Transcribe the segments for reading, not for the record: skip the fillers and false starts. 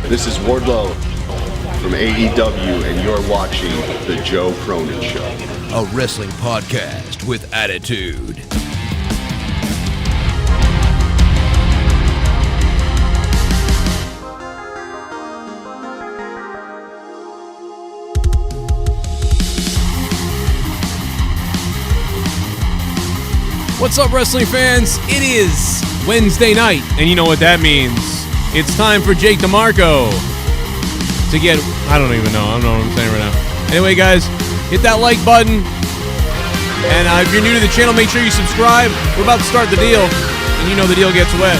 This is Wardlow from AEW, and you're watching The Joe Cronin Show. A wrestling podcast with attitude. What's up, wrestling fans? It is Wednesday night, and you know what that means. It's time for Jake DeMarco to get... I don't even know. I don't know what I'm saying right now. Anyway, guys, hit that like button. And if you're new to the channel, make sure you subscribe. We're about to start the deal, and you know the deal gets wet.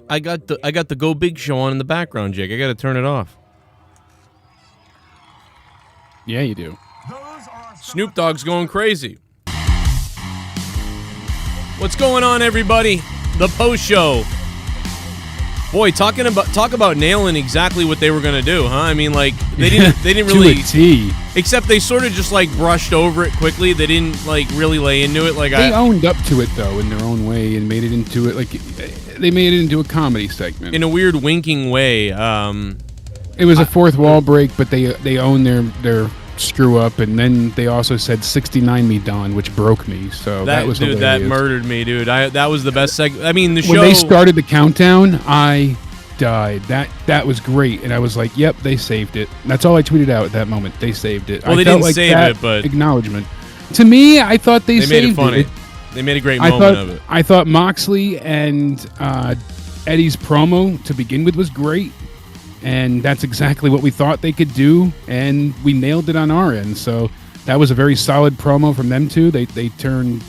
I got the Go Big Show on in the background, Jake. I got to turn it off. Yeah, you do. Snoop Dogg's going crazy. What's going on, everybody? The post show. Boy, talk about nailing exactly what they were gonna do, huh? I mean, like they didn't really. To a T. Except they sort of just like brushed over it quickly. They didn't like really lay into it. Like they owned up to it though in their own way and made it into it like they made it into a comedy segment in a weird winking way. It was a fourth wall break, but they owned their screw up, and then they also said 69 me Don, which broke me. So that was dude, hilarious. that murdered me, dude. That was the best segment. I mean, the show when they started the countdown, I died. That was great, and I was like, "Yep, they saved it." That's all I tweeted out at that moment. They saved it. Well, they felt didn't like save that it, but acknowledgement. To me, I thought they saved made it funny. it. They made a great moment of it. I thought Moxley and Eddie's promo to begin with was great. And that's exactly what we thought they could do, and we nailed it on our end. So that was a very solid promo from them too. They turned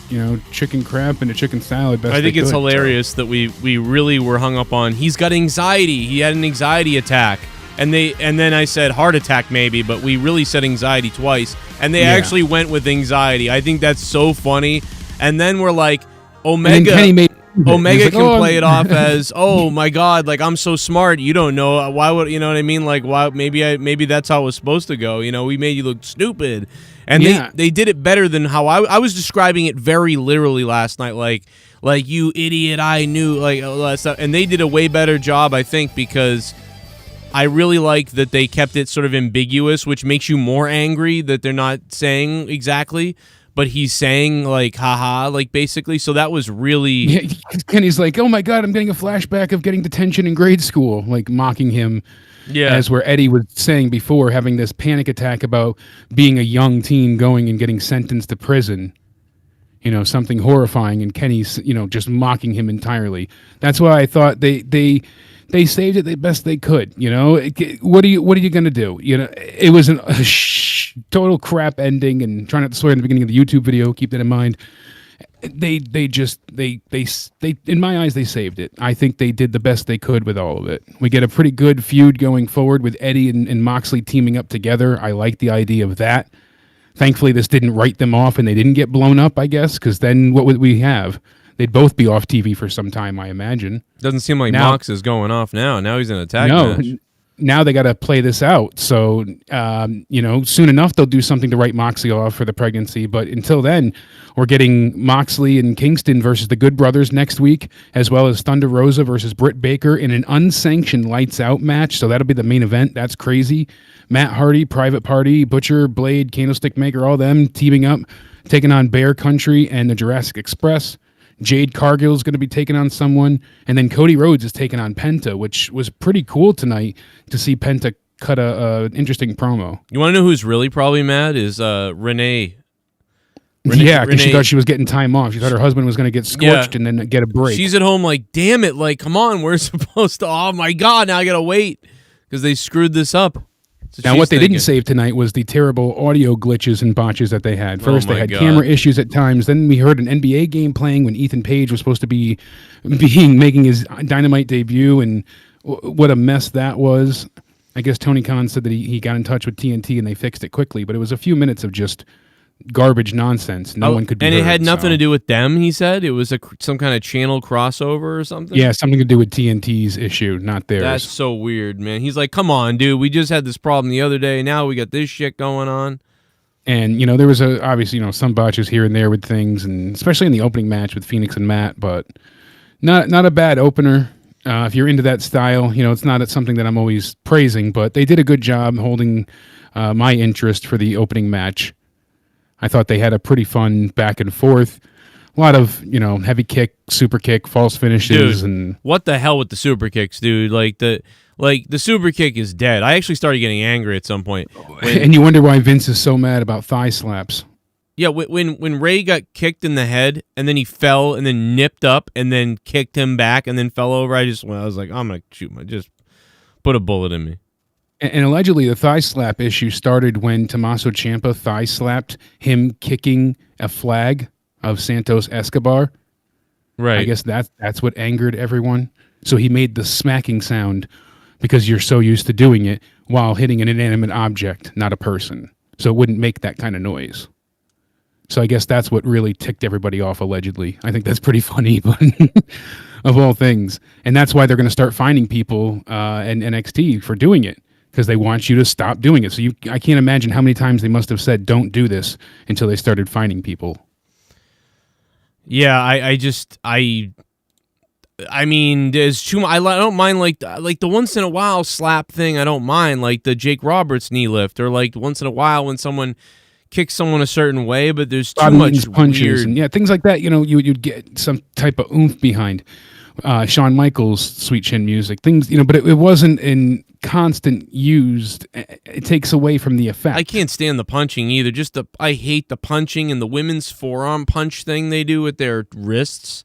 chicken crap into chicken salad. Best I think it's could, hilarious that we really were hung up on. He's got anxiety. He had an anxiety attack, and then I said heart attack maybe, but we really said anxiety twice, and they actually went with anxiety. I think that's so funny. And then we're like, Omega can play it off as, oh my God, like I'm so smart. You don't know why would you know what I mean? Like why maybe that's how it was supposed to go. We made you look stupid, and they did it better than how I was describing it very literally last night. Like you idiot, I knew like all that stuff, and they did a way better job, I think, because I really like that they kept it sort of ambiguous, which makes you more angry that they're not saying exactly. But he's saying, like, haha, like, basically. So that was really... Yeah, Kenny's like, oh, my God, I'm getting a flashback of getting detention in grade school, like, mocking him. Yeah. As where Eddie was saying before, having this panic attack about being a young teen going and getting sentenced to prison. Something horrifying, and Kenny's, just mocking him entirely. That's why I thought they saved it the best they could. What are you gonna do? It was a total crap ending, and trying not to swear in the beginning of the YouTube video. Keep that in mind. They in my eyes they saved it. I think they did the best they could with all of it. We get a pretty good feud going forward with Eddie and Moxley teaming up together. I like the idea of that. Thankfully, this didn't write them off, and they didn't get blown up. I guess because then what would we have? They'd both be off TV for some time, I imagine. Doesn't seem like Mox is going off now. Now he's in a tag match. now they got to play this out. So, soon enough, they'll do something to write Moxley off for the pregnancy. But until then, we're getting Moxley and Kingston versus the Good Brothers next week, as well as Thunder Rosa versus Britt Baker in an unsanctioned lights out match. So that'll be the main event. That's crazy. Matt Hardy, Private Party, Butcher, Blade, Candlestick Maker, all them teaming up, taking on Bear Country and the Jurassic Express. Jade Cargill is going to be taking on someone, and then Cody Rhodes is taking on Penta, which was pretty cool tonight to see Penta cut a interesting promo. You want to know who's really probably mad is Renee. Yeah, because she thought she was getting time off. She thought her husband was going to get scorched and then get a break. She's at home like, damn it, like, come on, we're supposed to, oh my God, now I got to wait because they screwed this up. Now, what they didn't save tonight was the terrible audio glitches and botches that they had. First, they had camera issues at times. Then we heard an NBA game playing when Ethan Page was supposed to be making his Dynamite debut, and what a mess that was. I guess Tony Khan said that he got in touch with TNT and they fixed it quickly, but it was a few minutes of just garbage nonsense. No one could be And heard, it had nothing to do with them, he said? It was some kind of channel crossover or something? Yeah, something to do with TNT's issue, not theirs. That's so weird, man. He's like, come on, dude. We just had this problem the other day. Now we got this shit going on. And, there was obviously, some botches here and there with things, and especially in the opening match with Phoenix and Matt, but not a bad opener. If you're into that style, it's not something that I'm always praising, but they did a good job holding my interest for the opening match. I thought they had a pretty fun back and forth. A lot of, heavy kick, super kick, false finishes. Dude, and what the hell with the super kicks, dude? Like the super kick is dead. I actually started getting angry at some point. And you wonder why Vince is so mad about thigh slaps. Yeah, when Ray got kicked in the head and then he fell and then nipped up and then kicked him back and then fell over, I was like, I'm going to just put a bullet in me. And allegedly, the thigh slap issue started when Tommaso Ciampa thigh slapped him kicking a flag of Santos Escobar. Right. I guess that's what angered everyone. So he made the smacking sound because you're so used to doing it while hitting an inanimate object, not a person. So it wouldn't make that kind of noise. So I guess that's what really ticked everybody off, allegedly. I think that's pretty funny, but of all things. And that's why they're going to start finding people in NXT for doing it. Because they want you to stop doing it. So I can't imagine how many times they must have said, don't do this, until they started finding people. Yeah, I mean, there's too much. I don't mind like the once in a while slap thing. I don't mind like the Jake Roberts knee lift, or like once in a while when someone kicks someone a certain way. But there's too much punches and things like that. You'd get some type of oomph behind. Shawn Michaels' Sweet Chin Music, things, but it wasn't in constant used. It takes away from the effect. I can't stand the punching either. I hate the punching and the women's forearm punch thing they do with their wrists.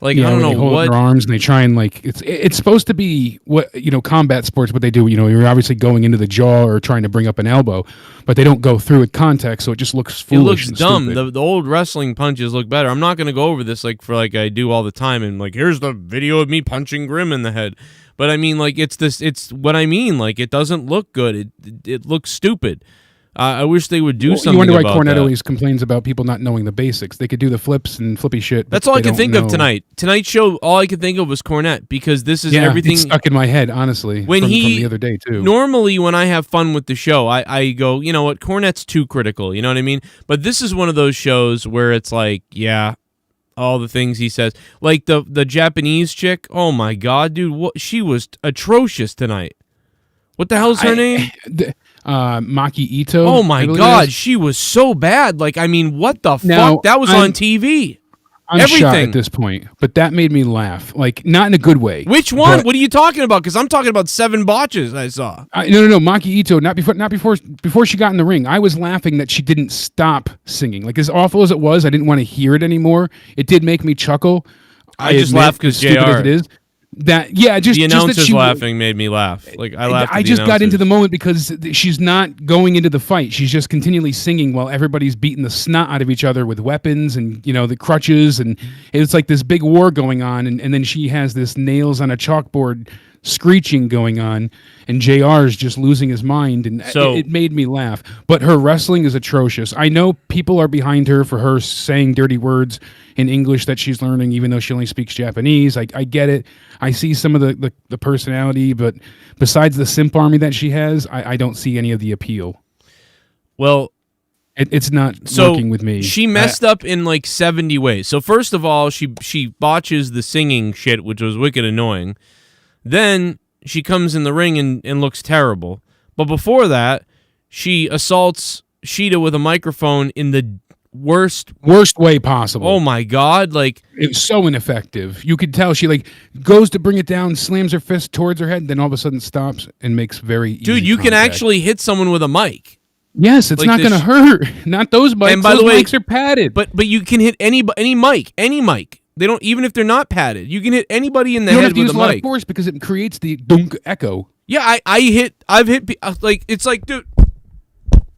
Like, I don't know they hold what their arms and they try and it's supposed to be what combat sports. What they do, you're obviously going into the jaw or trying to bring up an elbow, but they don't go through with contact, so it just looks foolish. It looks dumb. The old wrestling punches look better. I'm not going to go over this like I do all the time and like here's the video of me punching Grimm in the head. But I mean, like it's what I mean. Like it doesn't look good. It looks stupid. I wish they would do something. You wonder why about Cornette that. always complains about people not knowing the basics. They could do the flips and flippy shit. That's all I could think of tonight. Tonight's show, all I could think of was Cornette because this is everything. It's stuck in my head, honestly. From the other day too. Normally, when I have fun with the show, I go, you know what, Cornette's too critical. You know what I mean? But this is one of those shows where it's like, yeah, all the things he says, like the Japanese chick. Oh my god, dude, she was atrocious tonight. What the hell's her name? Maki Ito. Oh my god, she was so bad. Like, I mean, what the fuck? That was on TV. I'm shocked at this point, but that made me laugh. Like, not in a good way. Which one? What are you talking about? Because I'm talking about 7 botches I saw. No. Maki Ito, not before she got in the ring. I was laughing that she didn't stop singing. Like, as awful as it was, I didn't want to hear it anymore. It did make me chuckle. I just laughed because JR. As it is. The announcers laughing made me laugh. Like I laughed. I just got into the moment because she's not going into the fight. She's just continually singing while everybody's beating the snot out of each other with weapons and the crutches, and it's like this big war going on. And then she has this nails on a chalkboard screeching going on, and JR is just losing his mind, and it made me laugh. But her wrestling is atrocious. I know people are behind her for her saying dirty words in English that she's learning, even though she only speaks Japanese. I get it. I see some of the personality, but besides the simp army that she has, I don't see any of the appeal. Well, it's not working with me. She messed up in like 70 ways. So first of all, she botches the singing shit, which was wicked annoying. Then she comes in the ring and looks terrible. But before that, she assaults Sheeta with a microphone in the worst way possible. Oh my God. Like, it was so ineffective. You could tell she like goes to bring it down, slams her fist towards her head, then all of a sudden stops and makes very easy Dude, you contact. can actually hit someone with a mic. Yes, it's like not going to hurt. Not those mics. And by the way, mics are padded. But you can hit any mic. They don't, even if they're not padded. You can hit anybody in the head with a mic. You don't have to use a lot of force because it creates the dunk echo. Yeah, I've hit like, it's like, dude.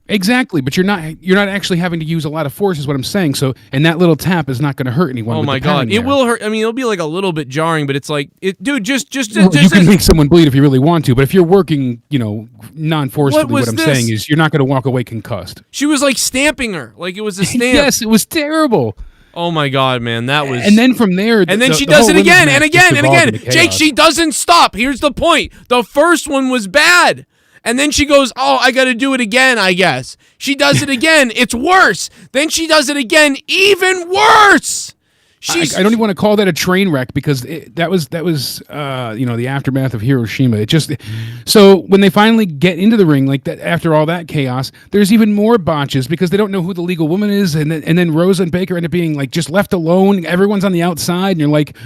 Exactly, but you're not actually having to use a lot of force, is what I'm saying. So, and that little tap is not going to hurt anyone. Oh my God, it will hurt. I mean, it'll be like a little bit jarring, but it's like, dude, just you can make someone bleed if you really want to. But if you're working, non-forcefully, what I'm saying is you're not going to walk away concussed. She was like stamping her, like it was a stamp. Yes, it was terrible. Oh my God, man, that was. And then from there, and then she does it again and again and again. Jake, she doesn't stop. Here's the point: the first one was bad. And then she goes, oh, I got to do it again, I guess. She does it again. It's worse. Then she does it again, even worse. I don't even want to call that a train wreck because that was the aftermath of Hiroshima. So when they finally get into the ring, like that, after all that chaos, there's even more botches because they don't know who the legal woman is, and then Rosa and Baker end up being like just left alone. Everyone's on the outside, and you're like,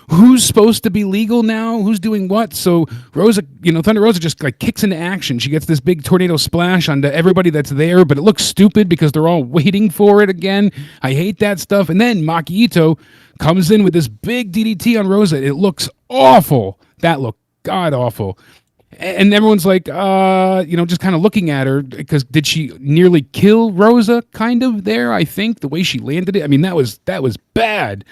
who's supposed to be legal now? Who's doing what? So Rosa, Thunder Rosa just like kicks into action. She gets this big tornado splash onto everybody that's there, but it looks stupid because they're all waiting for it again. I hate that stuff. And then Maki Ito comes in with this big DDT on Rosa. It looks awful. That looked god awful. And everyone's like, just kind of looking at her because did she nearly kill Rosa? Kind of there, I think, the way she landed it. I mean, that was bad.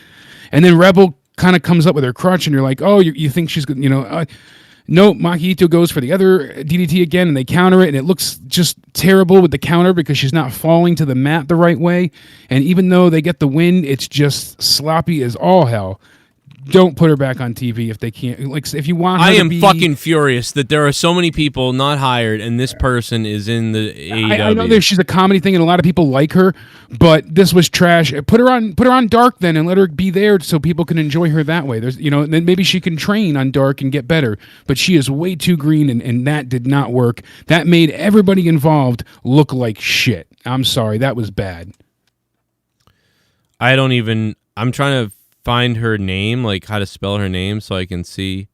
And then Rebel kind of comes up with her crutch, and you're like, oh, you think she's good, no, Maki Ito goes for the other DDT again, and they counter it, and it looks just terrible with the counter because she's not falling to the mat the right way, and even though they get the win, it's just sloppy as all hell. Don't put her back on TV if they can't. Like, if you want her I am fucking furious that there are so many people not hired and this person is in the AEW. I know that she's a comedy thing and a lot of people like her, but this was trash. Put her on Dark then and let her be there so people can enjoy her that way. There's then maybe she can train on Dark and get better. But she is way too green and that did not work. That made everybody involved look like shit. I'm sorry, that was bad. I'm trying to find her name, like how to spell her name, so I can see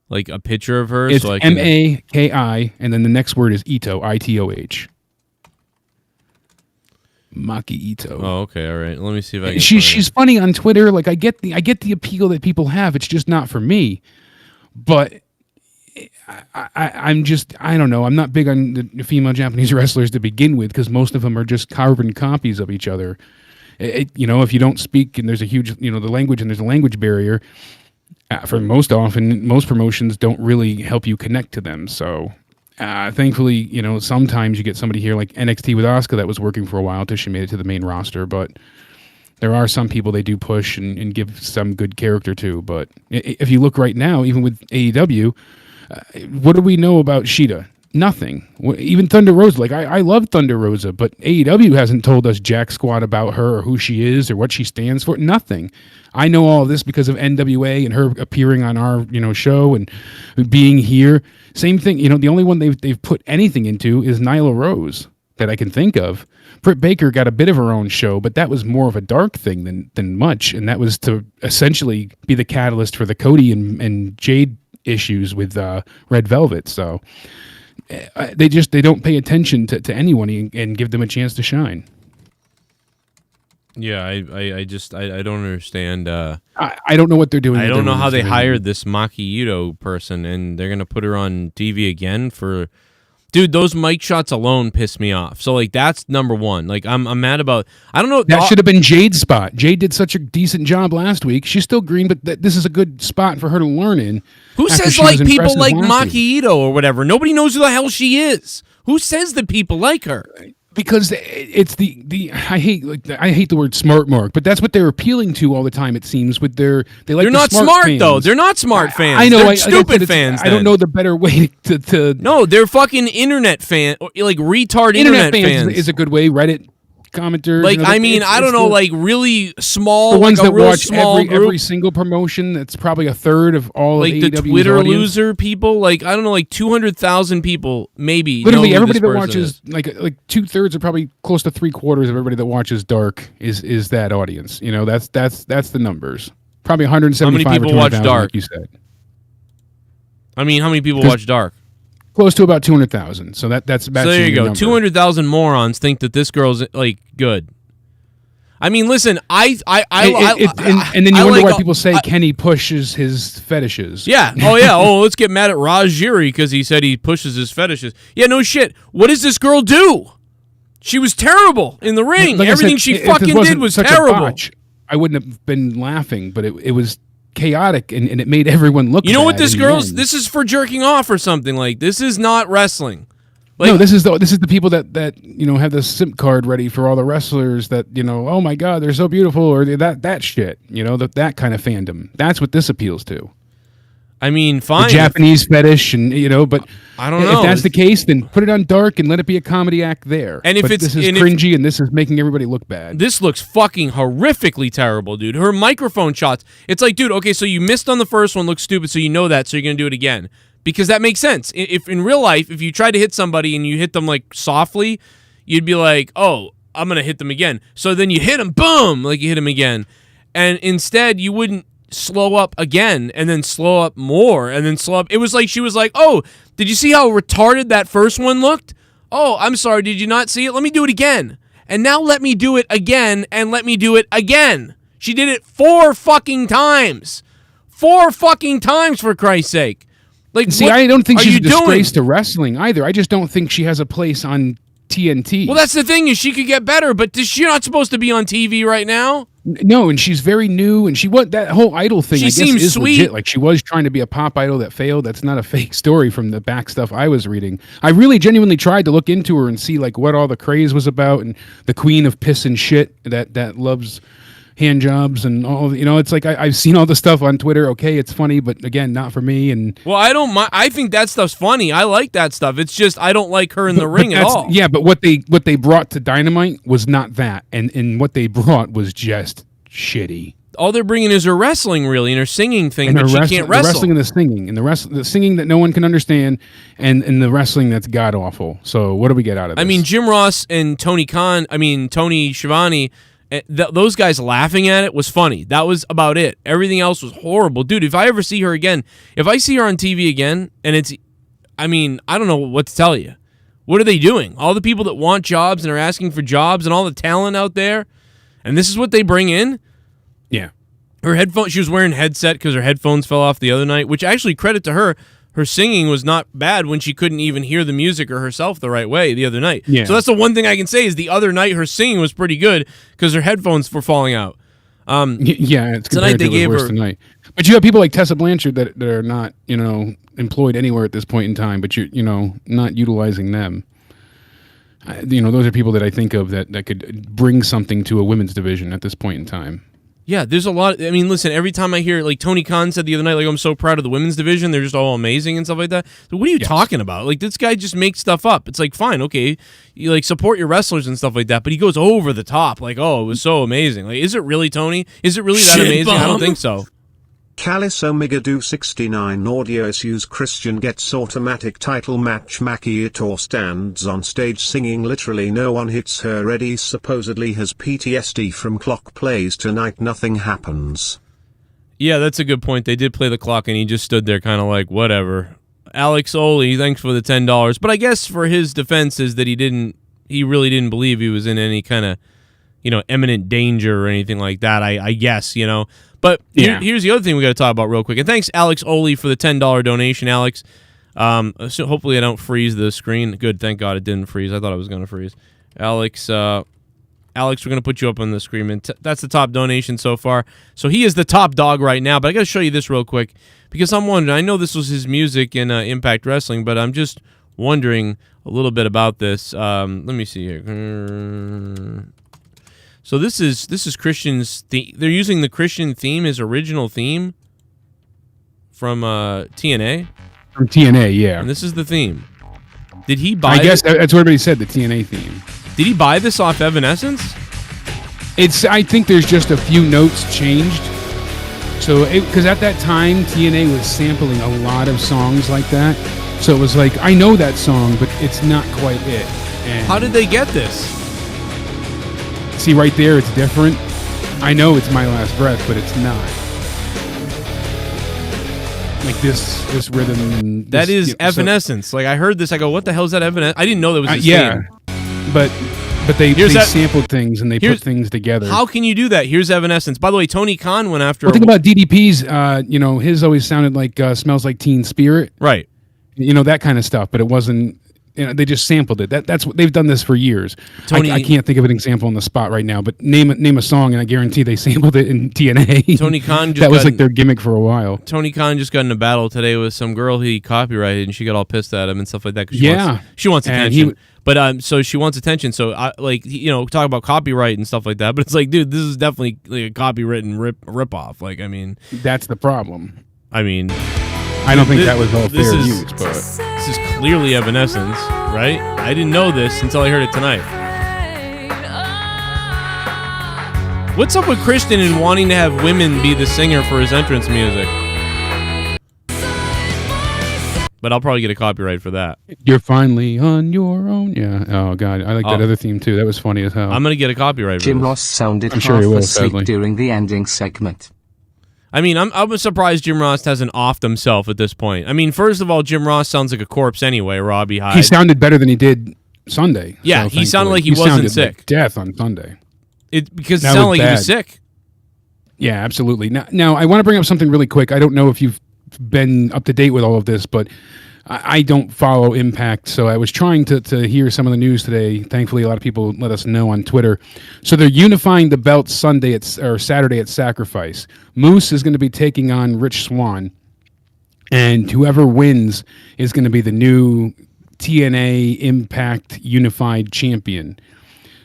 like a picture of her. It's so I can... Maki, and then the next word is Ito, Itoh. Maki Ito. Oh, okay, all right. Let me see if I can. She's funny on Twitter. Like I get the appeal that people have. It's just not for me. But I'm just, I don't know. I'm not big on the female Japanese wrestlers to begin with because most of them are just carbon copies of each other. If you don't speak and there's a huge, the language and there's a language barrier, for most promotions don't really help you connect to them. So thankfully, sometimes you get somebody here like NXT with Asuka that was working for a while till she made it to the main roster. But there are some people they do push and give some good character to. But if you look right now, even with AEW, what do we know about Sheeta? Nothing. Even Thunder Rosa. Like, I love Thunder Rosa, but AEW hasn't told us jack squat about her or who she is or what she stands for. Nothing. I know all of this because of NWA and her appearing on our, show and being here. Same thing. The only one they've put anything into is Nyla Rose that I can think of. Britt Baker got a bit of her own show, but that was more of a dark thing than much, and that was to essentially be the catalyst for the Cody and Jade issues with Red Velvet. So they don't pay attention to anyone and give them a chance to shine. Yeah, I don't understand. I don't know what they're doing. I don't know how they hired this Maki Ito person, and they're gonna put her on TV again for. Dude, those mic shots alone piss me off. So, like, that's number one. Like, I'm mad about... I don't know... That should have been Jade's spot. Jade did such a decent job last week. She's still green, but this is a good spot for her to learn in. Who says, like, people like Maki Ito or whatever? Nobody knows who the hell she is. Who says that people like her? Because it's the I hate the word smart mark, but that's what they're appealing to all the time. It seems with they're not smart fans. though. They're not smart fans. I know. They're stupid fans. I don't know the better way to. No, they're fucking internet fan, like retard internet fans. Is a good way. Reddit commenters. Like, I mean, I don't know, like really small, the ones like a that real watch small every single promotion. That's probably a third of all like of the AEW's Twitter audience. loser people. Like, I don't know, like 200,000 people maybe. Literally know who everybody this that person watches is. like 2/3 or probably close to 3/4 of everybody that watches Dark is that audience. You know, that's the numbers. Probably 175. How many people or watch 200,000, Dark? like you said. I mean, how many people watch Dark? Close to about 200,000. So that's about. So there you go. number. 200,000 morons think that this girl's like good. I mean, listen, and then you wonder why people say Kenny pushes his fetishes. Yeah. Oh, yeah. Oh, let's get mad at Raj Giri because he said he pushes his fetishes. Yeah, no shit. What does this girl do? She was terrible in the ring. Like Everything said, she fucking did was such terrible. A botch, I wouldn't have been laughing, but it was chaotic and it made everyone look. You know what bad this girl's? This is for jerking off or something. Like, this is not wrestling. Like, no, this is the people that you know have the simp card ready for all the wrestlers that you know. Oh my God, they're so beautiful, or that shit. You know that kind of fandom. That's what this appeals to. I mean, fine. The Japanese fetish, and you know, but I don't know if that's the case. Then put it on Dark and let it be a comedy act there. And if this is cringy and this is making everybody look bad. This looks fucking horrifically terrible, dude. Her microphone shots. It's like, dude, okay, so you missed on the first one, looks stupid, so you know that, so you're gonna do it again. Because that makes sense. If in real life, if you tried to hit somebody and you hit them like softly, you'd be like, oh, I'm going to hit them again. So then you hit them, boom, like you hit them again. And instead, you wouldn't slow up again and then slow up more and then slow up. It was like she was like, oh, did you see how retarded that first one looked? Oh, I'm sorry, did you not see it? Let me do it again. And now let me do it again and let me do it again. She did it 4 fucking times. 4 fucking times, for Christ's sake. Like, see, I don't think she's a disgrace to wrestling either. I just don't think she has a place on TNT. Well, that's the thing, is she could get better, but she's not supposed to be on TV right now. No, and she's very new, and that whole idol thing, I guess, is sweet. Legit. Like, she was trying to be a pop idol that failed. That's not a fake story from the back stuff I was reading. I really genuinely tried to look into her and see, like, what all the craze was about, and the queen of piss and shit that loves hand jobs and all, you know, it's like I've seen all the stuff on Twitter. Okay, it's funny, but again, not for me. And well, I don't mind. I think that stuff's funny. I like that stuff. It's just I don't like her in the ring at all. Yeah, but what they brought to Dynamite was not that, and what they brought was just shitty. All they're bringing is her wrestling, really, and her singing thing, but she can't wrestle. The wrestling and the singing, and the singing that no one can understand, and the wrestling that's god awful. So what do we get out of this? I mean, Jim Ross and Tony Schiavone. Those guys laughing at it was funny. That was about it. Everything else was horrible. Dude, if I ever see her again, if I see her on TV again, and I don't know what to tell you. What are they doing? All the people that want jobs and are asking for jobs and all the talent out there, and this is what they bring in? Yeah. Her headphones, she was wearing a headset because her headphones fell off the other night, which actually, credit to her. Her singing was not bad when she couldn't even hear the music or herself the right way the other night. Yeah. So that's the one thing I can say is the other night her singing was pretty good because her headphones were falling out. Yeah, it's tonight they gave her tonight. But you have people like Tessa Blanchard that are not, you know, employed anywhere at this point in time, but you're, you know, not utilizing them. You know, those are people that I think of that could bring something to a women's division at this point in time. Yeah, there's a lot. I mean, listen, every time I hear, like Tony Khan said the other night, like, I'm so proud of the women's division. They're just all amazing and stuff like that. So what are you talking about? Like, this guy just makes stuff up. It's like, fine, okay, you like support your wrestlers and stuff like that, but he goes over the top. Like, oh, it was so amazing. Like, is it really, Tony? Is it really that amazing? I don't think so. Calis Omega Do 69 audio issues. Christian gets automatic title match. Maki Ito stands on stage singing literally no one hits her. Eddie supposedly has PTSD from clock plays tonight. Nothing happens. Yeah, that's a good point. They did play the clock and he just stood there kind of like, whatever. Alex Oli, thanks for the $10. But I guess for his defense is that he really didn't believe he was in any kind of, you know, imminent danger or anything like that, I guess, you know. But here's the other thing we got to talk about real quick. And thanks, Alex Oli, for the $10 donation, Alex. So hopefully I don't freeze the screen. Good, thank God it didn't freeze. I thought it was going to freeze. Alex, we're going to put you up on the screen. And that's the top donation so far. So he is the top dog right now. But I got to show you this real quick because I'm wondering. I know this was his music in Impact Wrestling, but I'm just wondering a little bit about this. Let me see here. So this is Christian's theme. They're using the Christian theme, his original theme from TNA. From TNA, yeah. And this is the theme. Did he buy? I guess that's what everybody said. The TNA theme. Did he buy this off Evanescence? I think there's just a few notes changed. So, because at that time TNA was sampling a lot of songs like that. So it was like, I know that song, but it's not quite it. And how did they get this? See right there, it's different. I know it's My Last Breath, but it's not. Like this rhythm. That is Evanescence. So, like I heard this, I go, what the hell is that Evanescence? I didn't know that was his theme. But they sampled things and they put things together. How can you do that? Here's Evanescence. By the way, Tony Khan went after. Well, think about DDP's. His always sounded like "Smells Like Teen Spirit." Right. That kind of stuff. But it wasn't. They just sampled it. That's what they've done this for years. I can't think of an example on the spot right now. But name a song, and I guarantee they sampled it in TNA. Tony Khan that was like their gimmick for a while. Tony Khan just got in a battle today with some girl he copyrighted, and she got all pissed at him and stuff like that. She wants attention. So she wants attention. So talk about copyright and stuff like that. But it's like, dude, this is definitely like a copywritten rip off. Like, I mean, that's the problem. I mean, I don't think that was all fair use, but this is clearly Evanescence, right? I didn't know this until I heard it tonight. What's up with Christian and wanting to have women be the singer for his entrance music? But I'll probably get a copyright for that. You're finally on your own. Yeah. Oh God, I like that other theme too. That was funny as hell. I'm gonna get a copyright. Jim for this. Ross sounded half sure asleep during the ending segment. I mean, I'm surprised Jim Ross hasn't offed himself at this point. I mean, first of all, Jim Ross sounds like a corpse anyway. Robbie Hyde. He sounded better than he did Sunday. Yeah, he sounded like he wasn't sick. Like death on Sunday. Because it sounded like he was sick. Yeah, absolutely. Now I want to bring up something really quick. I don't know if you've been up to date with all of this, but I don't follow Impact, so I was trying to hear some of the news today. Thankfully, a lot of people let us know on Twitter. So they're unifying the belts Saturday at Sacrifice. Moose is going to be taking on Rich Swann, and whoever wins is going to be the new TNA Impact Unified Champion.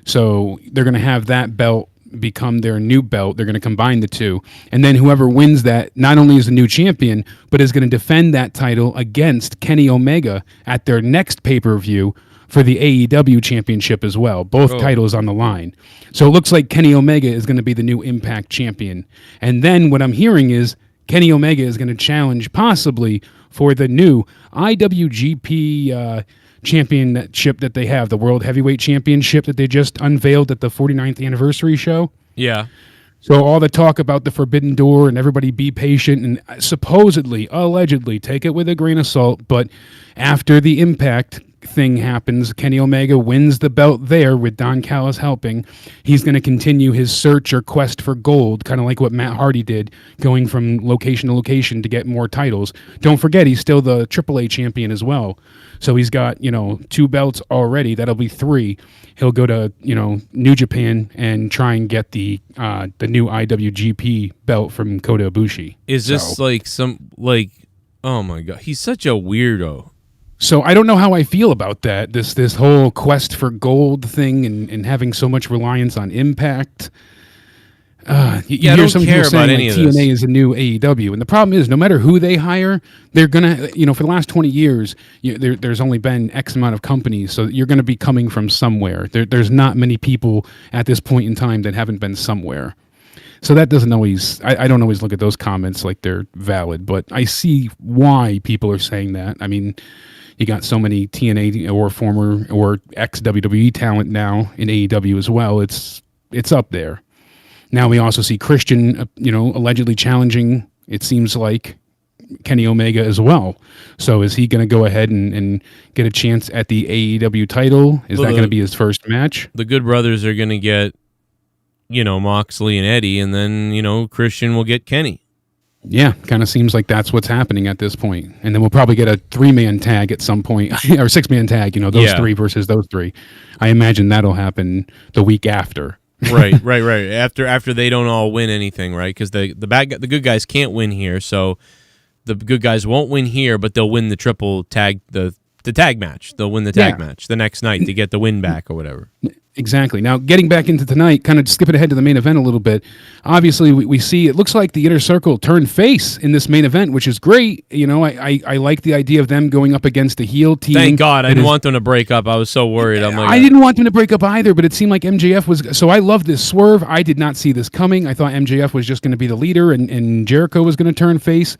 So they're going to have that belt become their new belt. They're going to combine the two. And then whoever wins that not only is the new champion, but is going to defend that title against Kenny Omega at their next pay-per-view for the AEW championship as well. Both titles on the line. So it looks like Kenny Omega is going to be the new Impact champion. And then what I'm hearing is Kenny Omega is going to challenge possibly for the new IWGP championship that they have, the World Heavyweight Championship that they just unveiled at the 49th anniversary show. Yeah. So all the talk about the Forbidden Door and everybody be patient and supposedly, allegedly, take it with a grain of salt, but after the Impact thing happens, Kenny Omega wins the belt there with Don Callis helping. He's going to continue his search or quest for gold, kind of like what Matt Hardy did, going from location to location to get more titles. Don't forget, he's still the AAA champion as well. So he's got, 2 belts already. That'll be 3. He'll go to, New Japan and try and get the new IWGP belt from Kota Ibushi. Is this oh my God, he's such a weirdo. So I don't know how I feel about that. This whole quest for gold thing and having so much reliance on Impact. You hear some people saying like TNA is a new AEW, and the problem is no matter who they hire, they're gonna for the last 20 years there's only been X amount of companies, so you're gonna be coming from somewhere. There's not many people at this point in time that haven't been somewhere. So that doesn't always, I don't always look at those comments like they're valid, but I see why people are saying that. I mean, you got so many TNA or former or ex-WWE talent now in AEW as well. It's up there. Now we also see Christian, allegedly challenging, it seems like, Kenny Omega as well. So is he going to go ahead and get a chance at the AEW title? Is that going to be his first match? The Good Brothers are going to get, Moxley and Eddie, and then, Christian will get Kenny. Yeah, kind of seems like that's what's happening at this point. And then we'll probably get a 3-man tag at some point, or 6-man tag, those three versus those three. I imagine that'll happen the week after. Right. After they don't all win anything, right? Because the good guys can't win here, so the good guys won't win here, but they'll win the triple tag, the tag match. They'll win the tag match the next night to get the win back or whatever. Exactly. Now, getting back into tonight, kind of skipping ahead to the main event a little bit. Obviously, we see it looks like the Inner Circle turned face in this main event, which is great. I like the idea of them going up against the heel team. Thank God. I didn't want them to break up. I was so worried. I didn't want them to break up either, but it seemed like MJF was... So I love this swerve. I did not see this coming. I thought MJF was just going to be the leader and Jericho was going to turn face.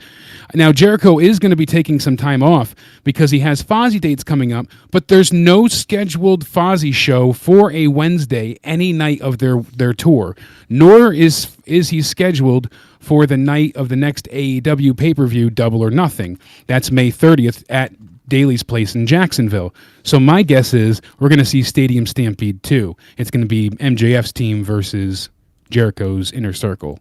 Now, Jericho is going to be taking some time off because he has Fozzy dates coming up, but there's no scheduled Fozzy show for a Wednesday any night of their tour, nor is he scheduled for the night of the next AEW pay-per-view, Double or Nothing. That's May 30th at Daly's Place in Jacksonville. So my guess is we're going to see Stadium Stampede 2. It's going to be MJF's team versus Jericho's Inner Circle.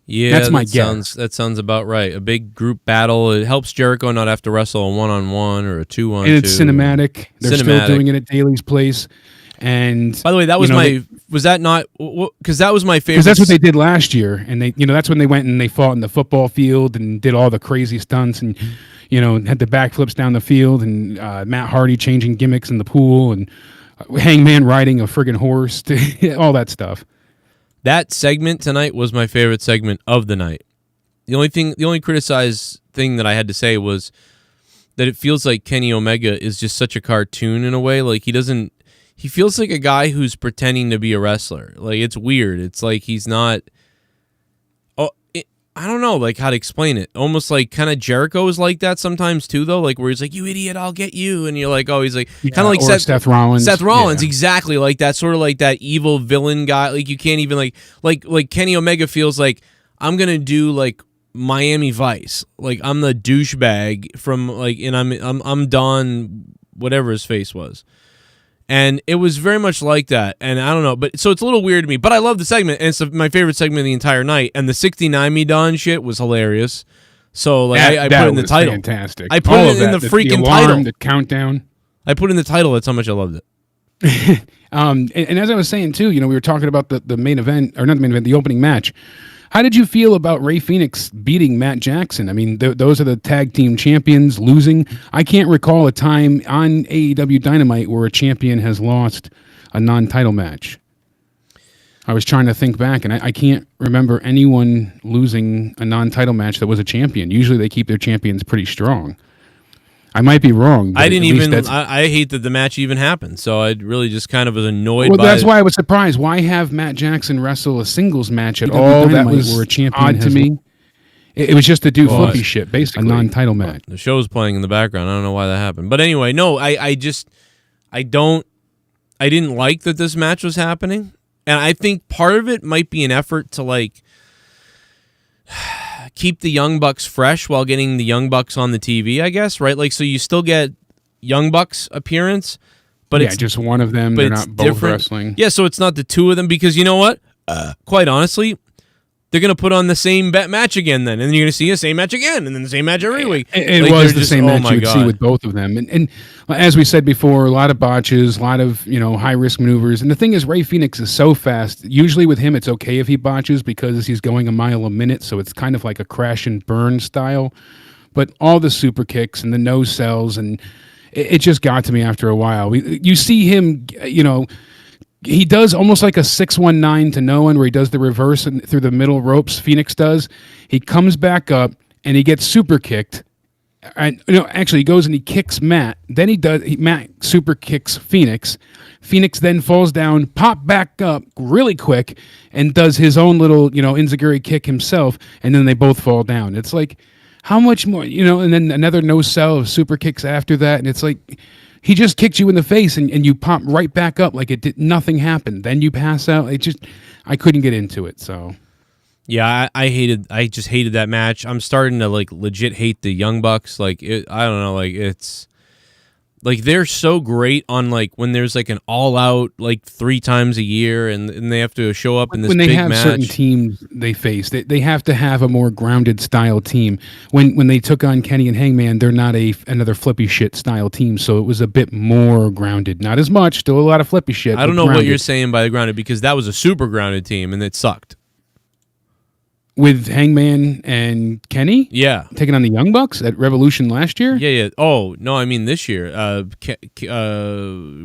Yeah, that's my guess. That sounds about right. A big group battle. It helps Jericho not have to wrestle a 1-on-1 or a 2-on-2. And it's cinematic. They're still doing it at Daly's Place. And by the way, that was was that not because that was my favorite? Because that's what they did last year, and they that's when they went and they fought in the football field and did all the crazy stunts and had the backflips down the field and Matt Hardy changing gimmicks in the pool and Hangman riding a friggin' horse, all that stuff. That segment tonight was my favorite segment of the night. The only criticized thing that I had to say was that it feels like Kenny Omega is just such a cartoon in a way. Like he feels like a guy who's pretending to be a wrestler. Like, it's weird. It's like he's not... I don't know, like, how to explain it. Almost like kind of Jericho is like that sometimes, too, though. Like, where he's like, you idiot, I'll get you. And you're like, oh, he's like... kind of like Seth Rollins. Seth Rollins, exactly. Like that, sort of like that evil villain guy. Like, you can't even, like Kenny Omega feels like, I'm going to do, like, Miami Vice. Like, I'm the douchebag from, like... And I'm Don... Whatever his face was. And it was very much like that. And I don't know. But so it's a little weird to me. But I love the segment. And it's my favorite segment of the entire night. And the 69 Me Don shit was hilarious. So like I put it in the title. Fantastic. I put it in the freaking title. The countdown. I put in the title. That's how much I loved it. And as I was saying, too, we were talking about the main event. Or not the main event, the opening match. How did you feel about Ray Phoenix beating Matt Jackson? I mean, those are the tag team champions losing. I can't recall a time on AEW Dynamite where a champion has lost a non-title match. I was trying to think back, and I can't remember anyone losing a non-title match that was a champion. Usually they keep their champions pretty strong. I might be wrong. I didn't even. I hate that the match even happened. So I really just kind of was annoyed. Well, that's why I was surprised. Why have Matt Jackson wrestle a singles match at all? That was where a champion odd to me. It was just to do flippy shit, basically a non-title match. The show's playing in the background. I don't know why that happened, but anyway, no. I didn't like that this match was happening, and I think part of it might be an effort to like keep the Young Bucks fresh while getting the Young Bucks on the TV, I guess, right? Like, so you still get Young Bucks appearance, but it's just one of them. They're not both different. Wrestling. Yeah, so it's not the two of them because you know what? Quite honestly, they're going to put on the same match again then, and then you're going to see the same match again, and then the same match every week. It was the same match you'd see with both of them. And as we said before, a lot of botches, a lot of high-risk maneuvers. And the thing is, Ray Phoenix is so fast. Usually with him, it's okay if he botches because he's going a mile a minute, so it's kind of like a crash and burn style. But all the super kicks and the no-sells, and it just got to me after a while. You see him, he does almost like a 619 to no one where he does the reverse and through the middle ropes. Phoenix does. He comes back up and he gets super kicked. And actually, he goes and he kicks Matt. Then Matt super kicks Phoenix. Phoenix then falls down, pop back up really quick, and does his own little enziguri kick himself. And then they both fall down. It's like, how much more? And then another no sell of super kicks after that. And it's like, he just kicked you in the face and you pop right back up like nothing happened. Then you pass out. I couldn't get into it. So, yeah, I just hated that match. I'm starting to like legit hate the Young Bucks. Like, I don't know, like Like, they're so great on, like, when there's, like, an all-out, like, 3 times a year, and they have to show up in this big match. When they have certain teams they face, they have to have a more grounded style team. When they took on Kenny and Hangman, they're not another flippy shit style team, so it was a bit more grounded. Not as much, still a lot of flippy shit. I don't know what you're saying by the grounded, because that was a super grounded team, and it sucked. With Hangman and Kenny? Yeah. Taking on the Young Bucks at Revolution last year? Yeah. Oh, no, I mean this year. No,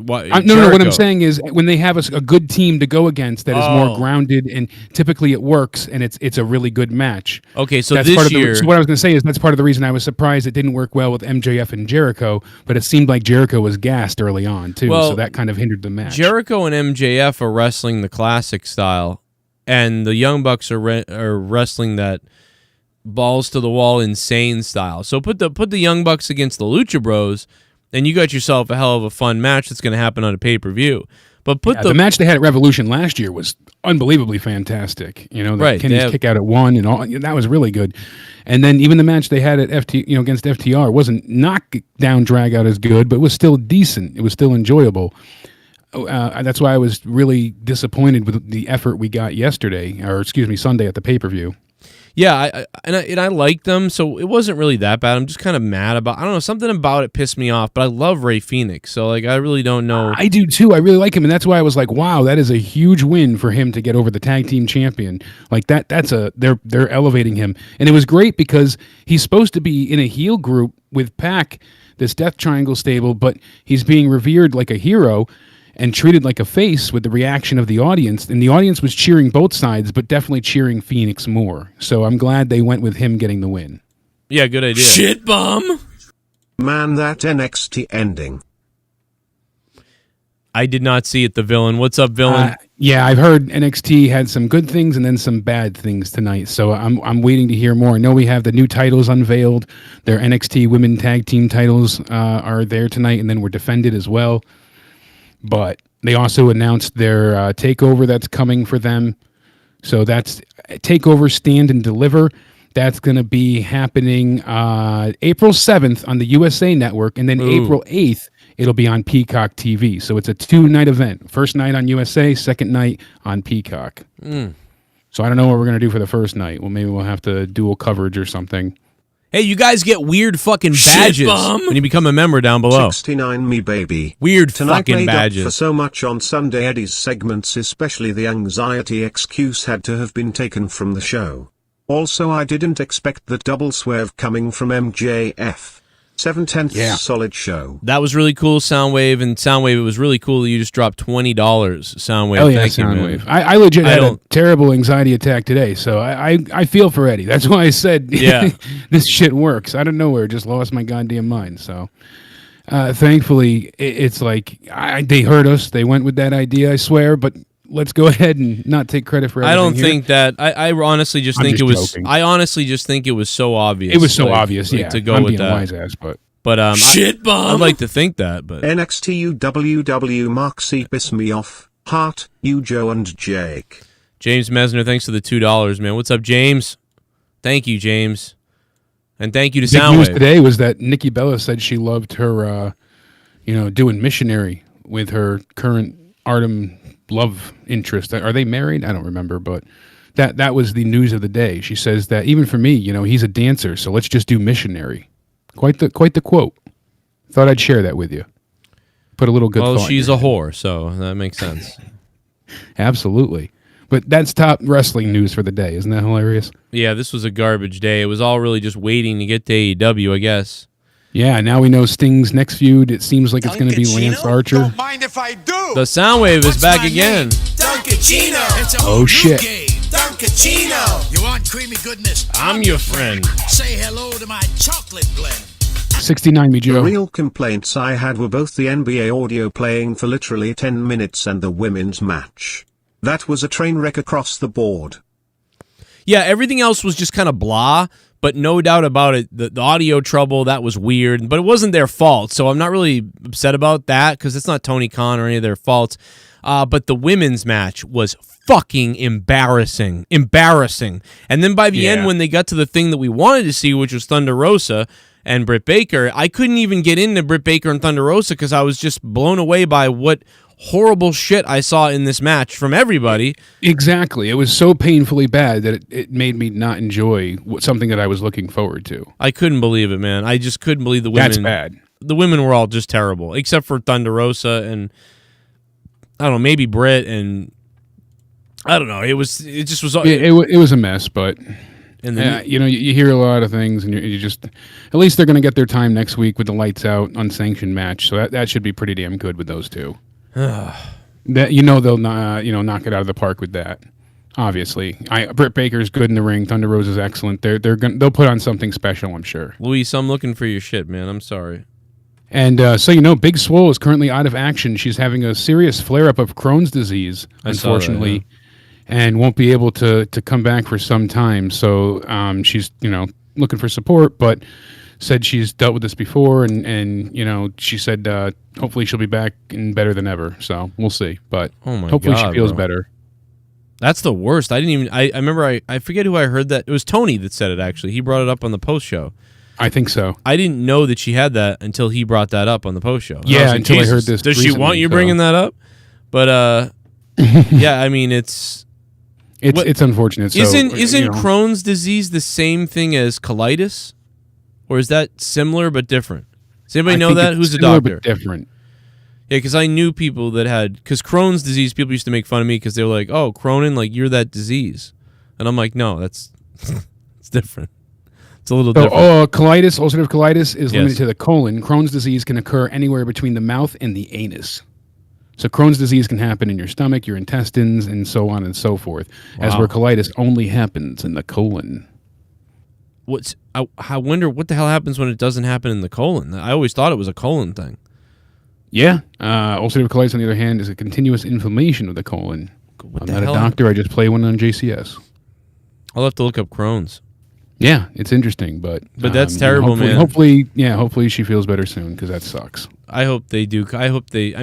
what I'm saying is when they have a good team to go against that is more grounded, and typically it works, and it's a really good match. Okay, so that's this year... So what I was going to say is that's part of the reason I was surprised it didn't work well with MJF and Jericho, but it seemed like Jericho was gassed early on, too, so that kind of hindered the match. Jericho and MJF are wrestling the classic style, and the Young Bucks are wrestling that balls to the wall insane style. So put the Young Bucks against the Lucha Bros, and you got yourself a hell of a fun match that's going to happen on a pay-per-view. But the match they had at Revolution last year was unbelievably fantastic. You know, Kenny's kick out at 1 and all that was really good. And then even the match they had at against FTR wasn't knockdown drag out as good, but was still decent. It was still enjoyable. That's why I was really disappointed with the effort we got Sunday at the pay-per-view. Yeah, I liked them, so it wasn't really that bad. I'm just kind of mad about, I don't know, something about it pissed me off, but I love Rey Fenix, so like I really don't know. I do too. I really like him, and that's why I was like, wow, that is a huge win for him to get over the tag team champion. Like they're elevating him. And it was great because he's supposed to be in a heel group with Pac, this Death Triangle stable, but he's being revered like a hero and treated like a face with the reaction of the audience. And the audience was cheering both sides, but definitely cheering Phoenix more. So I'm glad they went with him getting the win. Yeah, good idea. Shit bum! Man, that NXT ending. I did not see it, the villain. What's up, villain? Yeah, I've heard NXT had some good things and then some bad things tonight. So I'm waiting to hear more. I know we have the new titles unveiled. Their NXT Women Tag Team titles are there tonight, and then were defended as well. But they also announced their takeover that's coming for them. So that's Takeover Stand and Deliver. That's going to be happening April 7th on the USA Network. And then April 8th, it'll be on Peacock TV. So it's a 2-night event. First night on USA, second night on Peacock. So I don't know what we're going to do for the first night. Well, maybe we'll have to dual coverage or something. Hey, you guys get weird fucking badges when you become a member down below. 69 me baby. Weird Tonight fucking made badges. Up for so much on Sunday. Eddie's segments, especially the anxiety excuse, had to have been taken from the show. Also, I didn't expect that double swerve coming from MJF. 7/10 solid show. That was really cool, Soundwave. And Soundwave, it was really cool that you just dropped $20, Soundwave. Oh, yeah, thank you, Soundwave. I legit had a terrible anxiety attack today, so I feel for Eddie. That's why I said this shit works. I don't know where, just lost my goddamn mind. So thankfully, it's like they heard us. They went with that idea, I swear, but let's go ahead and not take credit for everything. I don't think that. I honestly just think it was. Joking. I honestly just think it was so obvious. It was so obvious, to go with that. Wise ass, but shit bomb. I'd like to think that, but NXT UWW Moxley piss me off. Heart, you Joe and Jake. James Mesner, thanks for the $2, man. What's up, James? Thank you, James, and thank you to Soundwave. News today was that Nikki Bella said she loved her, doing missionary with her current Artem love interest. Are they married? I don't remember, but that was the news of the day. She says that even for me, he's a dancer, so let's just do missionary. Quite the quote. Thought I'd share that with you. Put a little good thought. Well, she's a whore, so that makes sense. Absolutely. But that's top wrestling news for the day. Isn't that hilarious? Yeah, this was a garbage day. It was all really just waiting to get to AEW, I guess. Yeah, now we know Sting's next feud. It seems like it's going to be Lance Archer. Don't mind if I do. The Soundwave is back again. Duncachino. It's a Oh, shit. game. Duncachino. You want creamy goodness? I'm your friend. Say hello to my chocolate blend. 69 me, The Joe. real complaints I had were both the NBA audio playing for literally 10 minutes and the women's match. That was a train wreck across the board. Yeah, everything else was just kind of blah, but no doubt about it, the audio trouble, that was weird, but it wasn't their fault, so I'm not really upset about that because it's not Tony Khan or any of their faults. But the women's match was fucking embarrassing. And then by the end, when they got to the thing that we wanted to see, which was Thunder Rosa, and Britt Baker. I couldn't even get into Britt Baker and Thunder Rosa because I was just blown away by what horrible shit I saw in this match from everybody. Exactly. It was so painfully bad that it made me not enjoy something that I was looking forward to. I couldn't believe it, man. I just couldn't believe the women. That's bad. The women were all just terrible, except for Thunder Rosa and I don't know, maybe Britt, and I don't know. It just was. It was a mess, but. And you hear a lot of things, and you just at least they're going to get their time next week with the lights out unsanctioned match, so that should be pretty damn good with those two. That they'll knock it out of the park with that. Obviously, Britt Baker's good in the ring. Thunder Rosa's excellent. They'll put on something special, I'm sure. Luis, I'm looking for your shit, man. I'm sorry. And Big Swole is currently out of action. She's having a serious flare-up of Crohn's disease, unfortunately. And won't be able to come back for some time. So she's looking for support, but said she's dealt with this before, and she said hopefully she'll be back and better than ever. So we'll see, but hopefully she feels better. That's the worst. I remember I forget who I heard that. It was Tony that said it, actually. He brought it up on the post show. I think so. I didn't know that she had that until he brought that up on the post show. Yeah, until I heard this. Does she want you bringing that up? But yeah, I mean it's unfortunate. So, isn't Crohn's disease the same thing as colitis, or is that similar but different? Does anybody know that? Who's a doctor? But different. Yeah, because I knew people that had Crohn's disease. People used to make fun of me because they were like, "Oh, Cronin, like you're that disease," and I'm like, "No, that's it's different. It's a little different." Colitis, ulcerative colitis, is limited to the colon. Crohn's disease can occur anywhere between the mouth and the anus. So Crohn's disease can happen in your stomach, your intestines, and so on and so forth. Wow. As where colitis only happens in the colon. I wonder what the hell happens when it doesn't happen in the colon. I always thought it was a colon thing. Yeah. Ulcerative colitis, on the other hand, is a continuous inflammation of the colon. I'm not a doctor. I just play one on JCS. I'll have to look up Crohn's. Yeah, it's interesting, but that's terrible, man. Hopefully she feels better soon, because that sucks. I hope they do. I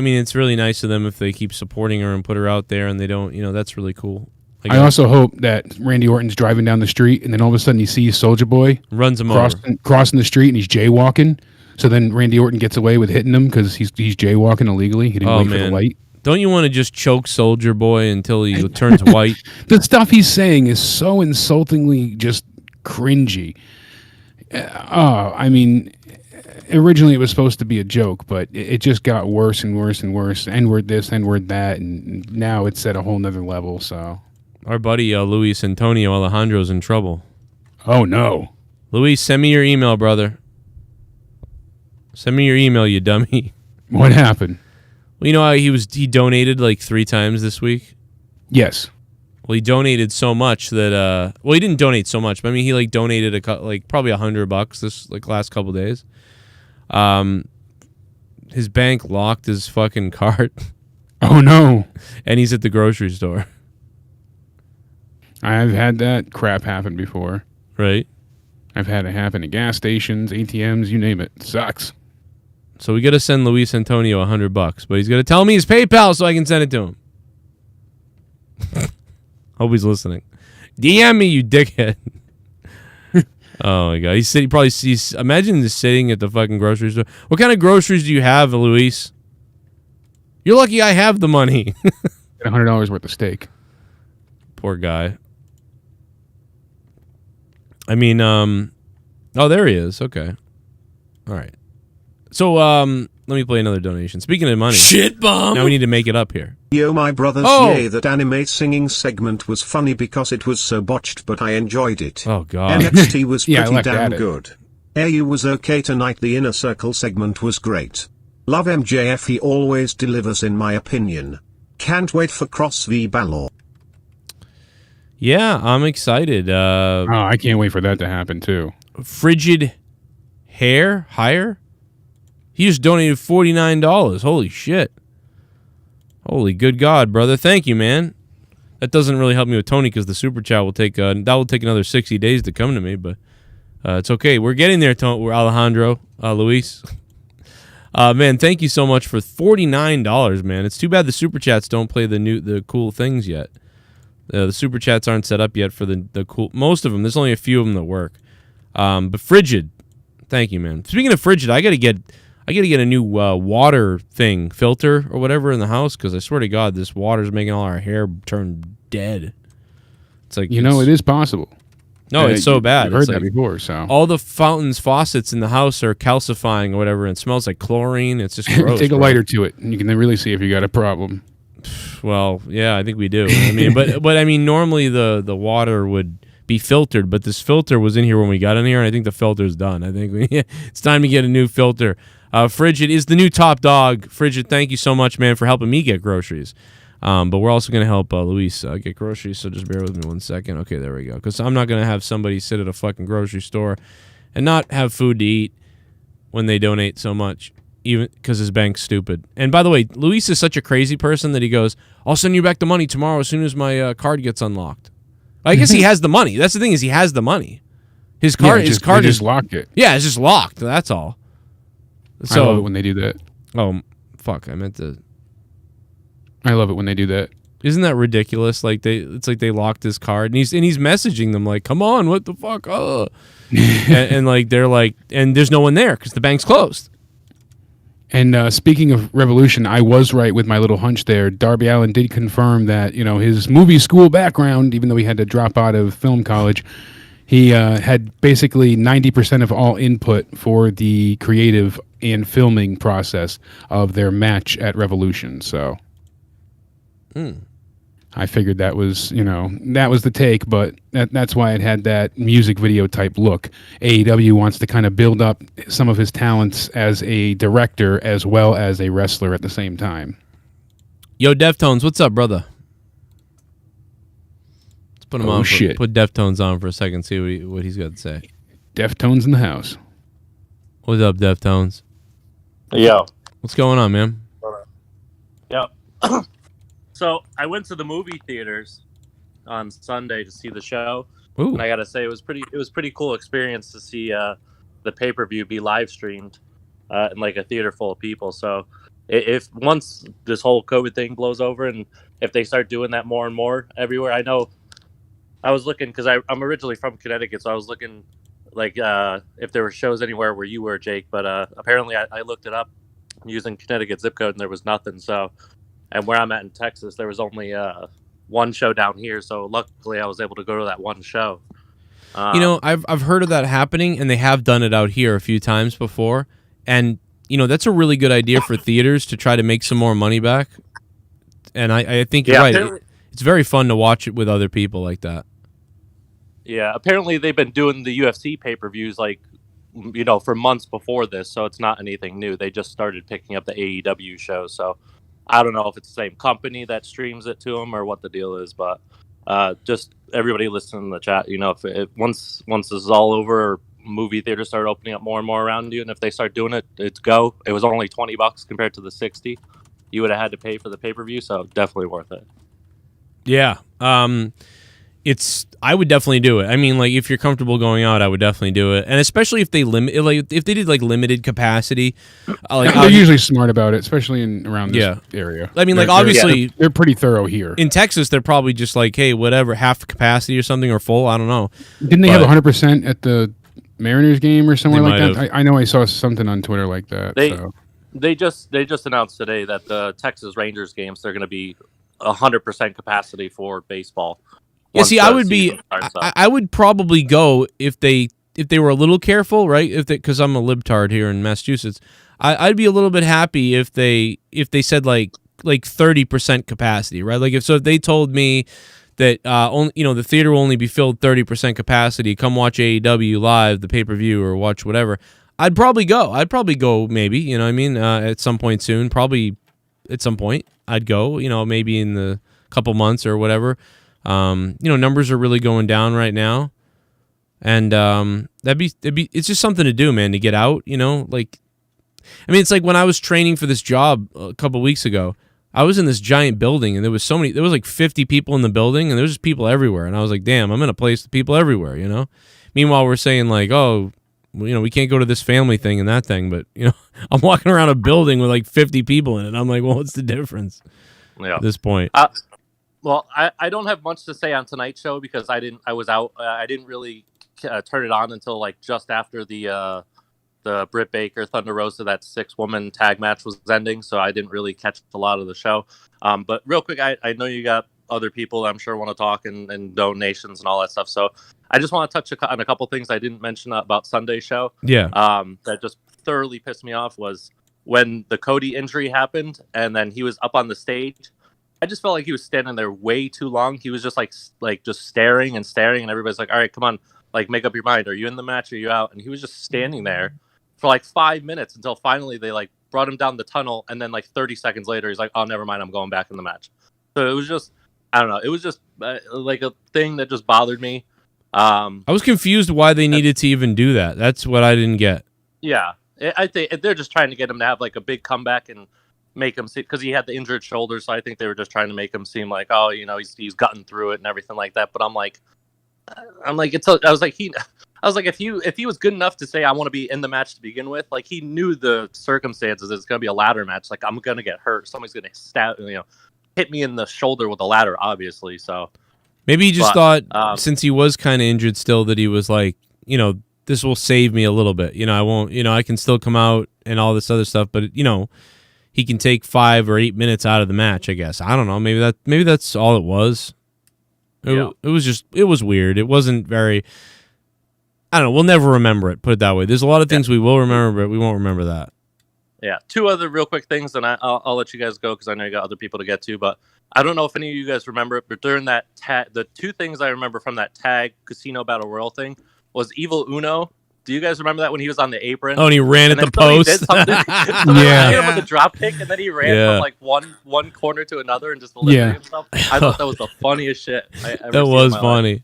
mean, it's really nice of them if they keep supporting her and put her out there, and they don't. That's really cool. I also hope that Randy Orton's driving down the street, and then all of a sudden he sees Soulja Boy runs him crossing the street, and he's jaywalking. So then Randy Orton gets away with hitting him because he's jaywalking illegally. He didn't wait for the light. Don't you want to just choke Soulja Boy until he turns white? The stuff he's saying is so insultingly just cringy. I mean, originally it was supposed to be a joke, but it just got worse and worse and worse. N-word this, N-word that, and now it's at a whole nother level. So our buddy Luis Antonio Alejandro's in trouble. Oh no, Luis, send me your email, brother. Send me your email, you dummy. What happened? Well, you know how he donated like 3 times this week? Yes. Well, he donated so much that he didn't donate so much, but I mean he donated probably $100 this last couple days. His bank locked his fucking card. Oh no. And he's at the grocery store. I've had that crap happen before. Right? I've had it happen at gas stations, ATMs, you name it. It sucks. So we got to send Luis Antonio $100, but he's got to tell me his PayPal so I can send it to him. Hope he's listening. DM me, you dickhead. Oh my god, he probably sees. Imagine just sitting at the fucking grocery store. What kind of groceries do you have, Luis? You're lucky I have the money. $100 worth of steak. Poor guy. I mean, oh, there he is. Okay, all right. So, let me play another donation. Speaking of money, shit bomb. Now we need to make it up here. Yo, my brothers, yay, that anime singing segment was funny because it was so botched, but I enjoyed it. Oh god, NXT was pretty I damn good. AU was okay tonight. The Inner Circle segment was great. Love MJF, he always delivers in my opinion. Can't wait for Cross v Balor. Yeah, I'm excited. I can't wait for that to happen too. Frigid Hire? He just donated $49. Holy shit. Holy good God, brother. Thank you, man. That doesn't really help me with Tony because the super chat will take another 60 days to come to me, but it's okay. We're getting there, we're Alejandro, Luis. Man, thank you so much for $49, man. It's too bad the super chats don't play the cool things yet. The super chats aren't set up yet for the cool. Most of them. There's only a few of them that work. But Frigid, Thank you, man. Speaking of frigid, I gotta get a new water filter or whatever in the house, because I swear to God, this water's making all our hair turn dead. It's like, it is possible. No, it's so bad. I've heard it's that like before. So all the faucets in the house are calcifying or whatever, and it smells like chlorine. It's just gross. Take a lighter to it, and you can then really see if you got a problem. Well, yeah, I think we do. I mean, but I mean, normally the water would be filtered, but this filter was in here when we got in here, and I think the filter's done. I think it's time to get a new filter. Frigid is the new top dog. Frigid, thank you so much, man, for helping me get groceries. But we're also going to help Luis get groceries, so just bear with me 1 second. Okay, there we go. Because I'm not going to have somebody sit at a fucking grocery store and not have food to eat when they donate so much, even because his bank's stupid. And by the way, Luis is such a crazy person that he goes, I'll send you back the money tomorrow as soon as my card gets unlocked. I guess he has the money. That's the thing, is he has the money. His card just locked it. Yeah, it's just locked. That's all. So, I love it when they do that. Oh, fuck, I meant to... I love it when they do that. Isn't that ridiculous? Like it's like they locked his card, and he's messaging them like, "Come on, what the fuck?" Oh, and like they're like, and there's no one there because the bank's closed. And speaking of Revolution, I was right with my little hunch there. Darby Allin did confirm that his movie school background, even though he had to drop out of film college, he had basically 90% of all input for the creative and filming process of their match at Revolution. So. I figured that was the take, but that's why it had that music video type look. AEW wants to kind of build up some of his talents as a director as well as a wrestler at the same time. Yo, Deftones, what's up, brother? Let's put him on. Shit. Put Deftones on for a second, see what he's got to say. Deftones in the house. What's up, Deftones? Yo. What's going on, man? Yep. So I went to the movie theaters on Sunday to see the show, Ooh. and I gotta say it was pretty cool experience to see the pay-per-view be live streamed in like a theater full of people. So if once this whole COVID thing blows over, and if they start doing that more and more everywhere, I know I was looking because I'm originally from Connecticut, so I was looking like if there were shows anywhere where you were, Jake. But apparently I looked it up using Connecticut zip code, and there was nothing. So. And where I'm at in Texas, there was only one show down here, so luckily I was able to go to that one show. I've heard of that happening, and they have done it out here a few times before. And that's a really good idea for theaters to try to make some more money back. And I think you're right. It's very fun to watch it with other people like that. Yeah, apparently they've been doing the UFC pay-per-views for months before this, so it's not anything new. They just started picking up the AEW show, so. I don't know if it's the same company that streams it to them or what the deal is, but just everybody listening in the chat, if once this is all over, movie theaters start opening up more and more around you, and if they start doing it, it's go. It was only $20 compared to the $60 you would have had to pay for the pay-per-view, so definitely worth it. Yeah. I would definitely do it. I mean, like, if you're comfortable going out, I would definitely do it. And especially if they if they did like limited capacity, they're usually smart about it, especially around this area. I mean, obviously they're pretty thorough here. In Texas, they're probably just like, hey, whatever, half capacity or something, or full. I don't know. Didn't they have 100% at the Mariners game or somewhere like that? I know I saw something on Twitter like that. They just announced today that the Texas Rangers games, they're going to be 100% capacity for baseball. Yeah, see, I would probably go if they were a little careful, right? Because I'm a libtard here in Massachusetts, I'd be a little bit happy if they said like 30% capacity, right? Like if they told me that the theater will only be filled 30% capacity, come watch AEW live, the pay-per-view, or watch whatever, I'd probably go. I'd probably go, maybe, you know what I mean, at some point soon, probably at some point I'd go, maybe in the couple months or whatever. Numbers are really going down right now, and it's just something to do, man, to get out, it's like when I was training for this job a couple weeks ago, I was in this giant building, and there was like 50 people in the building, and there was just people everywhere, and I was like, damn, I'm in a place with people everywhere, Meanwhile, we're saying like, oh, we can't go to this family thing and that thing, but I'm walking around a building with like 50 people in it. I'm like, well, what's the difference at this point? Well, I don't have much to say on tonight's show because I was out. I didn't really turn it on until like just after the the Britt Baker Thunder Rosa, that 6-woman tag match was ending, so I didn't really catch a lot of the show. But real quick, I know you got other people I'm sure want to talk and donations and all that stuff. So I just want to touch on a couple things I didn't mention about Sunday's show. Yeah. That just thoroughly pissed me off was when the Cody injury happened and then he was up on the stage. I just felt like he was standing there way too long. He was just like just staring and everybody's like, all right, come on, like make up your mind. Are you in the match? Are you out? And he was just standing there for like 5 minutes until finally they like brought him down the tunnel. And then like 30 seconds later, he's like, oh, never mind. I'm going back in the match. So it was just, I don't know. It was just like a thing that just bothered me. I was confused why they needed to even do that. That's what I didn't get. Yeah. I think they're just trying to get him to have like a big comeback and make him see, because he had the injured shoulder. So I think they were just trying to make him seem like, oh, you know, he's gotten through it and everything like that. But I was like, if he was good enough to say I want to be in the match to begin with, like he knew the circumstances. It's going to be a ladder match. Like I'm going to get hurt. Somebody's going to hit me in the shoulder with a ladder, obviously. So maybe he just thought since he was kind of injured still that he was like, you know, this will save me a little bit. You know, I won't. You know, I can still come out and all this other stuff, but you know, he can take 5 or 8 minutes out of the match. I guess I don't know. Maybe that's all it was. It was weird. It wasn't very. I don't know. We'll never remember it. Put it that way. There's a lot of things we will remember, but we won't remember that. Yeah. 2 other real quick things, and I'll let you guys go because I know you got other people to get to. But I don't know if any of you guys remember it, but during that the 2 things I remember from that tag Casino Battle Royal thing was Evil Uno. Do you guys remember that when he was on the apron? Oh, and he ran at the post. Yeah. Hit him with a drop kick, and then he ran from like one corner to another and just eliminated himself. I thought that was the funniest shit I ever seen. That was funny.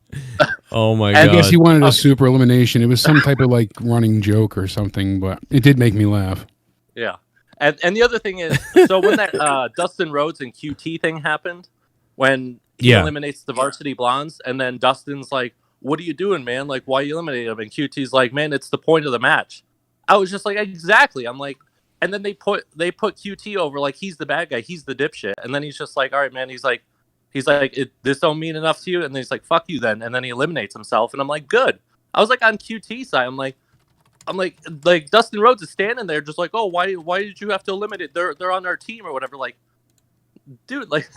Oh my god! I guess he wanted a super elimination. It was some type of like running joke or something, but it did make me laugh. Yeah, and the other thing is, so when that Dustin Rhodes and QT thing happened, when he eliminates the Varsity Blondes, and then Dustin's like, what are you doing, man? Like, why you eliminate him? And QT's like, man, it's the point of the match. I was just like, exactly. I'm like, and then they put QT over like he's the bad guy, he's the dipshit, and then he's just like, all right, man. He's like, this don't mean enough to you, and then he's like, fuck you then, and then he eliminates himself, and I'm like, good. I was like on QT side. I'm like Dustin Rhodes is standing there just like, oh, why did you have to eliminate? They're on our team or whatever. Like, dude, like,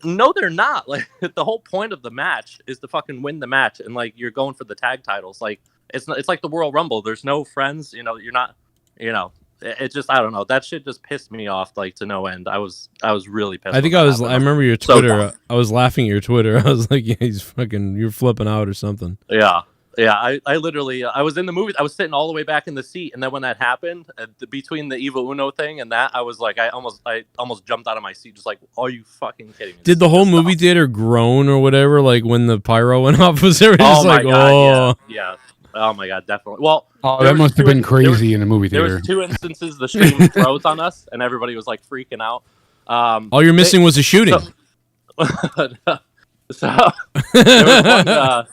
no, they're not. Like, the whole point of the match is to fucking win the match, and like you're going for the tag titles. Like, it's like the Royal Rumble. There's no friends. You know, you're not. You know, it just, I don't know. That shit just pissed me off like to no end. I was really pissed. I think I remember your Twitter. I was laughing at your Twitter. I was like, yeah, you're flipping out or something. Yeah. Yeah, I literally, I was in the movie. I was sitting all the way back in the seat, and then when that happened, between the Evil Uno thing and that, I was like, I almost jumped out of my seat, just like, are you fucking kidding me? Did the whole movie theater groan or whatever? Like when the pyro went off, was there just my like, God, yeah. Oh my God, definitely. Well, that must have been crazy in a movie theater. There was 2 instances the stream froze on us, and everybody was like freaking out. All you're missing was a shooting. So there was one.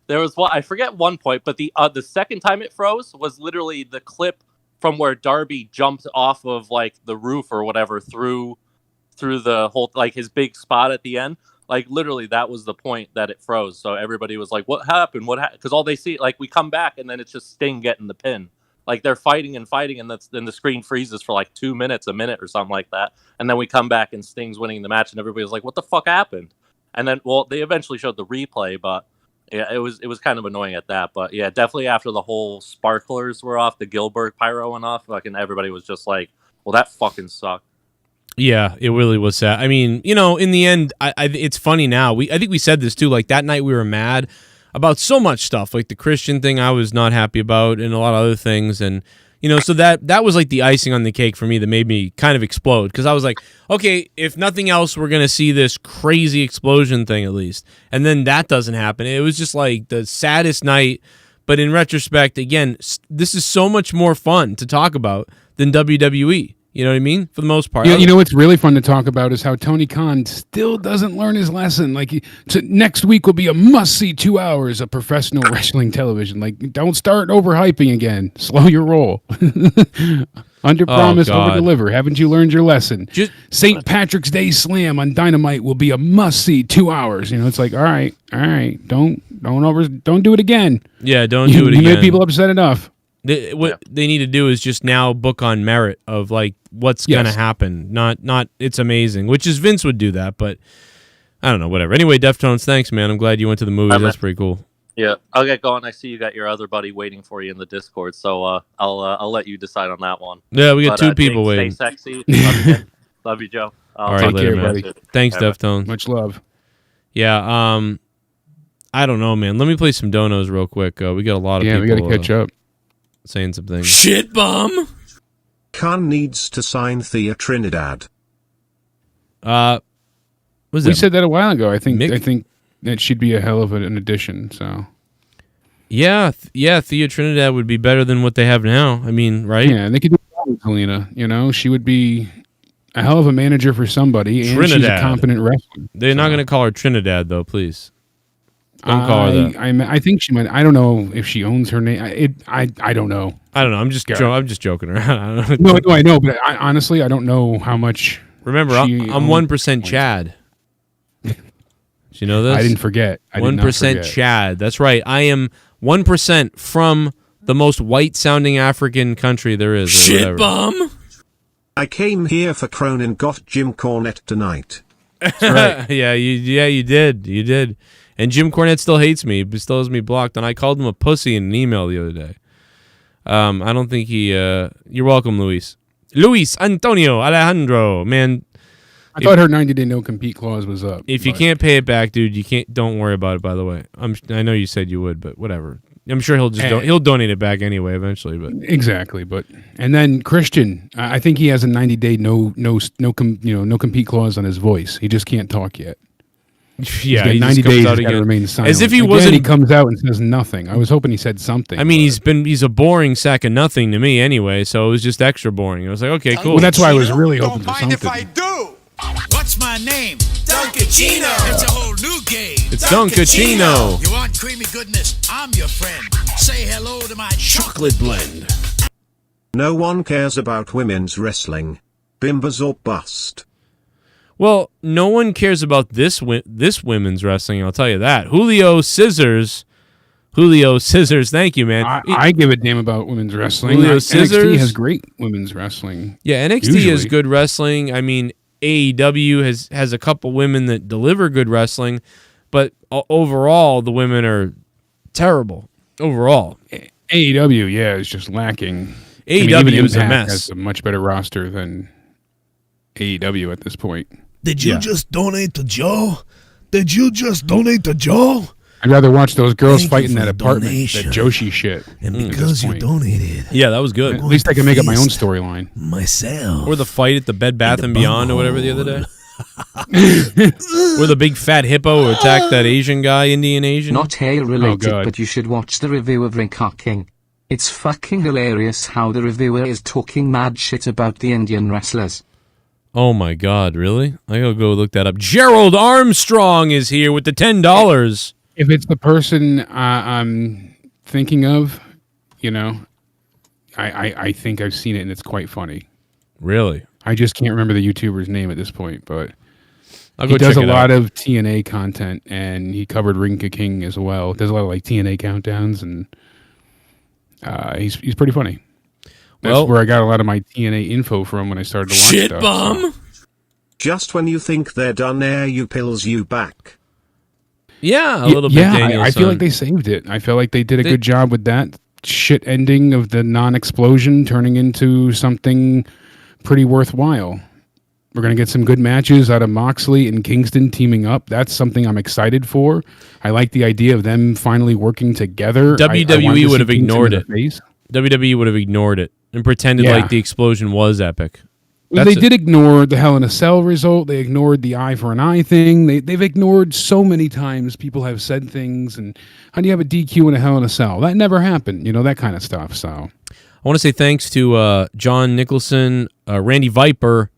There was one, I forget one point, but the second time it froze was literally the clip from where Darby jumped off of like the roof or whatever through the whole, like his big spot at the end. Like literally that was the point that it froze. So everybody was like, what happened? Because all they see, like we come back and then it's just Sting getting the pin. Like they're fighting and then the screen freezes for like 2 minutes, a minute or something like that. And then we come back and Sting's winning the match and everybody was like, what the fuck happened? And then, well, they eventually showed the replay, but yeah, it was kind of annoying at that, but yeah, definitely after the whole sparklers were off, the Gilbert pyro went off, fucking everybody was just like, well, that fucking sucked. Yeah, it really was sad. I mean, you know, in the end, it's funny now. I think we said this too. Like that night, we were mad about so much stuff, like the Christian thing. I was not happy about, and a lot of other things, and you know, so that was like the icing on the cake for me that made me kind of explode, because I was like, okay, if nothing else, we're gonna see this crazy explosion thing at least, and then that doesn't happen. It was just like the saddest night. But in retrospect, again, this is so much more fun to talk about than WWE. You know what I mean? For the most part. Yeah, you know what's really fun to talk about is how Tony Khan still doesn't learn his lesson. Like, next week will be a must-see 2 hours of professional wrestling television. Like, don't start overhyping again. Slow your roll. Under promise, over deliver. Haven't you learned your lesson? St. Patrick's Day Slam on Dynamite will be a must-see 2 hours. You know, it's like, all right, don't do it again. Yeah, don't do it again. You made people upset enough. What they need to do is just now book on merit of like what's gonna happen. Not it's amazing, which is Vince would do that, but I don't know, whatever. Anyway, Deftones, thanks, man. I'm glad you went to the movies. That's pretty cool. Yeah, I'll get going. I see you got your other buddy waiting for you in the Discord, so I'll let you decide on that one. Yeah, we got two people Jake, waiting. Stay sexy. Love you, Love you, Joe. All right, later, man. buddy. Thanks, Deftones. Much love. Yeah, I don't know, man. Let me play some donos real quick. We got a lot of people. Yeah, we got to catch up. Saying some things. Shit bum. Khan needs to sign Thea Trinidad. We said that a while ago. I think that she'd be a hell of an addition. So yeah, Thea Trinidad would be better than what they have now. I mean, right? Yeah, and they could do that with Helena. You know, she would be a hell of a manager for somebody, and she's a competent wrestler. They're not going to call her Trinidad, though. Please don't call her that. I think she might. I don't know if she owns her name. I don't know. I don't know. I'm just joking around. No, I know, but honestly, I don't know how much. Remember, I'm 1% Chad. Did you know this? I didn't forget. 1% Chad. That's right. I am 1% from the most white-sounding African country there is. Shit bum. I came here for Cronin, got Jim Cornette tonight. That's right. You did. And Jim Cornette still hates me. He still has me blocked. And I called him a pussy in an email the other day. I don't think he... you're welcome, Luis. Luis Antonio Alejandro. Man... I thought her 90-day no-compete clause was up. If you can't pay it back, dude, you can't. Don't worry about it, by the way. I know you said you would, but whatever. I'm sure he'll just he'll donate it back anyway eventually. But exactly. And then Christian, I think he has a 90-day no compete clause on his voice. He just can't talk yet. Yeah, he 90 days got to remain silent. As if he wasn't. He comes out and says nothing. I was hoping he said something. I mean, he's a boring sack of nothing to me anyway. So it was just extra boring. I was like, okay, cool. Well, that's why I was really hoping for something. If I do. What's my name? Duncachino. It's a whole new game. It's Duncachino. You want creamy goodness? I'm your friend. Say hello to my chocolate blend. No one cares about women's wrestling. Bimbas or bust. Well, no one cares about this women's wrestling. I'll tell you that. Julio Scissors. Thank you, man. I give a damn about women's wrestling. Julio Scissors NXT has great women's wrestling. Yeah, NXT has good wrestling. I mean, AEW has a couple women that deliver good wrestling, but overall, the women are terrible. Overall, AEW, is just lacking. AEW is a mess. Has a much better roster than AEW at this point. Did you just donate to Joe? Did you just donate to Joe? I'd rather watch those girls fight in that apartment, that Joshi shit. And because you donated. Yeah, that was good. At least I can make up my own storyline. Myself. Or the fight at the Bed Bath & Beyond or whatever the other day. Where the big fat hippo attacked that Asian guy, Indian Asian. Not hair related, but you should watch the review of Ring King. It's fucking hilarious how the reviewer is talking mad shit about the Indian wrestlers. Oh my God, really? I gotta go look that up. Gerald Armstrong is here with the $10. If it's the person I'm thinking of, I think I've seen it and it's quite funny. Really? I just can't remember the YouTuber's name at this point, but he does a lot of TNA content, and he covered Ring King as well. Does a lot of like TNA countdowns, and he's pretty funny. That's where I got a lot of my TNA info from when I started to watch shit stuff. Bum. So. Just when you think they're done, air you pills you back. Yeah, a little bit. Yeah, I feel like they saved it. I feel like they did a good job with that shit ending of the non-explosion turning into something pretty worthwhile. We're going to get some good matches out of Moxley and Kingston teaming up. That's something I'm excited for. I like the idea of them finally working together. WWE would have ignored it. WWE would have ignored it and pretended like the explosion was epic. They did ignore the Hell in a Cell result. They ignored the eye for an eye thing. They've ignored so many times. People have said things, and how do you have a DQ and a Hell in a Cell? That never happened. That kind of stuff. So I want to say thanks to John Nicholson, Randy Viper,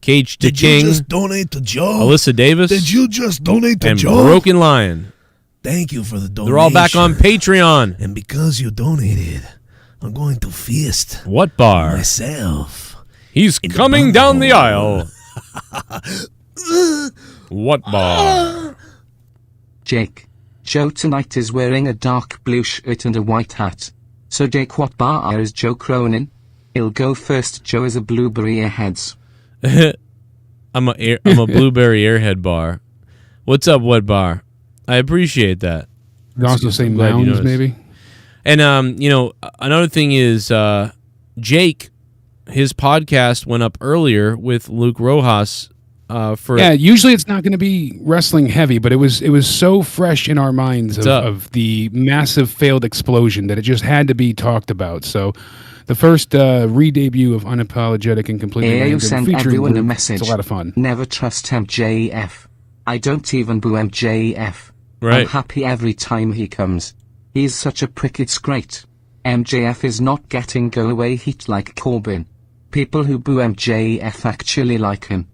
Cage to King. Did you just donate to Joe? Alyssa Davis. Did you just donate to and Joe? Broken Lion. Thank you for the donation. They're all back on Patreon. And because you donated, I'm going to feast. What bar? Myself. He's coming down the aisle. What bar? Jake, Joe tonight is wearing a dark blue shirt and a white hat. So Jake, what bar is Joe Cronin? He'll go first. Joe is a blueberry airheads. I'm a blueberry airhead bar. What's up, what bar? I appreciate that. You also say glad you mounds, noticed. maybe. And another thing is Jake, his podcast went up earlier with Luke Rojas. Usually it's not going to be wrestling heavy, but it was so fresh in our minds of the massive failed explosion that it just had to be talked about. So the first re-debut of Unapologetic and Completely You Random send featuring everyone a Luke. message. It's a lot of fun. Never trust MJF. I don't even boo MJF. Right. I'm happy every time he comes. He's such a prick, it's great. MJF is not getting go away heat like Corbin. People who boo MJF actually like him.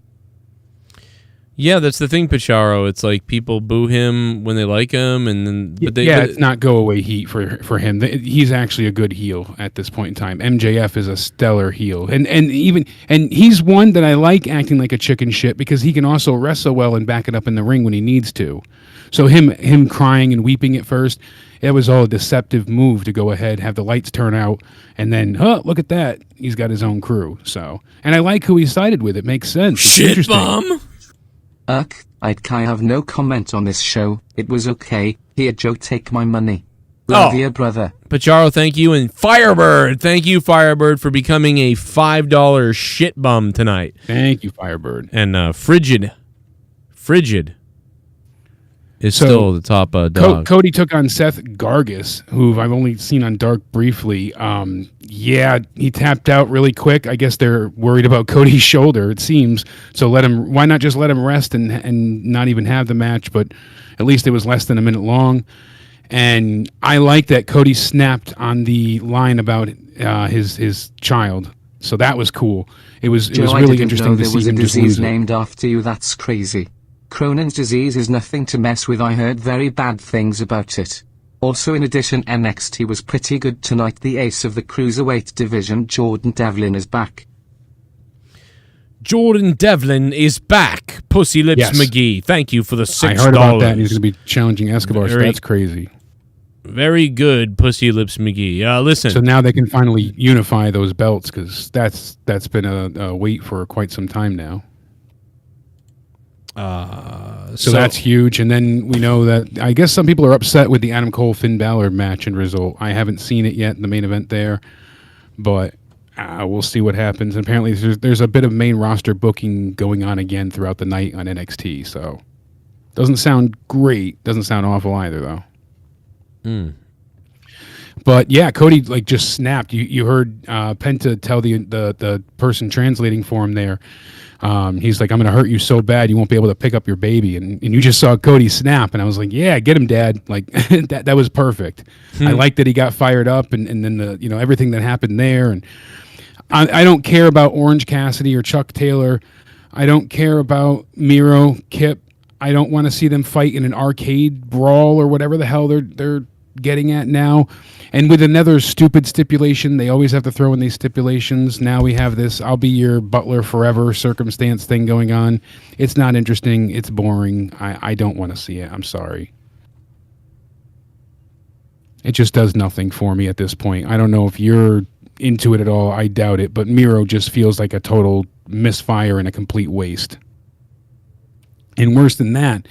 Yeah, that's the thing, Pacharo. It's like people boo him when they like him, and then it's not go away heat for him. He's actually a good heel at this point in time. MJF is a stellar heel, and he's one that I like acting like a chicken shit because he can also wrestle well and back it up in the ring when he needs to. So him crying and weeping at first, it was all a deceptive move to go ahead, have the lights turn out, and then look at that, he's got his own crew. So, and I like who he sided with. It makes sense. Shit bum. I have no comment on this show. It was okay. Here, Joe, take my money. Love you, brother. Pacharo, thank you. And Firebird, thank you, Firebird, for becoming a $5 shit bum tonight. Thank you, Firebird. And Frigid is still the top dog. Cody took on Seth Gargis, who I've only seen on Dark briefly. He tapped out really quick. I guess they're worried about Cody's shoulder, it seems. So why not just let him rest and not even have the match? But at least it was less than a minute long. And I like that Cody snapped on the line about his child. So that was cool. It was really interesting to see him just lose it. There was a disease named after you. That's crazy. Cronin's disease is nothing to mess with. I heard very bad things about it. Also, in addition, NXT was pretty good tonight. The ace of the cruiserweight division, Jordan Devlin, is back. Jordan Devlin is back. Pussy Lips McGee. Thank you for the $6. I heard about that. He's going to be challenging Escobar. So that's crazy. Very good, Pussy Lips McGee. Listen. So now they can finally unify those belts because that's been a wait for quite some time now. So that's huge. And then we know that I guess some people are upset with the Adam Cole Finn Balor match and result. I haven't seen it yet in the main event there, but we'll see what happens. And apparently there's a bit of main roster booking going on again throughout the night on NXT. So doesn't sound great. Doesn't sound awful either though. But yeah, Cody just snapped. You heard Penta tell the person translating for him there. He's like, I'm going to hurt you so bad you won't be able to pick up your baby. And you just saw Cody snap, and I was like, yeah, get him, Dad. Like that was perfect. I like that he got fired up, and then the everything that happened there. And I don't care about Orange Cassidy or Chuck Taylor. I don't care about Miro, Kip. I don't want to see them fight in an arcade brawl or whatever the hell they're getting at now. And with another stupid stipulation, they always have to throw in these stipulations. Now we have this I'll be your butler forever circumstance thing going on. It's not interesting. It's boring. I don't want to see it. I'm sorry. It just does nothing for me at this point. I don't know if you're into it at all. I doubt it. But Miro just feels like a total misfire and a complete waste. And worse than that,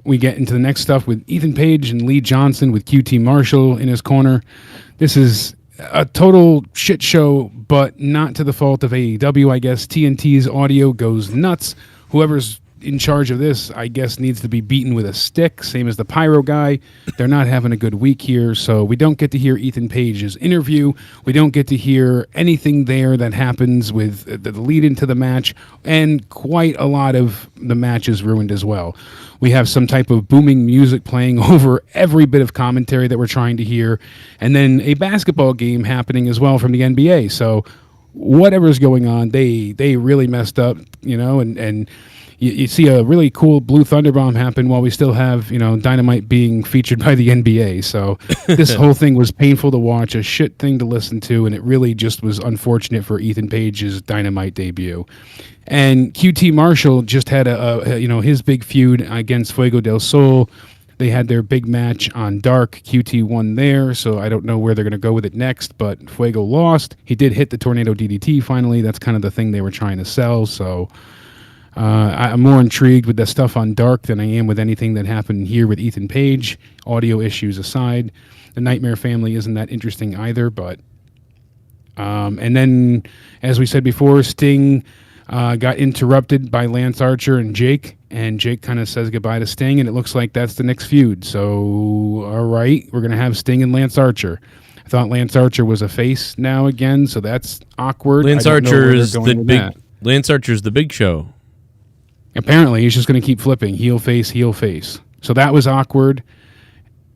we get into the next stuff with Ethan Page and Lee Johnson with QT Marshall in his corner. This is a total shit show, but not to the fault of AEW, I guess. TNT's audio goes nuts. Whoever's in charge of this, I guess, needs to be beaten with a stick, same as the Pyro guy. They're not having a good week here, so we don't get to hear Ethan Page's interview. We don't get to hear anything there that happens with the lead into the match, and quite a lot of the match is ruined as well. We have some type of booming music playing over every bit of commentary that we're trying to hear, and then a basketball game happening as well from the NBA. So whatever's going on, they really messed up, and you see a really cool Blue Thunder Bomb happen while we still have, Dynamite being featured by the NBA. So this whole thing was painful to watch, a shit thing to listen to, and it really just was unfortunate for Ethan Page's Dynamite debut. And QT Marshall just had his big feud against Fuego del Sol. They had their big match on Dark. QT won there, so I don't know where they're going to go with it next, but Fuego lost. He did hit the Tornado DDT finally. That's kind of the thing they were trying to sell, so I'm more intrigued with the stuff on Dark than I am with anything that happened here with Ethan Page, audio issues aside. The Nightmare family isn't that interesting either, but... and then, as we said before, Sting got interrupted by Lance Archer and Jake kind of says goodbye to Sting, and it looks like that's the next feud. So, all right, we're going to have Sting and Lance Archer. I thought Lance Archer was a face now again, so that's awkward. Lance Archer's the big show. Apparently, he's just going to keep flipping heel face. So that was awkward.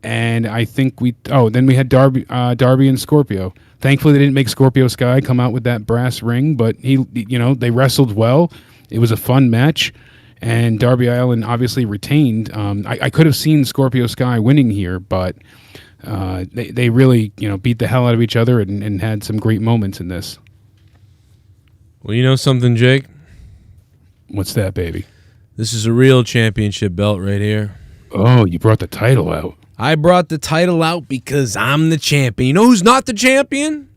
And I think then we had Darby and Scorpio. Thankfully, they didn't make Scorpio Sky come out with that brass ring, but they wrestled well. It was a fun match, and Darby Allin obviously retained. I could have seen Scorpio Sky winning here, but they really beat the hell out of each other and had some great moments in this. Well, you know something, Jake? What's that, baby? This is a real championship belt right here. Oh, you brought the title out. I brought the title out because I'm the champion. You know who's not the champion?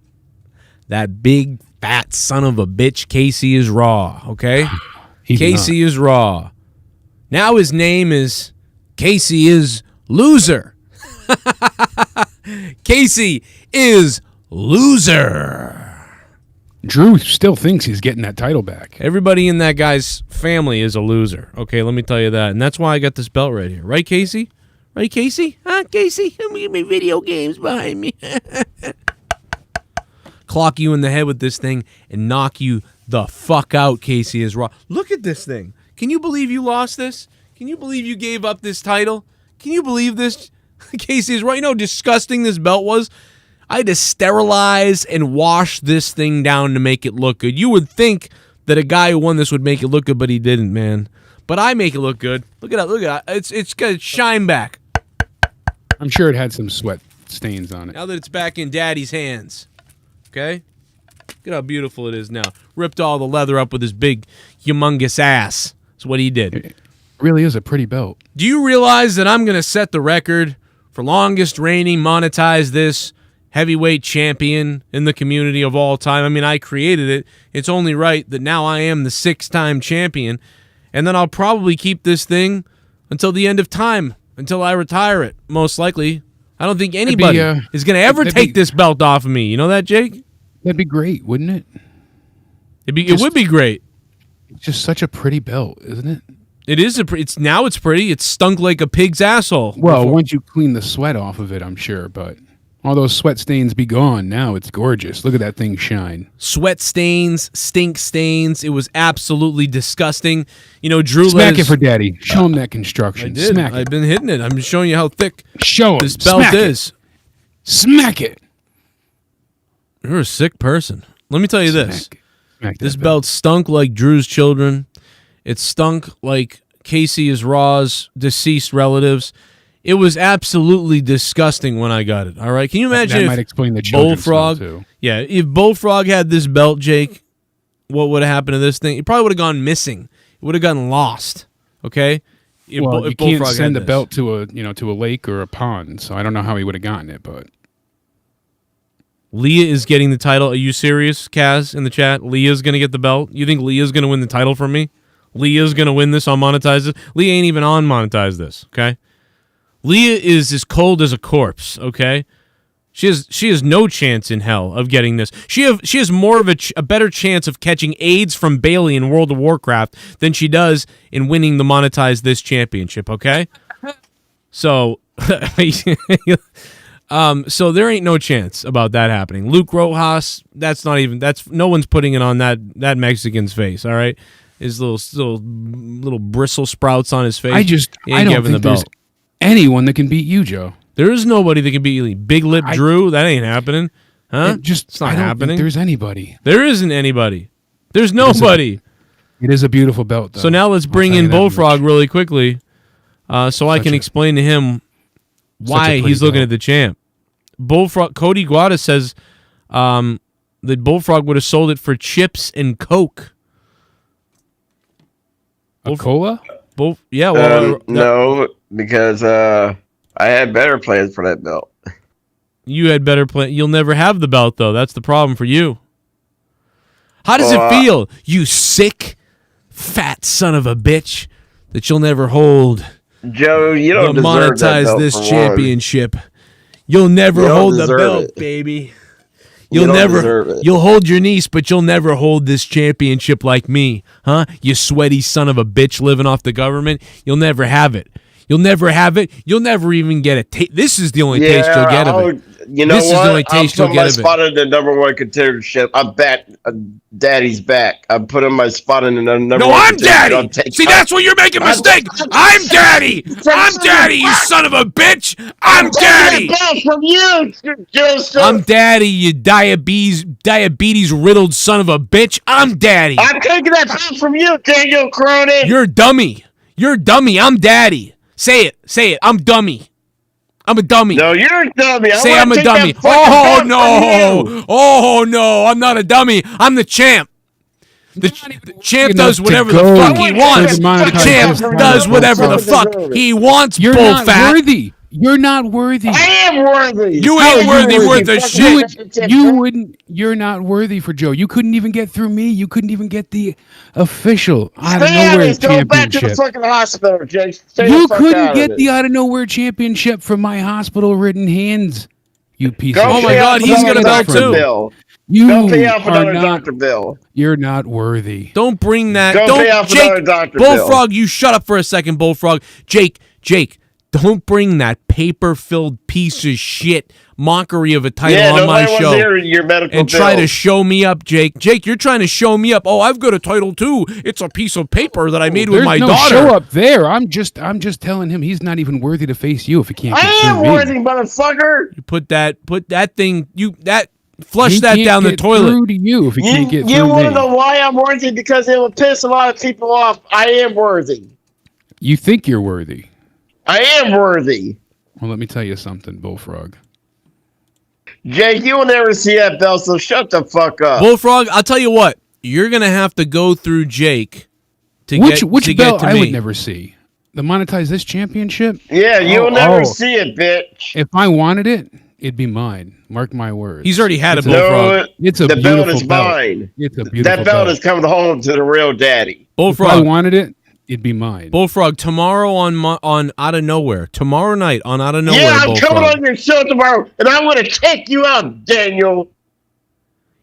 That big, fat son of a bitch, Casey is Raw, okay? Casey is Raw. Now his name is Casey is Loser. Casey is Loser. Drew still thinks he's getting that title back. Everybody in that guy's family is a loser. Okay, let me tell you that. And that's why I got this belt right here. Right, Casey? Right, Casey? Huh, Casey? Let me get my video games behind me. Clock you in the head with this thing and knock you the fuck out, Casey is Raw. Look at this thing. Can you believe you lost this? Can you believe you gave up this title? Can you believe this? Casey is Raw. You know how disgusting this belt was? I had to sterilize and wash this thing down to make it look good. You would think that a guy who won this would make it look good, but he didn't, man. But I make it look good. Look at that. It's got shine back. I'm sure it had some sweat stains on it. Now that it's back in Daddy's hands. Okay? Look at how beautiful it is now. Ripped all the leather up with his big, humongous ass. That's what he did. It really is a pretty belt. Do you realize that I'm going to set the record for longest reigning, monetize this heavyweight champion in the community of all time? I mean, I created it. It's only right that now I am the 6-time champion. And then I'll probably keep this thing until the end of time. Until I retire it, most likely. I don't think anybody is going to ever take this belt off of me. You know that, Jake? That'd be great, wouldn't it? It would be great. It's just such a pretty belt, isn't it? It is. It's pretty. It's stunk like a pig's asshole. Well, once you clean the sweat off of it, I'm sure, but all those sweat stains be gone. Now it's gorgeous. Look at that thing shine. Sweat stains, stink stains. It was absolutely disgusting. You know, Drew. Smack it for Daddy. Show him that construction. I did. Smack it. I've been hitting it. I'm showing you how thick this belt is. Smack it. You're a sick person. Let me tell you this. Smack this belt stunk like Drew's children. It stunk like Casey is Raw's deceased relatives. It was absolutely disgusting when I got it. All right, can you imagine that if might explain the Bullfrog too? Yeah, if Bullfrog had this belt, Jake, what would have happened to this thing? It probably would have gone missing. It would have gotten lost. Okay. If you can't send the belt to a lake or a pond, so I don't know how he would have gotten it. But Leah is getting the title. Are you serious, Kaz, in the chat? Leah's going to get the belt? You think Leah's going to win the title from me? Leah's going to win this on Monetize This? Leah ain't even on Monetize This, okay? Leah is as cold as a corpse, okay? She has no chance in hell of getting this. She has more of a better chance of catching AIDS from Bailey in World of Warcraft than she does in winning the Monetize This championship, okay? So, so there ain't no chance about that happening. Luke Rojas, no one's putting it on that Mexican's face, all right? His little bristle sprouts on his face. I don't think there's anyone that can beat you, Joe. There is nobody that can beat you. Big Lip Drew, that ain't happening. Huh? It's not happening. There's anybody. There isn't anybody. There's nobody. It is a beautiful belt, though. So now let's bring in Bullfrog really quickly so I can explain to him why he's looking at the champ. Bullfrog, Cody Guada says that Bullfrog would have sold it for chips and Coke. A cola? Yeah. No, because I had better plans for that belt. You had better plan. You'll never have the belt, though. That's the problem for you. How does it feel, you sick, fat son of a bitch, that you'll never hold? Joe, you don't monetize that belt this for championship. You'll never hold the belt, baby. You'll hold your niece, but you'll never hold this championship like me, huh? You sweaty son of a bitch living off the government. You'll never have it. You'll never have it. You'll never even get a taste. This is the only taste you'll get of it. You know this what? Is the only taste I'm you'll get of it. spot in the number 1 contendership. I'm back. Daddy's back. I'm putting my spot in the number 1. No, I'm Daddy. See, that's where you're making a mistake. I'm Daddy. I'm Daddy, you son of a bitch. I'm Daddy. From you, Joseph. I'm Daddy, you diabetes riddled son of a bitch. I'm Daddy. I'm taking that belt from you, Daniel Cronin. You're a dummy. You're a dummy. I'm Daddy. Say it. Say it. I'm dummy. I'm a dummy. No, you're a dummy. Say I'm a dummy. Oh, no. Oh, no. I'm not a dummy. I'm the champ. The champ does whatever the fuck he wants. The champ does whatever the fuck he wants, You're bull not fat. worthy. You're not worthy. I am worthy. You ain't worthy worth a shit. You wouldn't. You're not worthy for Joe. You couldn't even get through me. You couldn't even get the official out of nowhere Go back to the championship. fucking hospital, Jake. You couldn't get the out of nowhere championship from my hospital-ridden hands. You piece of shit. Oh my God, he's got a belt too. You Don't pay off are another not. doctor bill. You're not worthy. Don't bring that. Don't pay off another doctor bill. Bullfrog, you shut up for a second, Bullfrog. Jake, don't bring that paper-filled piece of shit mockery of a title on my show your medical and try to show me up, Jake. Jake, you're trying to show me up. Oh, I've got a title too. It's a piece of paper that I made with my daughter. Show up there. I'm just telling him he's not even worthy to face you if he can't. I am worthy, motherfucker. You put that thing. Flush that down the toilet. Through to you if he can't get through. You want to know why I'm worthy? Because it will piss a lot of people off. I am worthy. You think you're worthy? I am worthy. Well, let me tell you something, Bullfrog. Jake, you will never see that belt, so shut the fuck up. Bullfrog, I'll tell you what. You're gonna have to go through Jake to which get belt to I me. would never see. The monetize this championship? Yeah, you'll never see it, bitch. If I wanted it, it'd be mine. Mark my words. He's already had a Bullfrog. Bullfrog. The belt is mine. It's a beautiful That belt is coming home to the real daddy. Bullfrog. If I wanted it, it'd be mine. Bullfrog, tomorrow on Out of Nowhere. Tomorrow night on Out of Nowhere, Yeah, I'm Bullfrog. coming on your show tomorrow, and I'm going to take you out, Daniel.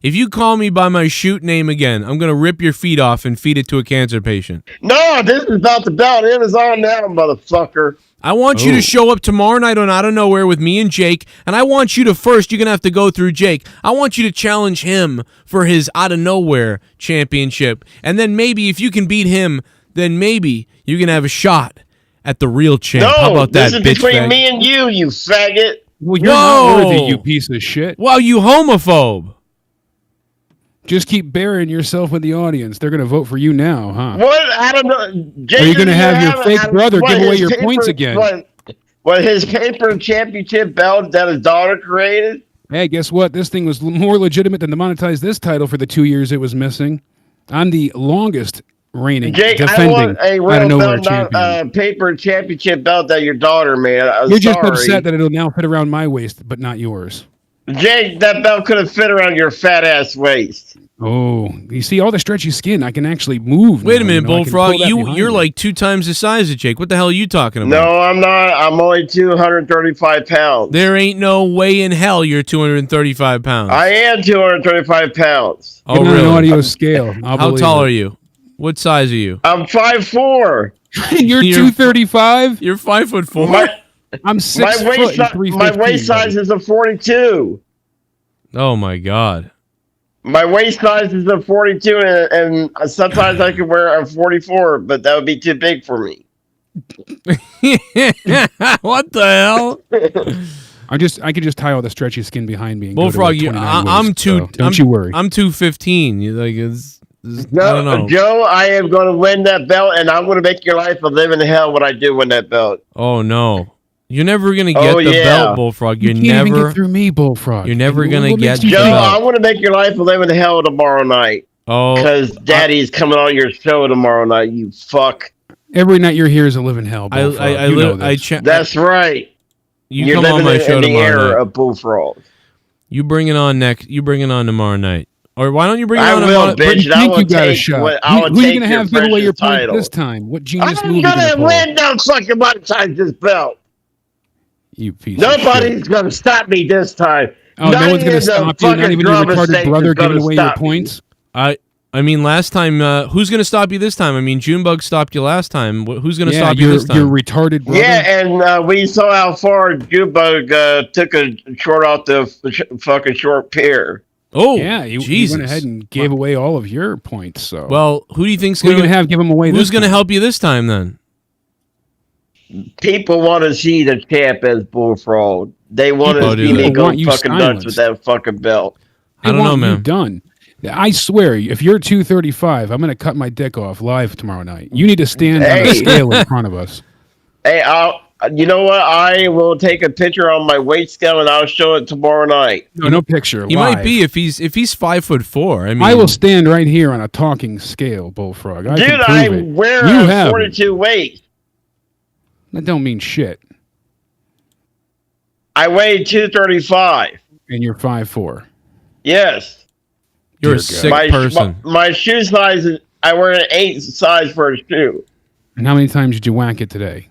If you call me by my shoot name again, I'm going to rip your feet off and feed it to a cancer patient. No, this is about the belt. It is on now, motherfucker. I want you to show up tomorrow night on Out of Nowhere with me and Jake, and I want you to first, you're going to have to go through Jake. I want you to challenge him for his Out of Nowhere championship, and then maybe if you can beat him, then maybe you can have a shot at the real champ. No, How about that, this is bitch between fag? me and you faggot. Well, you're Whoa! not worthy, you piece of shit. Wow, you homophobe. Just keep burying yourself with the audience. They're going to vote for you now, huh? What? I don't know. Are you going to have your fake brother give away your points again? What, his paper championship belt that his daughter created? Hey, guess what? This thing was more legitimate than to monetize this title for the 2 years it was missing. I'm the longest reigning, Jake, defending, I want a I don't real know where belt, champion. not a paper championship belt that your daughter made. You're just upset that it'll now fit around my waist, but not yours. Jake, that belt could have fit around your fat ass waist. Oh, you see all the stretchy skin. I can actually move. Wait a now, minute, you know, I can Bullfrog. pull that behind You're me. like 2 times the size of Jake. What the hell are you talking about? No, I'm not. I'm only 235 pounds. There ain't no way in hell you're 235 pounds. I am 235 pounds. Oh, Give me really? an audio scale. How tall are you? What size are you? I'm 5'4". You're 235. You're 5'4". I'm 6 My foot. and 315, my waist size is a 42. Oh my God. My waist size is a 42, and sometimes I could wear a 44, but that would be too big for me. What the hell? I could just tie all the stretchy skin behind me. And Bullfrog, go to like I'm too. Don't you worry. I'm 215. You like it's I don't know. Joe, I am going to win that belt, and I'm going to make your life a living hell when I do win that belt. Oh no. You're never gonna get the belt, Bullfrog. You're you can't never even get through me, Bullfrog. You're never gonna get makes you Joe, the I belt. want to make your life a living hell tomorrow night. Oh, Because Daddy's coming on your show tomorrow night, you fuck. Every night you're here is a living hell. Bullfrog. That's right. You're come living on my show in the tomorrow era of Bullfrog. You bring it on tomorrow night. Or why don't you bring it on? I will, bitch. I will take what I will Who are you take going to your have give away your precious points title. this time? What genius I'm move are you going gonna to pull? win no fucking monetize this belt. You piece Nobody's gonna stop me this time. Oh, no one's going to stop you? Not even your retarded brother giving away your points? I mean, last time, who's going to stop you this time? I mean, Junebug stopped you last time. Who's going to stop you this time? Your retarded brother? Yeah, and we saw how far Junebug took a short off the fucking short pier. Oh, yeah, he went ahead and gave away all of your points. So, well, who do you think's going to have give them away? Who's going to help you this time then? People want to see the champ as Bullfrog. They want to see me go fucking nuts with that fucking belt. I don't know, man. You done. I swear, if you're 235, I'm going to cut my dick off live tomorrow night. You need to stand on a scale in front of us. Hey, you know what? I will take a picture on my weight scale and I'll show it tomorrow night. No picture. He might be if he's 5'4". I mean, I will stand right here on a talking scale, Bullfrog. Dude, I wear 42 weight. That don't mean shit. I weigh 235. And you're 5'4". Yes. You're a sick person. My shoe size is, I wear an 8 size for a shoe. And how many times did you whack it today?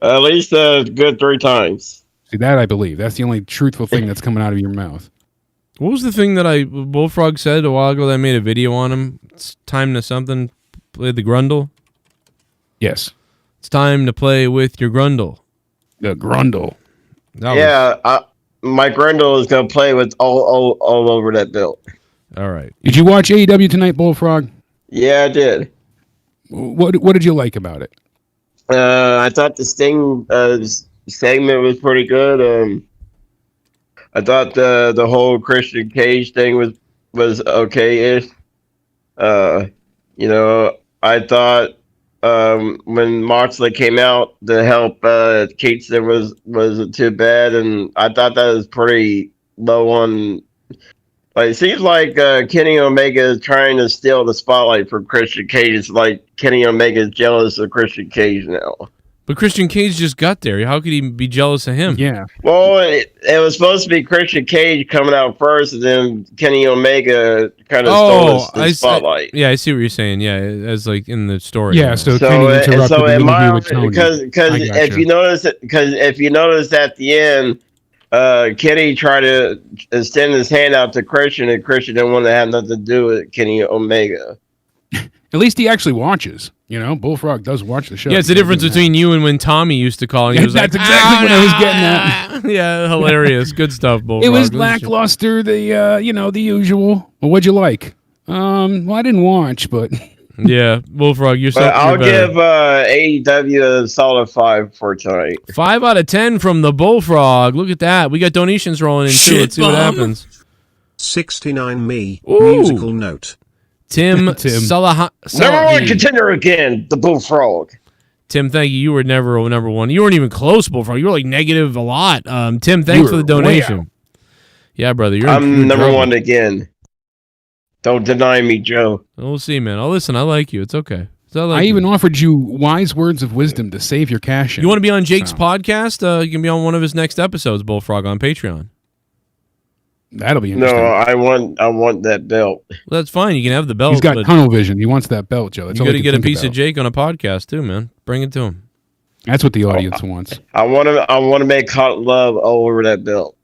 At least a good 3 times. See, that I believe. That's the only truthful thing that's coming out of your mouth. What was the thing that Bullfrog said a while ago that I made a video on him? It's time to something. Play the Grundle? Yes. It's time to play with your Grundle. The Grundle. My Grundle is going to play with all over that belt. All right. Did you watch AEW tonight, Bullfrog? Yeah, I did. What did you like about it? I thought the Sting segment was pretty good. I thought the whole Christian Cage thing was okay-ish. I thought when Moxley came out to help Keatson wasn't too bad, and I thought that was pretty low on. Like, it seems like Kenny Omega is trying to steal the spotlight from Christian Cage. It's like Kenny Omega is jealous of Christian Cage now. But Christian Cage just got there. How could he be jealous of him? Yeah. Well, it was supposed to be Christian Cage coming out first, and then Kenny Omega kind of stole the spotlight. I see what you're saying. Yeah, as like in the story. Yeah. So Kenny interrupted the interview with Tony. Because if you notice at the end. Kenny tried to extend his hand out to Christian, and Christian didn't want to have nothing to do with Kenny Omega. At least he actually watches. Bullfrog does watch the show. Yeah, it's the difference between you and when Tommy used to call. And he was that's like, exactly what I was getting at. Yeah, hilarious. Good stuff, Bullfrog. It was lackluster, the usual. Well, what'd you like? Well, I didn't watch, but... Yeah, Bullfrog, you're so. I'll give AEW a solid 5 for tonight. 5 out of 10 from the Bullfrog. Look at that. We got donations rolling in too. Let's see what happens. 69 me. Musical note. Tim. Number 1 contender again, the Bullfrog. Tim, thank you. You were never number 1. You weren't even close, Bullfrog. You were like negative a lot. Tim, thanks for the donation. Yeah, brother. I'm number 1 again. Don't deny me, Joe. We'll see, man. Listen, I like you. It's okay. I even offered you wise words of wisdom to save your cash. You want to be on Jake's podcast? You can be on one of his next episodes, Bullfrog, on Patreon. That'll be interesting. No, I want that belt. Well, that's fine. You can have the belt. He's got tunnel vision. He wants that belt, Joe. That's you got to get a piece of Jake on a podcast too, man. Bring it to him. That's what the audience wants. I want to make hot love all over that belt.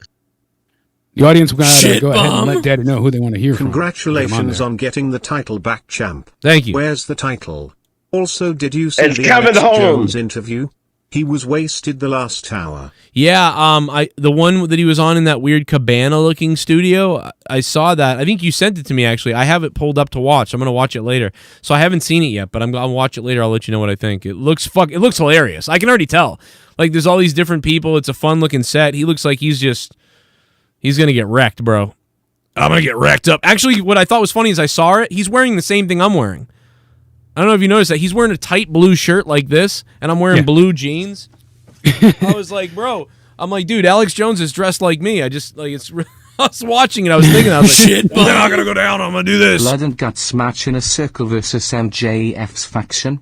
The audience got to go ahead and let Daddy know who they want to hear from. Congratulations on getting the title back, champ. Thank you. Where's the title? Also, did you see the Alex Jones interview? He was wasted the last hour. Yeah, the one that he was on in that weird cabana-looking studio, I saw that. I think you sent it to me, actually. I have it pulled up to watch. I'm going to watch it later. So I haven't seen it yet, but I'll watch it later. I'll let you know what I think. It looks hilarious. I can already tell. Like, there's all these different people. It's a fun-looking set. He looks like he's going to get wrecked, bro. I'm going to get wrecked up. Actually, what I thought was funny is I saw it. He's wearing the same thing I'm wearing. I don't know if you noticed that. He's wearing a tight blue shirt like this, and I'm wearing blue jeans. I was like, bro, I'm like, dude, Alex Jones is dressed like me. I just, like, I was watching it. I was thinking, I was like, shit, they're not going to go down. I'm going to do this. Blood and guts match in a circle versus MJF's faction.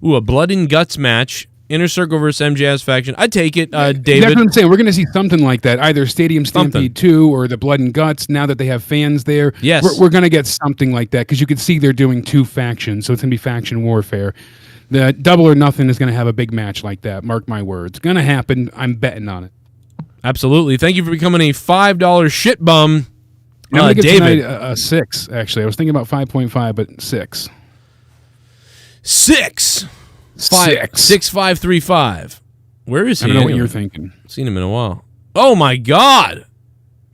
Ooh, a blood and guts match. Inner Circle versus MJS faction. I'd take it, David. That's what I'm saying. We're going to see something like that, either Stadium Stampede 2 or the Blood and Guts, now that they have fans there. Yes. We're going to get something like that, because you can see they're doing 2 factions, so it's going to be faction warfare. The Double or Nothing is going to have a big match like that. Mark my words. Going to happen. I'm betting on it. Absolutely. Thank you for becoming a $5 shit bum. I'm going to give David. tonight a 6, actually. I was thinking about 5.5, but 6. 6. 6535. Where is he? I don't know what anyway? you're thinking. Seen him in a while. Oh my God!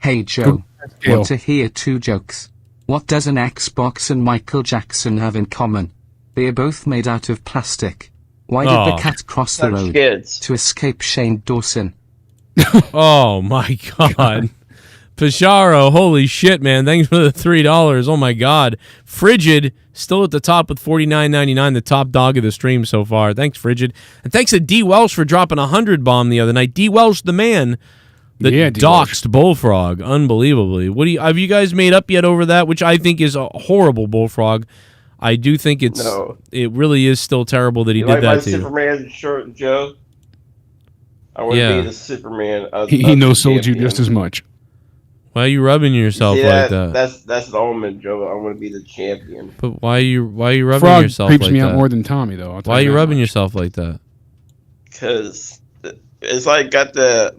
Hey Joe, want to hear 2 jokes? What does an Xbox and Michael Jackson have in common? They are both made out of plastic. Why did the cat cross the road? To escape Shane Dawson. Oh my God. Pisharo, holy shit, man. Thanks for the $3. Oh my God. Frigid, still at the top with $49.99, the top dog of the stream so far. Thanks, Frigid. And thanks to D. Welsh for dropping 100 bomb the other night. D. Welsh, the man that doxed Bullfrog, unbelievably. Have you guys made up yet over that? Which I think is a horrible Bullfrog. I do think it really is still terrible that he did that to you. Superman shirt, Joe? I want to be the Superman. He no-sold you just as much. Why are you rubbing yourself like that? That's the omen, Joe. I want to be the champion. But why are you rubbing Frog yourself like that? creeps me out more than Tommy, though. Why are you rubbing yourself like that? Because it's like got the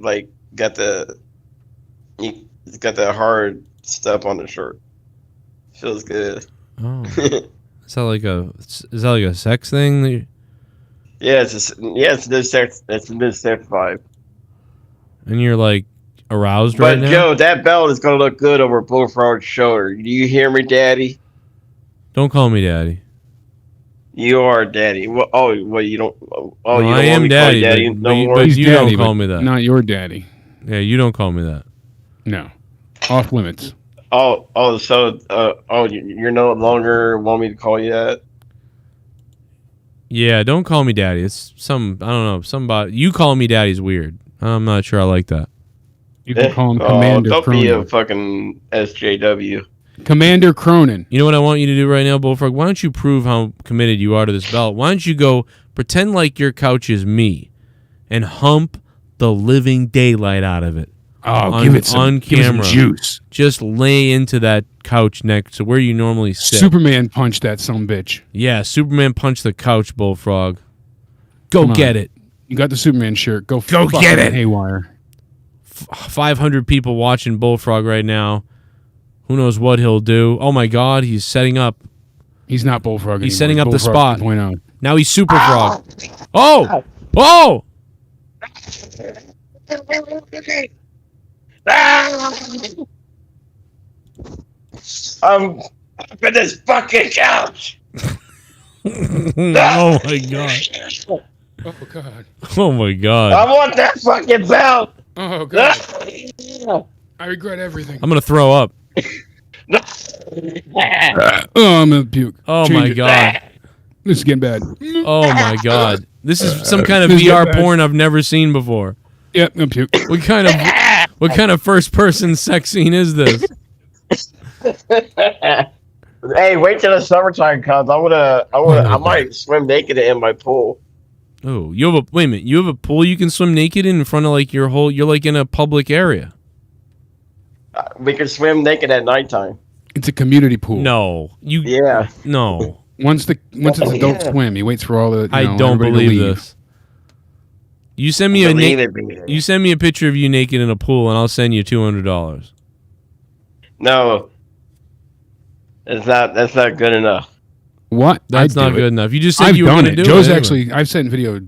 hard stuff on the shirt. Feels good. Oh, is that like a sex thing? It's this sex. It's this sex vibe. And you're like aroused right now? But Joe, that belt is gonna look good over Bullfrog's shoulder. Do you hear me, Daddy? Don't call me Daddy. You are Daddy. You don't. Oh, no, you don't I am Daddy. But you don't call me that. Not your daddy. Yeah, you don't call me that. No, off limits. So you're no longer want me to call you that? Yeah, don't call me Daddy. It's I don't know, somebody. You call me Daddy's weird. I'm not sure I like that. You can call him Commander don't Cronin. be a fucking SJW. Commander Cronin. You know what I want you to do right now, Bullfrog? Why don't you prove how committed you are to this belt? Why don't you go pretend like your couch is me and hump the living daylight out of it? Oh, give it some juice. Just lay into that couch next to where you normally sit. Superman punched that sumbitch. Yeah, Superman punched the couch, Bullfrog. Go get it. You got the Superman shirt. Go get it. Haywire. 500 people watching Bullfrog right now. Who knows what he'll do? Oh my God, he's setting up. He's not Bullfrog. He's setting up the spot. 2.0. Now he's Super Frog. Oh! Oh! I'm up in this fucking couch. Oh my God. Oh God. Oh my God. I want that fucking belt. Oh God. I regret everything. I'm gonna throw up. Oh, I'm gonna puke. Oh Change my it. God. This is getting bad. Oh my God. This is some kind of VR porn I've never seen before. Yep, I'm puke. What kind of first person sex scene is this? Hey, wait till the summertime comes. I might swim naked in my pool. Oh, wait a minute. You have a pool you can swim naked in front of like you're like in a public area. We can swim naked at nighttime. It's a community pool. No, no. Once it's Adult Swim, he waits for all the. I don't believe this. You send me you send me a picture of you naked in a pool, and I'll send you $200. No, that's not good enough. What? That's not good enough. You just said you were going to do it. Joe's actually. I've sent video,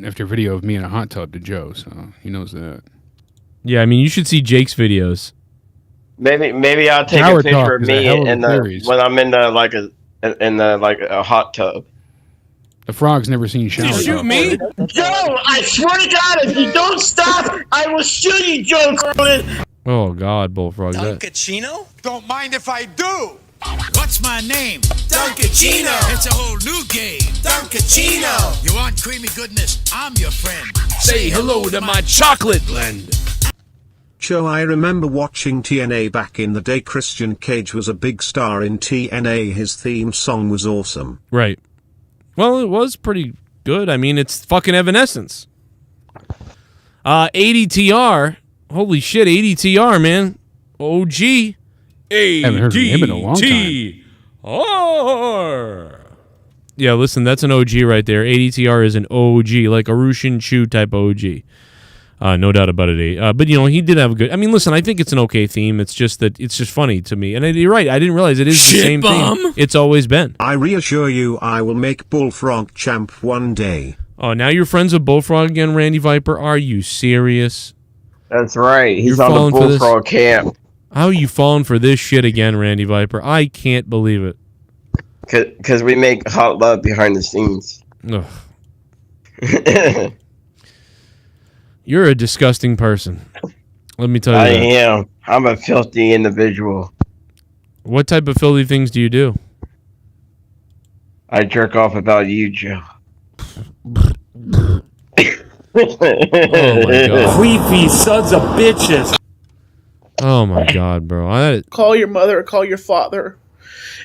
after video of me in a hot tub to Joe, so he knows that. Yeah, I mean, you should see Jake's videos. Maybe I'll take a picture of me when I'm in a hot tub. The frog's never seen shower. You shoot me? Joe, I swear to God, if you don't stop, I will shoot you, Joe Cronin. Oh God, Bullfrog. Duncachino? Don't mind if I do. What's my name? Duncachino. It's a whole new game. Duncachino. You want creamy goodness? I'm your friend. Say hello to my chocolate blend. Joe, I remember watching TNA back in the day. Christian Cage was a big star in TNA. His theme song was awesome. Right. Well, it was pretty good. I mean, it's fucking Evanescence. ADTR. Holy shit, ADTR, man. OG. Haven't heard from him in a long time. ADTR. Yeah, listen, that's an OG right there. ADTR is an OG, like a Rushin Chu type OG. No doubt about it. But, he did have a good... I mean, listen, I think it's an okay theme. It's just that it's just funny to me. And you're right. I didn't realize it is the same theme. It's always been. I reassure you I will make Bullfrog champ one day. Oh, now you're friends with Bullfrog again, Randy Viper? Are you serious? That's right. He's on the Bullfrog camp. How are you falling for this shit again, Randy Viper? I can't believe it. Because we make hot love behind the scenes. Ugh. You're a disgusting person. Let me tell you I that. am. I'm a filthy individual. What type of filthy things do you do? I jerk off about you, Joe. Oh my god. Creepy sons of bitches. Oh my god, bro. Call your mother or call your father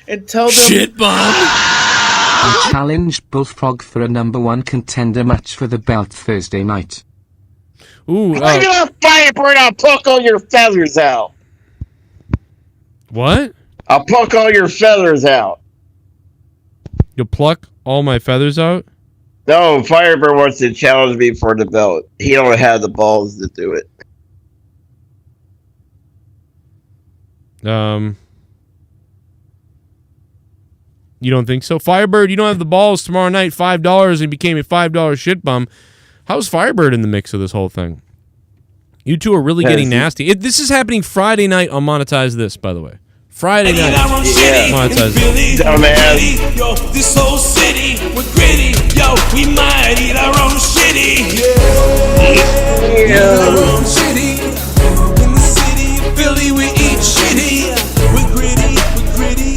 and tell them... Shit bomb! I challenged Bullfrog for a #1 contender match for the belt Thursday night. Ooh, Look at that Firebird, I'll pluck all your feathers out. What? I'll pluck all your feathers out. You'll pluck all my feathers out? No, Firebird wants to challenge me for the belt. He don't have the balls to do it. You don't think so? Firebird, you don't have the balls tomorrow night, $5, and became a $5 shit bum. How's Firebird in the mix of this whole thing? You two are really getting nasty. This is happening Friday night on Monetize This, by the way. Friday night. Yeah. Monetize This. Dumbass. Yo, this whole city, we're gritty. Yo, we might eat our own shitty. Yeah. Eat our own shitty. In the city of Philly, we eat shitty. We're gritty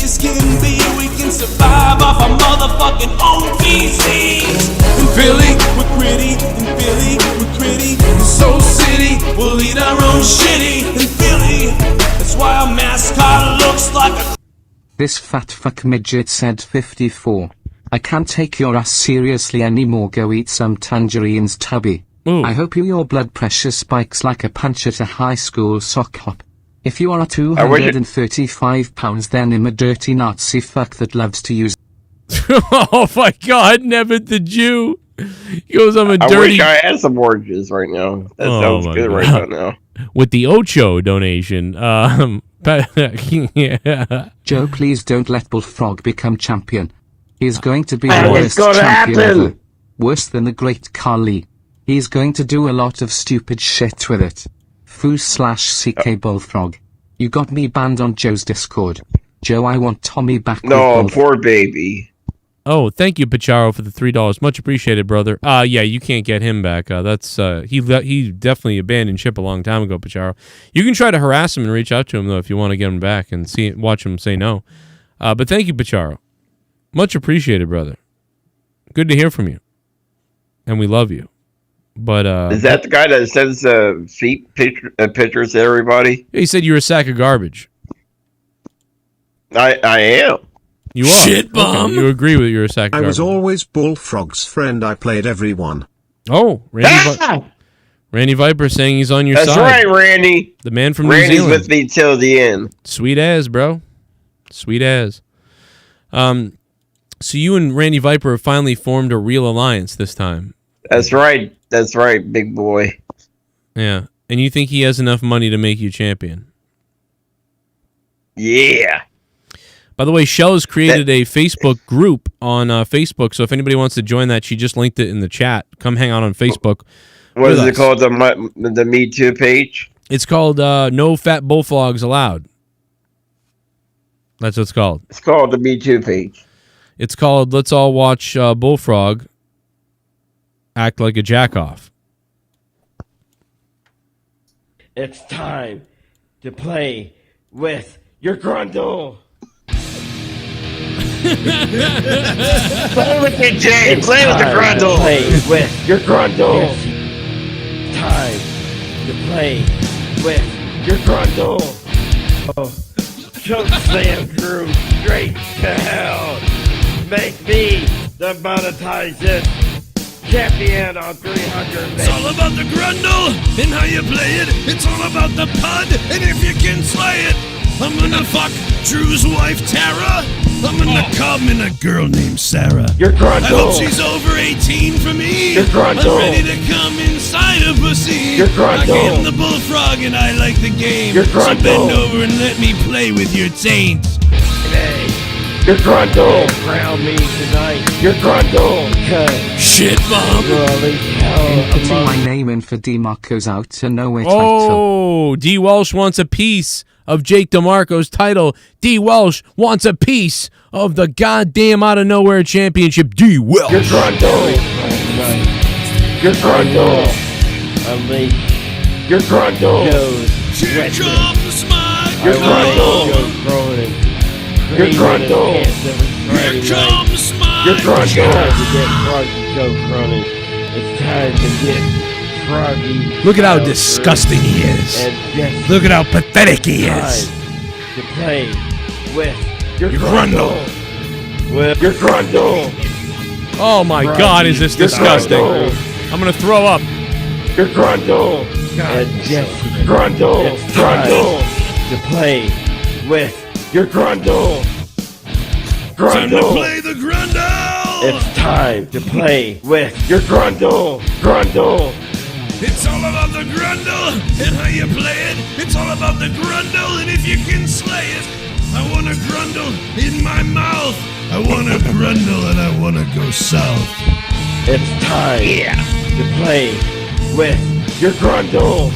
as can be. We can survive off our motherfucking own feces. In Philly, we're gritty. In Philly, we're gritty. This whole city, we'll eat our own shitty. In Philly, that's why our mascot looks like a... This fat fuck midget said 54. I can't take your ass seriously anymore. Go eat some tangerines, tubby. Ooh. I hope your blood pressure spikes like a punch at a high school sock hop. If you are 235 pounds, then I'm a dirty Nazi fuck that loves to use... Oh my god, Nevitt the Jew. He goes, I'm a dirty... I wish I had some oranges right now. That sounds good right about now. With the Ocho donation. Yeah. Joe, please don't let Bullfrog become champion. He's going to be And the it's worst gonna champion happen. ever. Worse than the great Khali. He's going to do a lot of stupid shit with it. Foo/CK Bullfrog. You got me banned on Joe's Discord. Joe, I want Tommy back. No, poor baby. Oh, thank you, Pacharo, for the $3. Much appreciated, brother. Yeah, you can't get him back. That's he definitely abandoned ship a long time ago, Pacharo. You can try to harass him and reach out to him though if you want to get him back and watch him say no. But thank you, Pacharo. Much appreciated, brother. Good to hear from you, and we love you. But is that the guy that sends feet pictures to everybody? He said you're a sack of garbage. I am. You are. Shit bomb. Okay, you agree with you're a sack of garbage. I was always Bullfrog's friend. I played everyone. Oh, Randy Viper saying he's on your side. That's right, Randy. The man from Randy's New Zealand. with me till the end. Sweet as, bro. Sweet as. So you and Randy Viper have finally formed a real alliance this time. That's right. That's right, big boy. Yeah. And you think he has enough money to make you champion? Yeah. By the way, Shell has created a Facebook group on Facebook, so if anybody wants to join that, she just linked it in the chat. Come hang out on Facebook. What is it called? The Me Too page? It's called No Fat Bullfrogs Allowed. That's what it's called. It's called the Me Too page. It's called Let's All Watch Bullfrog Act Like a Jack-Off. It's time to play with your grundle. Play with it, Jay. Play with the grundle. Play with your grundle. It's time to play with your grundle. Oh, choke slam crew straight to hell. Make me the monetize this champion on 300. It's all about the grundle and how you play it. It's all about the pud and if you can slay it. I'm gonna fuck Drew's wife Tara. I'm gonna come in a girl named Sarah. You're grundle. I hope she's over 18 for me. You're grundle. I'm ready to come inside a pussy. You're grundle. I am the bullfrog and I like the game. You're so grundle. bend over and let me play with your taint. Hey, you're grundle. Crown me tonight. You're grundle. Shit, Mom. Putting my name in for DeMarco's out to nowhere title. Oh, D. Welsh wants a piece of Jake DeMarco's title. D. Welsh wants a piece of the goddamn out of nowhere championship. D. Welsh. You're grundle. You're grundle. Unleash. You're grundle. Here comes my You're grundle. You're grundle. Here comes my You're grundle. Cronin. It's time to get froggy. Look at how disgusting he is. Look at how pathetic he is. To play with your grundle. With your grundle. Oh my God, is this disgusting? I'm gonna throw up. Your grundle. And Jesse Grundle. Grundle. To play with your grundle. Time to Grundle. play the grundle. It's time to play with your grundle. Grundle. It's all about the grundle and how you play it. It's all about the grundle and if you can slay it. I want a grundle in my mouth. I want a grundle and I want to go south. It's time to play with your grundle.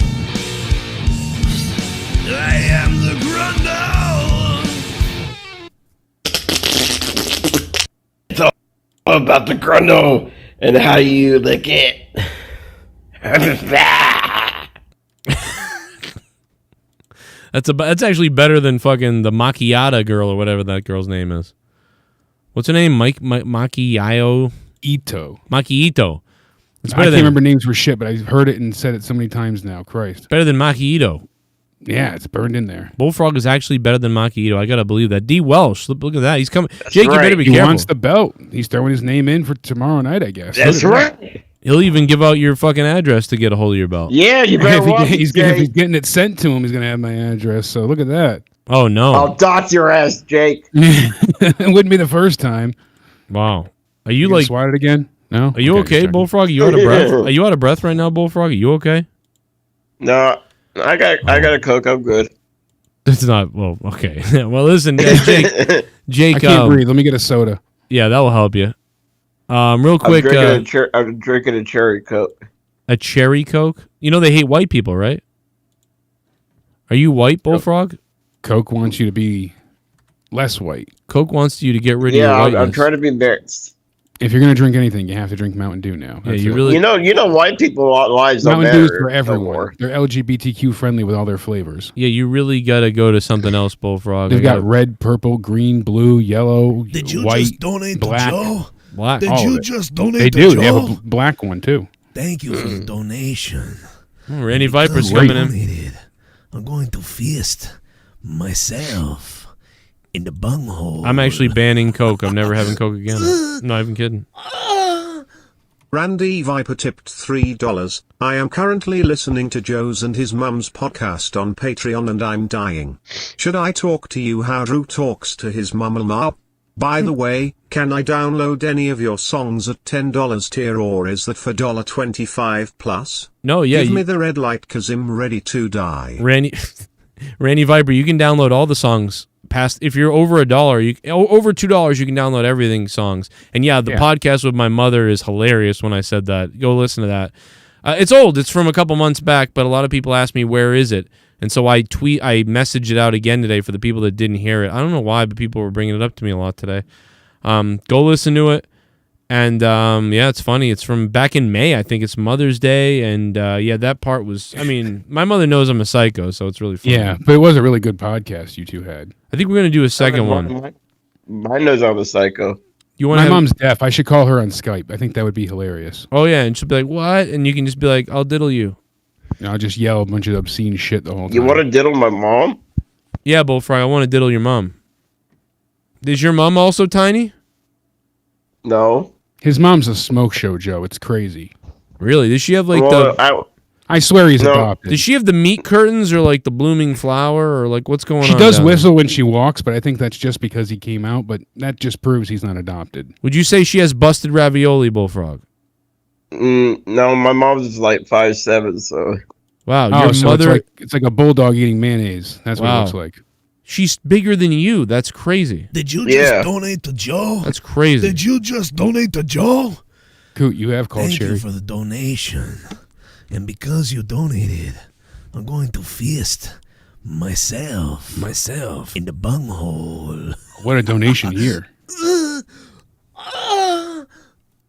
I am the grundle. It's all about the grundle and how you lick it. That's actually better than fucking the Macchiata girl or whatever that girl's name is. What's her name? Macchiato? Ito. Macchiato. It's I better can't than remember names for shit, but I've heard it and said it so many times now. Christ. better than Macchiato. Yeah, it's burned in there. Bullfrog is actually better than Macchiato. I gotta believe that. D. Welsh, look at that. He's coming. Jake, you better be He careful. wants the belt. He's throwing his name in for tomorrow night, I guess. That's right. He'll even give out your fucking address to get a hold of your belt. Yeah, you better watch if he's Jake. getting it sent to him, he's gonna have my address. So look at that. Oh no! I'll dot your ass, Jake. It wouldn't be the first time. Wow. Are you You like? swat it again? No. Are you okay, Bullfrog? Are you out of breath? Are you out of breath right now, Bullfrog? Are you okay? No, I got a Coke. I'm good. It's not. Well, okay. Well, listen, Jake. Jake. I can't breathe. Let me get a soda. Yeah, that will help you. Real quick. I'm drinking a cherry Coke. A cherry Coke. You know they hate white people, right? Are you white, Bullfrog? Coke wants you to be less white. Coke wants you to get rid of Yeah, your whiteness. I'm trying to be embarrassed. If you're gonna drink anything, you have to drink Mountain Dew now. Yeah, That's you it. really. You know, white people lives don't Mountain Dew is matter for no everyone. more. They're LGBTQ friendly with all their flavors. Yeah, you really gotta go to something else, Bullfrog. They've got red, purple, green, blue, yellow, Did you white, just donate black. to Joe? Black. Did all you of it. just donate They to do. Joe? They have a black one too. Thank you for the donation. Randy Viper's Well coming in. donated. I'm going to feast myself in the bunghole. I'm actually banning Coke. I'm never having Coke again. I'm not even kidding. Randy Viper tipped $3. I am currently listening to Joe's and his mum's podcast on Patreon and I'm dying. Should I talk to you how Drew talks to his mum? By the way, can I download any of your songs at $10 tier or is that for $25 plus? No, yeah. Give me the red light cause I'm ready to die. Randy Viper, you can download all the songs. Past if you're over $1, over $2, you can download everything songs. And yeah, the podcast with my mother is hilarious. When I said that, go listen to that. It's old. It's from a couple months back, but a lot of people ask me where is it, and so I messaged it out again today for the people that didn't hear it. I don't know why, but people were bringing it up to me a lot today. Go listen to it. And yeah, it's funny. It's from back in May. I think it's Mother's Day. And yeah, that part was, I mean, my mother knows I'm a psycho, so it's really funny. Yeah, but it was a really good podcast you two had. I think we're going to do a second one. Mine knows I'm a psycho. You want My mom's deaf. I should call her on Skype. I think that would be hilarious. Oh, yeah. And she'll be like, what? And you can just be like, I'll diddle you. And I'll just yell a bunch of obscene shit the whole time. You want to diddle my mom? Yeah, Bullfrog, I want to diddle your mom. Is your mom also tiny? No. His mom's a smoke show, Joe. It's crazy. Really? Does she have like I swear he's adopted. Does she have the meat curtains or like the blooming flower or like what's going on? She does whistle when she walks, but I think that's just because he came out. But that just proves he's not adopted. Would you say she has busted ravioli, Bullfrog? No, my mom's like 5'7", so. Wow, your your mother. It's like a bulldog eating mayonnaise. That's what it looks like. She's bigger than you. That's crazy. Did you just donate to Joe? That's crazy. Did you just donate to Joe? Coot, you have called Thank Sherry. you for the donation. And because you donated, I'm going to feast myself in the bunghole. What a donation here.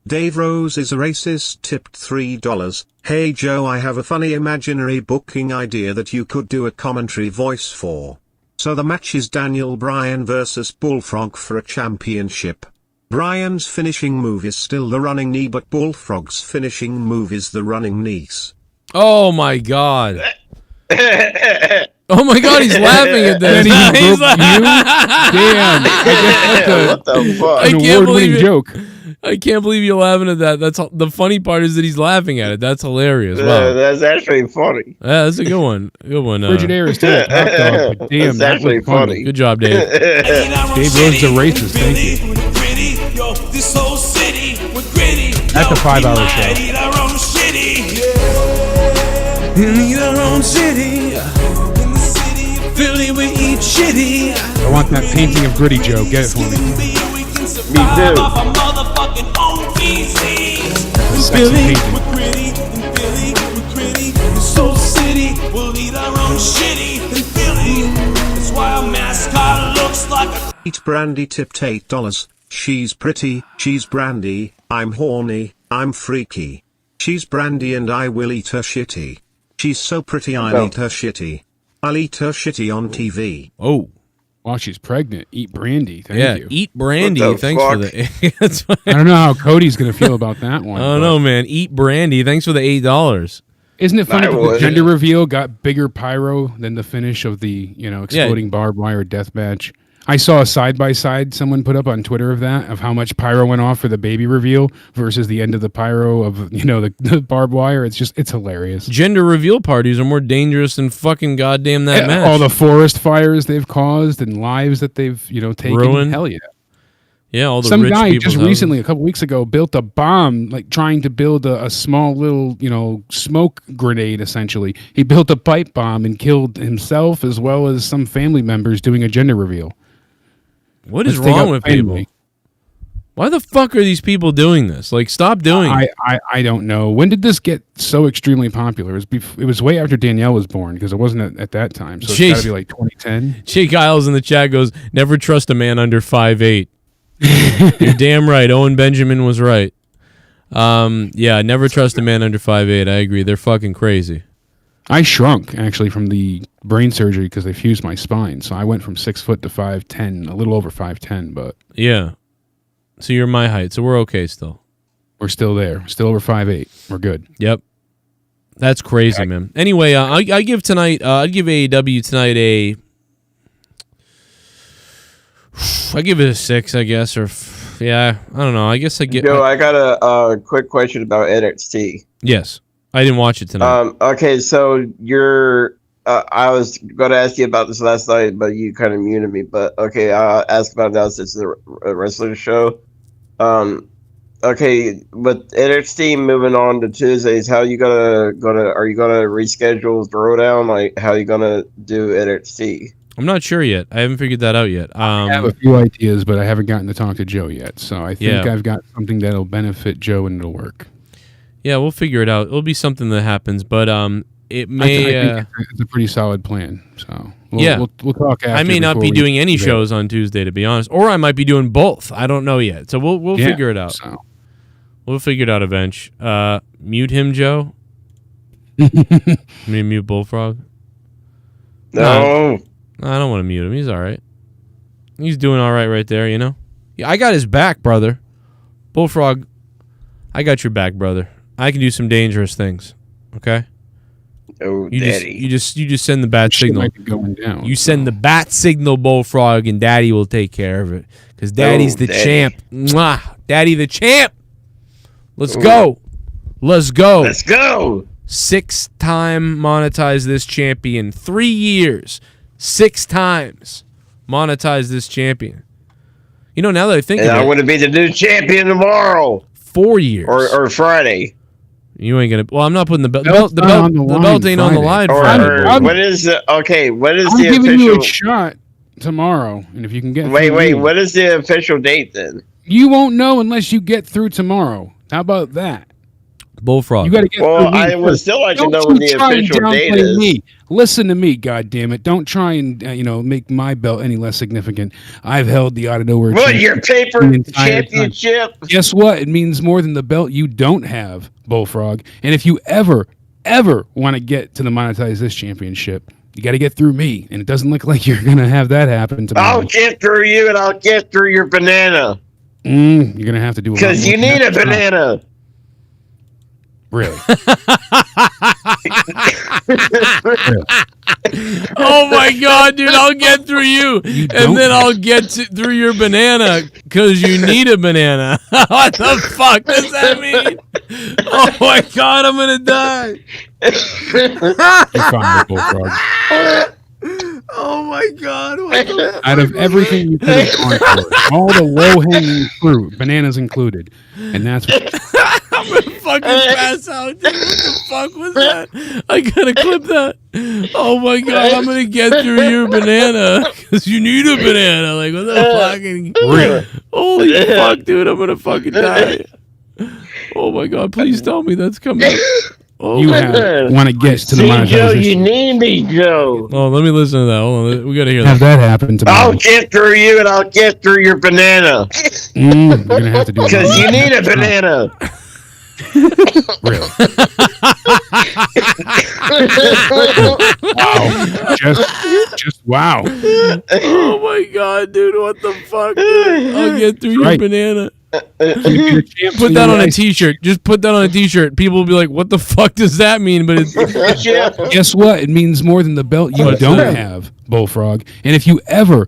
Dave Rose is a racist, tipped $3. Hey Joe, I have a funny imaginary booking idea that you could do a commentary voice for. So the match is Daniel Bryan versus Bullfrog for a championship. Bryan's finishing move is still the running knee, but Bullfrog's finishing move is the running knees. Oh my God. Oh my God, he's laughing at this. He's Damn. What the fuck? I can't believe it. Joke. I can't believe you're laughing at that. That's the funny part is that he's laughing at it. That's hilarious. Wow. That's actually funny. Yeah, that's a good one. Good one. Frigidaire is still a top dog, but damn, That's actually funny. Good job, Dave. Dave Rose is a racist. Thank you. That's a 5-hour show. I want that painting of Gritty, Joe. Get it for me. Me too. Sexy painting. Eat Brandy tipped $8. She's pretty, she's Brandy, I'm horny, I'm freaky. She's Brandy and I will eat her shitty. She's so pretty I'll eat her shitty. I'll eat her shitty on TV. Oh. Wow, she's pregnant. Eat Brandy. Thank you. Eat Brandy. Thanks for the. I don't know how Cody's going to feel about that one. I don't know, man. Eat Brandy. Thanks for the $8. Isn't it funny that the gender reveal got bigger pyro than the finish of the, exploding barbed wire death match? I saw a side-by-side someone put up on Twitter of that, of how much pyro went off for the baby reveal versus the end of the pyro of, the barbed wire. It's hilarious. Gender reveal parties are more dangerous than fucking goddamn that match. All the forest fires they've caused and lives that they've, taken. Ruined. Hell yeah. Yeah, all the Some rich guy just houses. recently, a couple weeks ago, built a bomb, like trying to build a small little, smoke grenade, essentially. He built a pipe bomb and killed himself as well as some family members doing a gender reveal. What is wrong with people? Why the fuck are these people doing this? Like, stop doing it. I don't know. When did this get so extremely popular? It was way after Danielle was born, because it wasn't at that time. So it's got to be like 2010. Jake Giles in the chat goes, never trust a man under 5'8". You're damn right. Owen Benjamin was right. Yeah, never trust a man under 5'8". I agree. They're fucking crazy. I shrunk, actually, from the brain surgery because they fused my spine. So I went from 6 foot to 5'10", a little over 5'10", but... Yeah. So you're my height, so we're okay still. We're still there. Still over 5'8". We're good. Yep. That's crazy, man. Anyway, I give tonight... I'd give AEW tonight a... I give it a 6, I guess, or... Yeah, I don't know. I guess I get... Joe, I got a quick question about NXT. Yes. I didn't watch it tonight. Okay, so you're. I was going to ask you about this last night, but you kind of muted me. But okay, I'll ask about it now since it's a wrestling show. Okay, with NXT moving on to Tuesdays, how you are you gonna reschedule Throwdown? Like, how you gonna do NXT? I'm not sure yet. I haven't figured that out yet. I have a few ideas, but I haven't gotten to talk to Joe yet. So I think I've got something that'll benefit Joe and it'll work. Yeah, we'll figure it out. It'll be something that happens, but it may. I think it's a pretty solid plan. So we'll talk after. I may not be doing any shows on Tuesday, to be honest, or I might be doing both. I don't know yet. So we'll figure it out. So. We'll figure it out eventually. Mute him, Joe. Me mute Bullfrog. No, I don't want to mute him. He's all right. He's doing all right there. Yeah, I got his back, brother. Bullfrog, I got your back, brother. I can do some dangerous things. Okay. Oh, Daddy. You just send the bat signal. Might be going down. You send the bat signal, Bullfrog, and Daddy will take care of it. Because Daddy's the champ. Mwah. Daddy the champ. Let's go. Let's go. Let's go. 6-time monetize this champion. 3 years. 6 times monetize this champion. You know, now that I think and of I it, want to be the new champion tomorrow. 4 years. Or Friday. You ain't gonna. Well, I'm not putting the belt. The Belt's belt. not on the line belt ain't on the line. Or, Friday. when is the when is I'm the giving official? you a shot tomorrow, and if you can get Wait, through wait. me, What is the official date then? you won't know unless you get through tomorrow. How about that? Bullfrog. You got to get Well, through me I would first. still like to Don't know you when the try and official date downplay is. me. Listen to me, goddammit. Don't try and make my belt any less significant. I've held the out of nowhere. What, your paper the entire championship? time. Guess what? It means more than the belt you don't have, Bullfrog. And if you ever want to get to the monetize this championship, you got to get through me. And it doesn't look like you're gonna have that happen tomorrow. I'll get through you, and I'll get through your banana. You're gonna have to do a lot Because more you than need that. a banana. Really? Oh my god, dude! I'll get through you, and then I'll get through your banana because you need a banana. What the fuck does that mean? Oh my god, I'm gonna die. You're fine, Bullfrog. Oh my god! What the Out of everything you could have gone for, all the low-hanging fruit, bananas included, and that's what. I'm gonna fucking pass out, dude. What the fuck was that? I gotta clip that. Oh my god, I'm gonna get through your banana because you need a banana. Like, what the fucking. Really? Holy fuck, dude, I'm gonna fucking die. Oh my god, please tell me that's coming up. Oh, You want to get to the See, Joe, monetization. you need me, Joe. Oh, let me listen to that. Hold on, we gotta hear Have that. that happen I'll tomorrow. get through you, and I'll get through your banana. You're gonna have to do. Because you need a banana. Really? Wow. Just wow. Oh my god, dude, what the fuck, dude? I'll get through your Right. banana. Put Put that on a t-shirt. Just put that on a t-shirt. People will be like, what the fuck does that mean? But it's Guess what? It means more than the belt you What's don't that? have, Bullfrog. And if you ever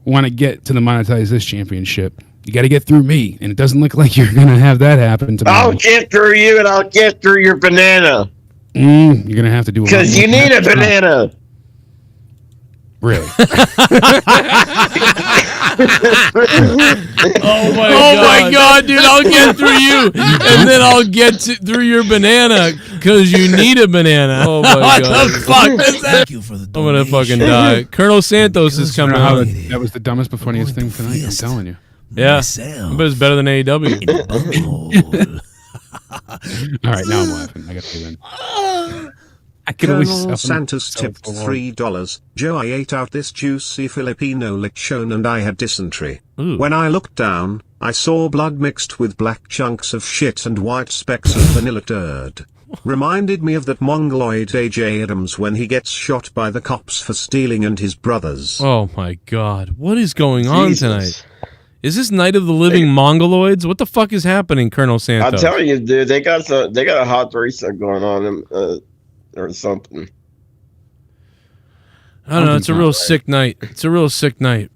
want to get to the monetize this championship, you got to get through me. And it doesn't look like you're gonna have that happen tomorrow. I'll get through you, and I'll get through your banana. You're gonna have to do. Because you need a banana. Really? oh my god, dude, I'll get through you, and then I'll get through your banana because you need a banana. Oh my What god, the fuck does that- Thank you for the I'm gonna fucking die. Colonel Santos is coming How out. that was the dumbest but funniest thing tonight. I'm telling you. Yeah, but it's better than AEW. All right, now I'm laughing. I got to win. I can always Colonel sell them Santos so tipped for long. $3. Joe, I ate out this juicy Filipino lechon and I had dysentery. Ooh. When I looked down, I saw blood mixed with black chunks of shit and white specks of vanilla turd. Reminded me of that mongoloid AJ Adams when he gets shot by the cops for stealing and his brothers. Oh my god, what is going on Jesus. tonight? Is this Night of the Living Mongoloids? What the fuck is happening, Colonel I'm Santos? telling you, dude, they got a hot threesome going on, or something. I don't know. It's a real sick night. It's a real sick night.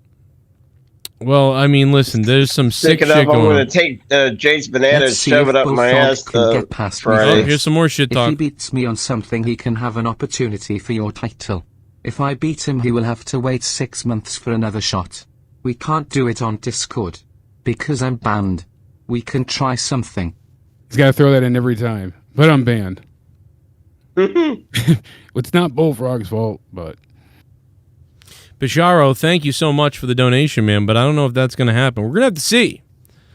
Well, I mean, listen, there's some sick Thinking shit of, I'm going going on. to take Jake's banana and Let's see shove if it up my Bullfrog ass can get past me Oh, Friday. here's some more shit If he talk. beats me on something, he can have an opportunity for your title. If I beat him, he will have to wait 6 months for another shot. We can't do it on Discord. Because I'm banned. We can try something. He's got to throw that in every time. But I'm banned. It's not Bullfrog's fault, but Bisharo, thank you so much for the donation, man, but I don't know if that's going to happen. We're going to have to see.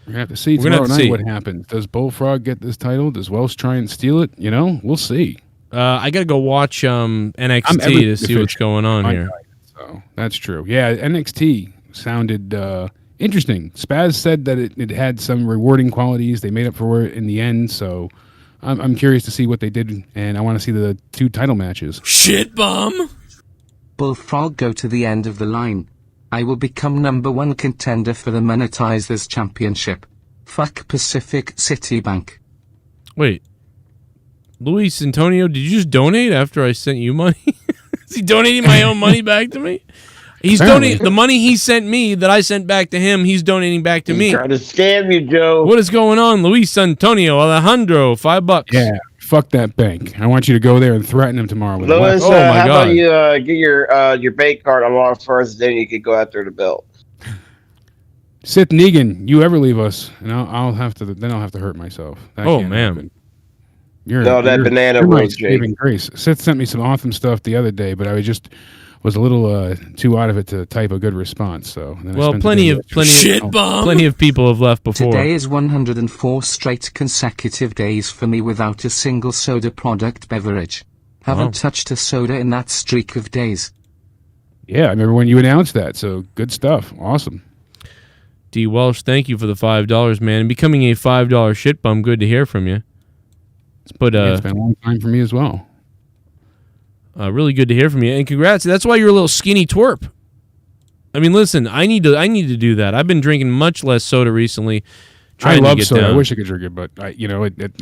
we're gonna have to see We're gonna tomorrow have to night see. what happens. Does Bullfrog get this title? Does Welsh try and steal it? You know, we'll see. I got to go watch I'm NXT every to see what's going on my here. guy, so that's true. Yeah, NXT sounded interesting. Spaz said that it had some rewarding qualities. They made up for it in the end, so I'm curious to see what they did, and I want to see the 2 title matches. Shit bum. Bullfrog, go to the end of the line. I will become #1 contender for the Monetize This Championship. Fuck Pacific City Bank. Wait. Luis Antonio, did you just donate after I sent you money? Is he donating my own money back to me? He's donating the money he sent me that I sent back to him. He's donating back to me. Trying to scam you, Joe. What is going on, Luis Antonio Alejandro? $5. Yeah, fuck that bank. I want you to go there and threaten him tomorrow. With Louis, Oh my how God. about you get your bank card unlocked first, then you could go after the belt. Sith Negan, you ever leave us, and I'll have to hurt myself. That Oh can't man. happen. You're banana you're my was Jake. saving grace. Sith sent me some awesome stuff the other day, but I was a little too out of it to type a good response. So then I Well, spent plenty the day of people have left before. Today is 104 straight consecutive days for me without a single soda product beverage. Haven't touched a soda in that streak of days. Yeah, I remember when you announced that. So good stuff. Awesome. D. Welsh, thank you for the $5, man. And becoming a $5 shit bum. Good to hear from you. But It's been a long time for me as well. Really good to hear from you, and congrats. That's why you're a little skinny twerp. I mean, listen, I need to do that. I've been drinking much less soda recently. I love soda. Down. I wish I could drink it, but I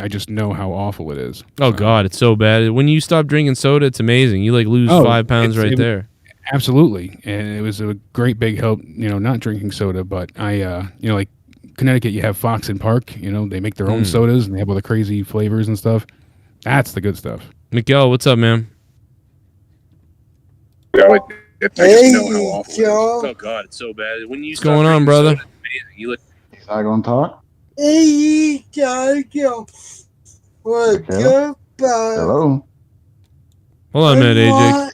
just know how awful it is. Oh God, it's so bad. When you stop drinking soda, it's amazing. You lose 5 pounds right there. Absolutely, and it was a great big help. Not drinking soda, but I like Connecticut, you have Fox and Park. They make their own sodas and they have all the crazy flavors and stuff. That's the good stuff. Miguel, what's up, man? Hey, Oh God, it's so bad. When you what's going on, brother? Soda, you look. Is I gonna talk? Hey, what's up? Hello. Hold on a minute, AJ.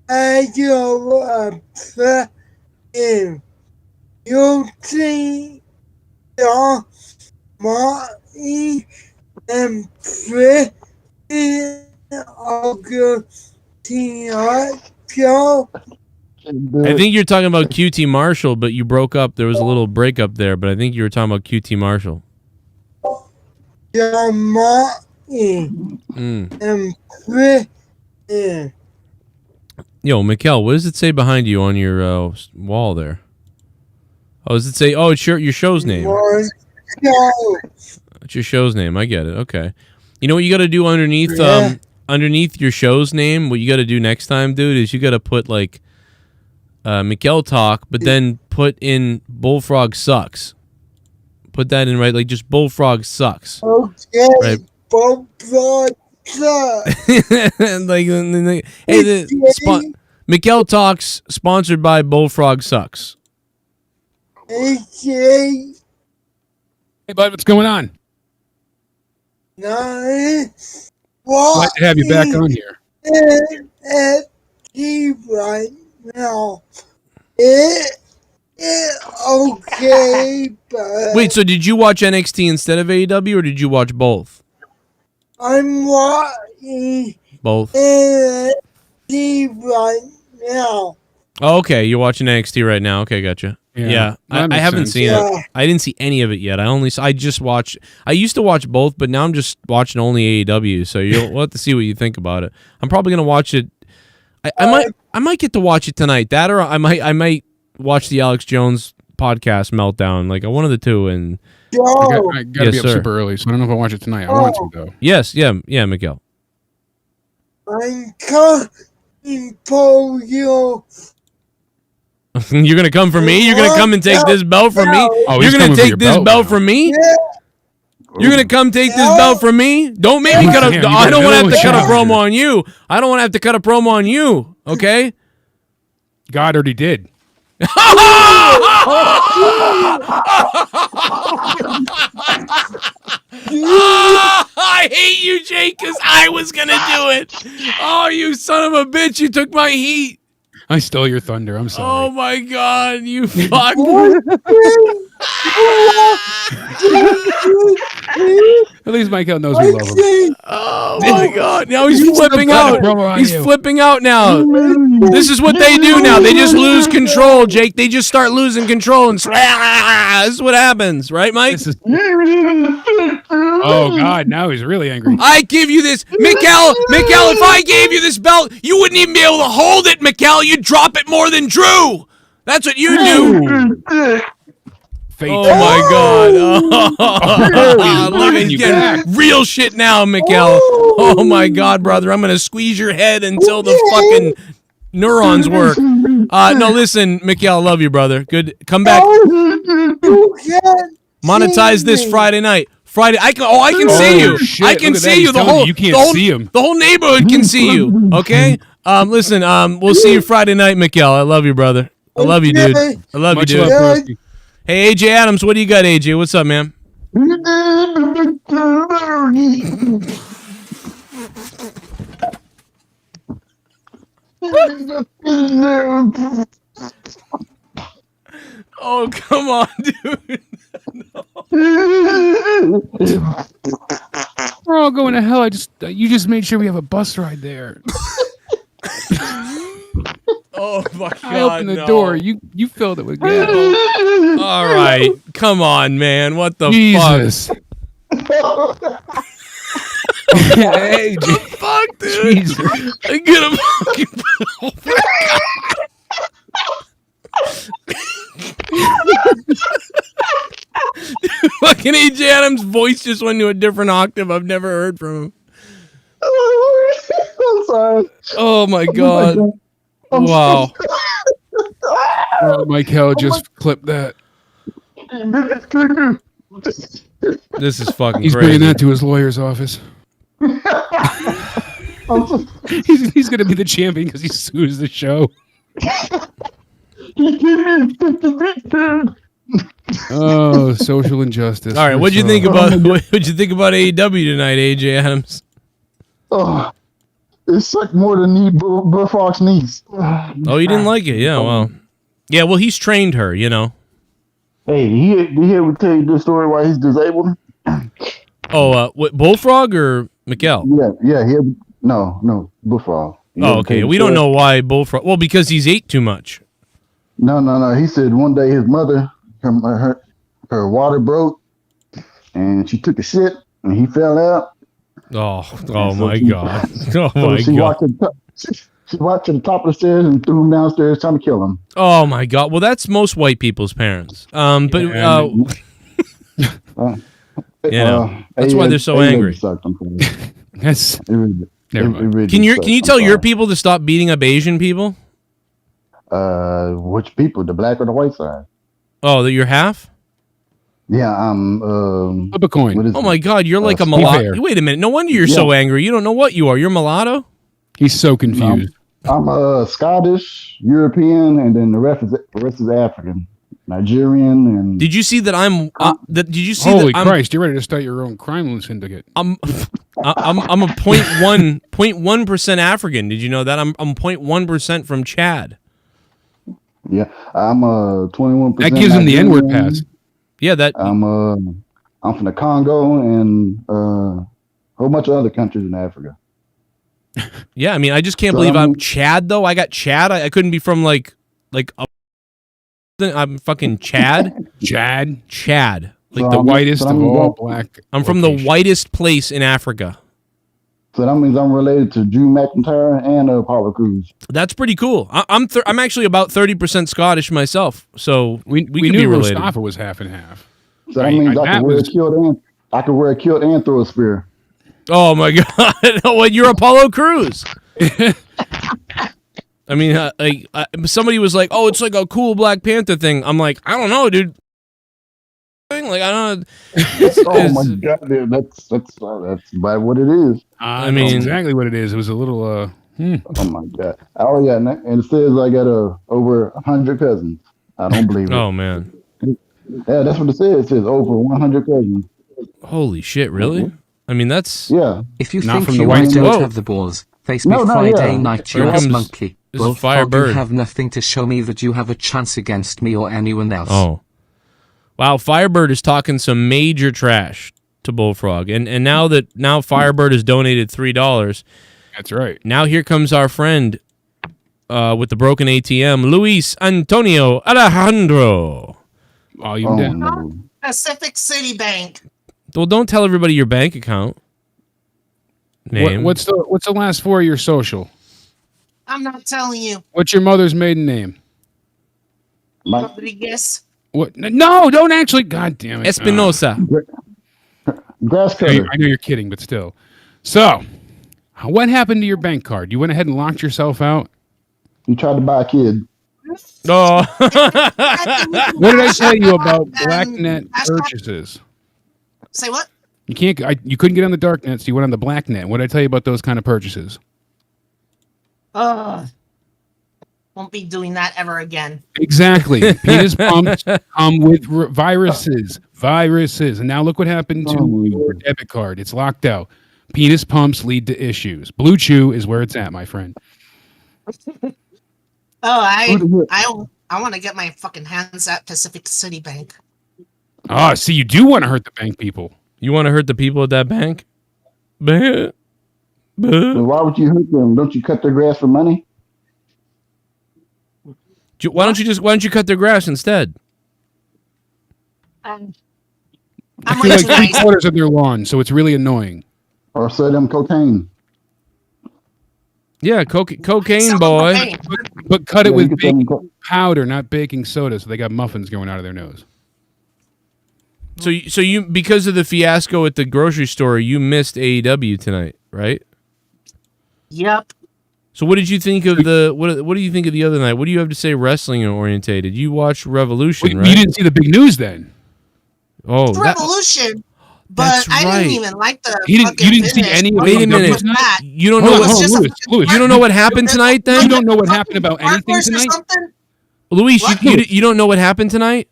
I go in you see your money and pretty I think you're talking about QT Marshall, but you broke up. There was a little breakup there, but I think you were talking about QT Marshall. Your money and pretty. Yo, Mikkel, what does it say behind you on your wall there? Oh, does it say? Oh, it's your show's name. It's your show's name. I get it. Okay. You know what you got to do underneath underneath your show's name? What you got to do next time, dude, is you got to put like Mikkel Talk, but then put in Bullfrog Sucks. Put that in, right? Like just Bullfrog Sucks. Okay. Right. Bullfrog Sucks. Hey, Mikkel Talks sponsored by Bullfrog Sucks. Hey, bud, what's going on? Nice. Glad to have you back on here. Right now, okay, but Wait, so did you watch NXT instead of AEW, or did you watch both? I'm watching Both. NXT right now. Oh, okay, you're watching NXT right now. Okay, gotcha. Yeah, I haven't seen it. I didn't see any of it yet. I just watched. I used to watch both, but now I'm just watching only AEW. So we'll have to see what you think about it. I'm probably gonna watch it. I might get to watch it tonight. That, or I might watch the Alex Jones podcast meltdown. Like one of the two. And I gotta be up super early, so I don't know if I'll watch it tonight. I want to though. Yes, yeah, Miguel. I'm coming for you. You're gonna come for me? You're gonna come and take this belt from me? Oh, you're gonna take this belt from me? You're gonna come take this belt from me? Don't make me cut a. I don't want to have to cut a promo on you. I don't want to have to cut a promo on you. Okay? God already did. I hate you, Jake, because I was gonna do it. Oh, you son of a bitch! You took my heat. I stole your thunder. I'm sorry. Oh my God, you fuck. At least Michael knows we love him. Oh my God. Now he's flipping out. He's flipping out now. This is what they do now. They just lose control, Jake. They just start losing control and this is what happens, right, Mike? Oh God, now he's really angry. I give you this, Mikkel, if I gave you this belt, you wouldn't even be able to hold it, Mikkel. You'd drop it more than Drew. That's what you do. Fate. Oh my God. Oh, look at you getting real shit now, Mikkel. Oh my God, brother. I'm going to squeeze your head until the fucking neurons work. No, listen, Miguel, I love you, brother. Good. Come back. You can't Monetize see this me. Friday night. Friday. I can see you. Shit, I can look at that. see you. He's telling you can't see him. The whole neighborhood can see you. Okay. Listen. We'll see you Friday night, Miguel. I love you, brother. I love you, dude. I love you, dude. Hey, AJ Adams, what do you got, AJ? What's up, man? Oh, come on, dude. We're all going to hell. You just made sure we have a bus ride there. Oh my God! I opened the door. You filled it with gas. All right, come on, man. What the Jesus. fuck? Hey, the fuck, dude? Jesus. I get a fucking. Fucking AJ Adams' voice just went to a different octave I've never heard from him. I'm sorry. Oh my God! Wow. Oh, Michael, just clip that. This is fucking He's crazy. bringing that to his lawyer's office. he's going to be the champion because he sues the show. Oh, social injustice. All right, what'd you think about AEW tonight, AJ Adams? Oh, it sucked more than Bullfrog's knees. Oh, you didn't like it? Yeah, well. Yeah, well, he's trained her, you know. Hey, he would tell you the story why he's disabled. Oh, what, Bullfrog or Miguel? Yeah, no, Bullfrog. Oh, okay. We don't know why Bullfrog. Well, because he's ate too much. No. He said one day his mother, her water broke, and she took a shit, and he fell out. Oh my God. Oh my she God. She walked to the top of the stairs and threw him downstairs trying to kill him. Oh my God. Well, that's most white people's parents. That's why they're so angry. That's Can you tell your people to stop beating up Asian people? Which people? The black or the white side? Oh, that you're half? Yeah, flip a coin. Oh my God, you're like a mulatto. Wait a minute. No wonder you're so angry. You don't know what you are. You're mulatto? He's so confused. I'm Scottish, European, and then the rest is African, Nigerian, and. Did you see that I'm? Did you see? Holy that Christ! You're ready to start your own crime syndicate. I'm a 0.1% African. Did you know that? I'm 0.1% from Chad. Yeah, I'm 21%. That gives him the N-word pass. Yeah, that. I'm from the Congo and a whole bunch of other countries in Africa. Yeah, I mean, I just can't believe I'm Chad though. I got Chad. I couldn't be from I'm fucking Chad. Chad. Like the whitest of all black. I'm from the whitest place in Africa. So that means I'm related to Drew McIntyre and Apollo Crews. That's pretty cool. I'm actually about 30% Scottish myself, so we could knew be related. Mustafa was half and half. So that means I could wear a kilt and throw a spear. Oh my God! Well, you're Apollo Crews. I mean, somebody was like, "Oh, it's like a cool Black Panther thing." I'm like, I don't know, dude. Like, I don't know. Oh my God, dude, that's about what it is. I mean, that's exactly what it is. It was a little. Oh my God! Oh yeah, and it says I got over 100 cousins. I don't believe it. Oh man. Yeah, that's what it says. It says over 100 cousins. Holy shit! Really? I mean, that's If you think you don't have the balls, face me Friday night, you ass monkey. Firebird. You have nothing to show me that you have a chance against me or anyone else. Oh, wow! Firebird is talking some major trash to Bullfrog, and now Firebird has donated $3. That's right. Now here comes our friend with the broken ATM, Luis Antonio Alejandro. Pacific City Bank. Well, don't tell everybody your bank account name. What's the last four of your social? I'm not telling you. What's your mother's maiden name? Rodriguez. What? No, don't actually. God damn it. Espinosa. Grass cutter. I know you're kidding, but still. So, what happened to your bank card? You went ahead and locked yourself out? He tried to buy a kid. Oh. What did I tell you about blacknet purchases? Say what? You can't. You couldn't get on the darknet, so you went on the blacknet. What did I tell you about those kind of purchases? Won't be doing that ever again. Exactly. Penis pumps come with viruses. And now look what happened to your debit card. It's locked out. Penis pumps lead to issues. Blue Chew is where it's at, my friend. I want to get my fucking hands at Pacific City Bank. Oh, see, you do want to hurt the bank people. You want to hurt the people at that bank? Well, why would you hurt them? Don't you cut their grass for money? Why don't you cut their grass instead? I'm like 3/4 of their lawn, so it's really annoying. Or sell them cocaine. Yeah, cocaine, boy. Cocaine. But cut it with baking powder, not baking soda, so they got muffins going out of their nose. So you because of the fiasco at the grocery store, you missed AEW tonight, right? Yep. So what did you think of what do you think of the other night? What do you have to say wrestling orientated? You watched Revolution, right? You didn't see the big news then. Oh, Revolution. But I didn't even like the. You didn't see any of Wait a minute. You don't know Louis. You don't know what happened tonight then? You don't know what happened about anything tonight? Luis, you don't know what happened tonight?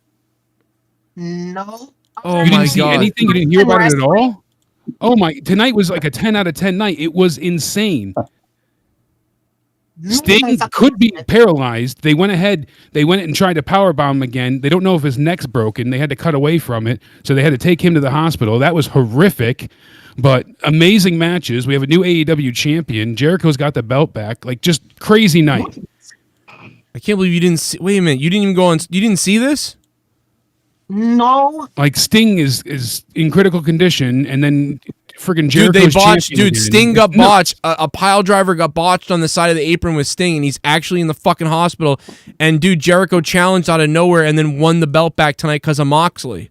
No. Oh you my didn't see God. anything? You didn't hear about it at all? Oh my! Tonight was like a 10 out of 10 night. It was insane. Sting could be paralyzed. They went ahead. They went and tried to powerbomb him again. They don't know if his neck's broken. They had to cut away from it, so they had to take him to the hospital. That was horrific, but amazing matches. We have a new AEW champion. Jericho's got the belt back. Like, just crazy night. I can't believe you didn't see. Wait a minute. You didn't even go on. You didn't see this? No. Like, Sting is in critical condition, and then friggin' Jericho's Dude, they botched. champion Dude, again. Sting got botched. A pile driver got botched on the side of the apron with Sting, and he's actually in the fucking hospital. And dude, Jericho challenged out of nowhere and then won the belt back tonight because of Moxley.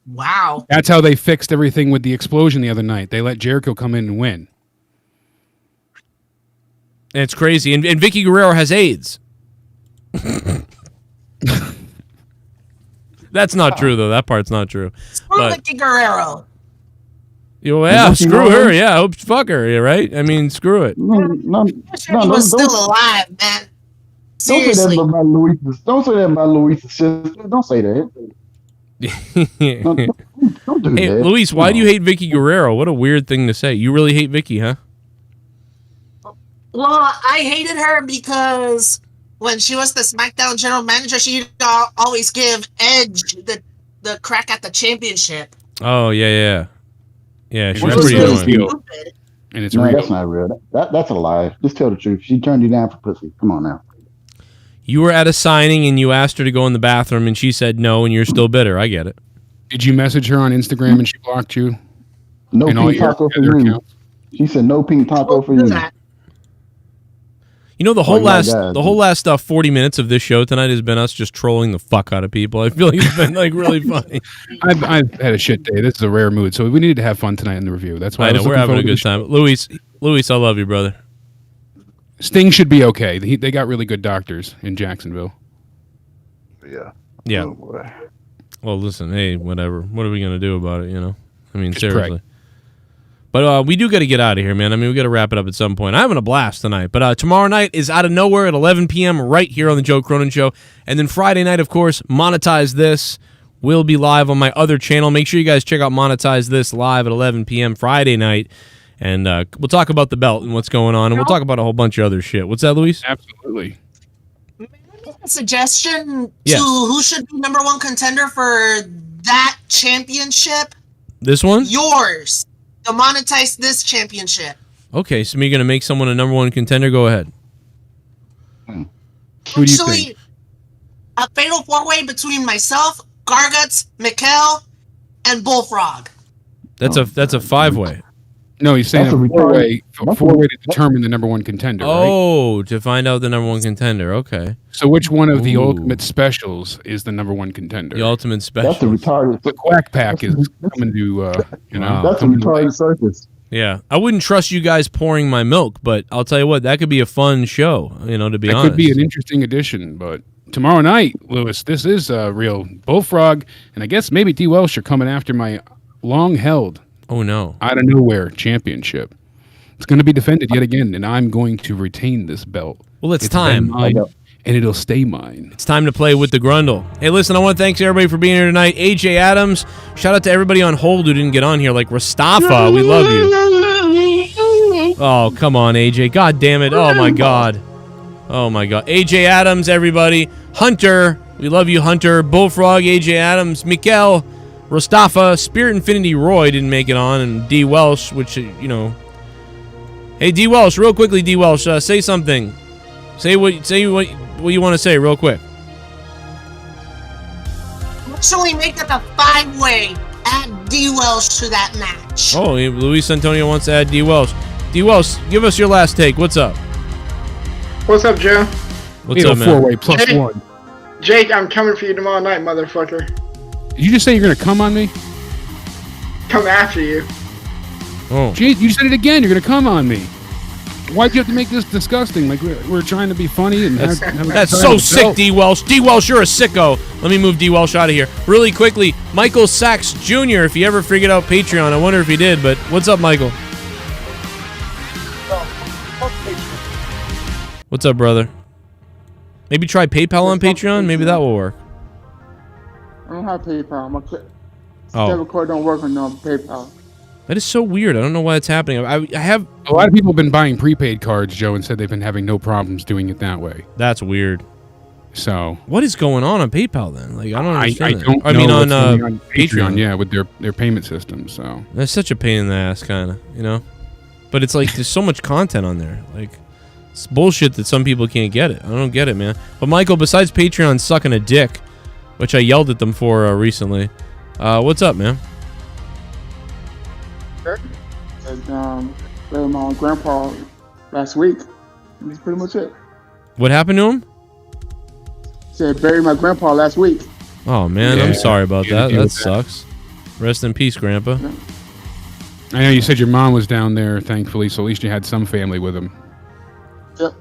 Wow. That's how they fixed everything with the explosion the other night. They let Jericho come in and win. And it's crazy. And Vicky Guerrero has AIDS. That's not true, though. That part's not true. Screw Vicky Guerrero. Yeah, screw her. Yeah, hope fuck her. Yeah, right? I mean, screw it. He was still alive, man. Seriously. Don't say that about Luis's sister. Don't say that. Don't do hey, that. Luis, why do you hate Vicky Guerrero? What a weird thing to say. You really hate Vicky, huh? Well, I hated her because when she was the SmackDown general manager, she'd always give Edge the crack at the championship. Oh, yeah. Yeah, she's Which pretty was annoying. stupid. And it's real. That's not real. That's a lie. Just tell the truth. She turned you down for pussy. Come on now. You were at a signing and you asked her to go in the bathroom and she said no and you're still bitter. I get it. Did you message her on Instagram and she blocked you? No pink taco for you. She said no pink taco for you. You know, the whole last 40 minutes of this show tonight has been us just trolling the fuck out of people. I feel like it's been like really funny. I've had a shit day. This is a rare mood, so we needed to have fun tonight in the review. That's why I know we're having a good time. Luis, I love you, brother. Sting should be okay. They got really good doctors in Jacksonville. Yeah. Oh, boy. Well, listen, hey, whatever. What are we gonna do about it? You know, I mean, seriously. But we do got to get out of here, man. I mean, we got to wrap it up at some point. I'm having a blast tonight. But tomorrow night is Out of Nowhere at 11 p.m. right here on the Joe Cronin Show. And then Friday night, of course, Monetize This will be live on my other channel. Make sure you guys check out Monetize This live at 11 p.m. Friday night. And we'll talk about the belt and what's going on. And we'll talk about a whole bunch of other shit. What's that, Luis? Absolutely. A suggestion to who should be number one contender for that championship? This one? Yours. To monetize this championship. Okay, so you're going to make someone a number one contender? Go ahead. Who do you think? A fatal four-way between myself, Garguts, Mikkel, and Bullfrog. That's a five-way. No, he's saying a four-way to determine the number one contender, right? To find out the number one contender. Okay. So which one of the Ultimate Specials is the number one contender? The Ultimate Special. That's the retarded. The Quack Pack is coming to, That's a retarded circus. Yeah, I wouldn't trust you guys pouring my milk, but I'll tell you what, that could be a fun show. To be honest, that could be an interesting addition. But tomorrow night, Lewis, this is a real bullfrog, and I guess maybe D. Welsh are coming after my long-held, out of nowhere championship. It's going to be defended yet again, and I'm going to retain this belt. Well, it's time. And it'll stay mine. It's time to play with the Grundle. Hey, listen, I want to thank everybody for being here tonight. AJ Adams, shout out to everybody on hold who didn't get on here, like Rastafa. We love you. Oh, come on, AJ. God damn it. Oh, my God. Oh, my God. AJ Adams, everybody. Hunter. We love you, Hunter. Bullfrog, AJ Adams. Mikel. Rastafa. Spirit Infinity Roy didn't make it on. And D. Welsh, which, Hey, D. Welsh, real quickly, D. Welsh, say something. Say what you want to say real quick. Actually make it a 5-way. Add D. Welsh to that match. Oh, Luis Antonio wants to add D. Welsh. D. Welsh, give us your last take. What's up? What's up, Joe? What's up, man? 4-way plus Jake, 1. Jake, I'm coming for you tomorrow night, motherfucker. Did you just say you're going to come on me? Come after you. Oh. Jake, you said it again. You're going to come on me. Why'd you have to make this disgusting? Like, we're trying to be funny and have That's so sick, D. Welsh. D. Welsh, you're a sicko. Let me move D. Welsh out of here. Really quickly, Michael Sachs Jr., if he ever figured out Patreon, I wonder if he did, but what's up, Michael? What's up, brother? Maybe try PayPal on Patreon? Maybe that will work. I don't have PayPal. My Oh. debit card don't work on PayPal. That is so weird. I don't know why it's happening. I have... A lot of people have been buying prepaid cards, Joe, and said they've been having no problems doing it that way. That's weird. So... What is going on PayPal, then? Like, I don't understand I don't know. I mean, on Patreon, yeah, with their payment system, so... That's such a pain in the ass, kind of, But it's like, there's so much content on there. Like, it's bullshit that some people can't get it. I don't get it, man. But, Michael, besides Patreon sucking a dick, which I yelled at them for recently, what's up, man? And buried my grandpa last week. That's pretty much it. What happened to him? Said buried my grandpa last week. Oh man, Yeah. I'm sorry about You gotta that. deal That with that. sucks. Rest in peace, Grandpa. I know you said your mom was down there, thankfully, so at least you had some family with him. Yep.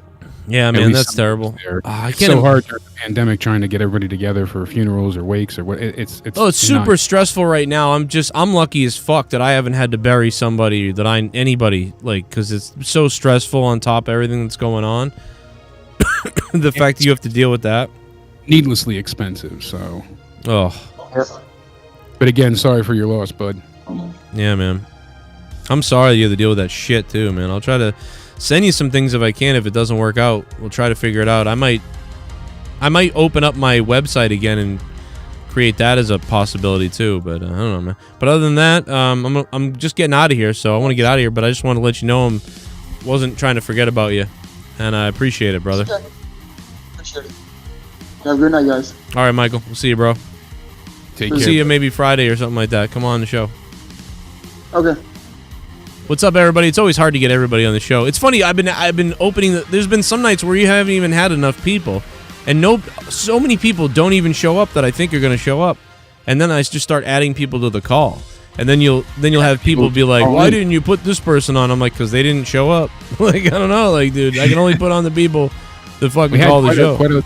Yeah, At man, least that's someone terrible. was there. I It's can't. so hard during the pandemic trying to get everybody together for funerals or wakes or what. It's Oh, it's super nuts. stressful right now. I'm lucky as fuck that I haven't had to bury somebody that anybody, like, because it's so stressful on top of everything that's going on. The fact that you have to deal with that. Needlessly expensive, so. Oh. But again, sorry for your loss, bud. Yeah, man. I'm sorry you have to deal with that shit too, man. I'll try to send you some things if I can. If it doesn't work out, we'll try to figure it out. I might open up my website again and create that as a possibility too. But I don't know, man. But other than that, I'm just getting out of here. So I want to get out of here. But I just want to let you know wasn't trying to forget about you, and I appreciate it, brother. Appreciate it. Have a good night, guys. All right, Michael. We'll see you, bro. Take We'll care. see you maybe Friday or something like that. Come on the show. Okay. What's up, everybody? It's always hard to get everybody on the show. It's funny. I've been opening. There's been some nights where you haven't even had enough people, and so many people don't even show up that I think are going to show up, and then I just start adding people to the call, and then you'll have people be like, "Why didn't you put this person on?" I'm like, "Because they didn't show up." Like, I don't know, like, dude, I can only put on the people that fucking We had call the show. quite a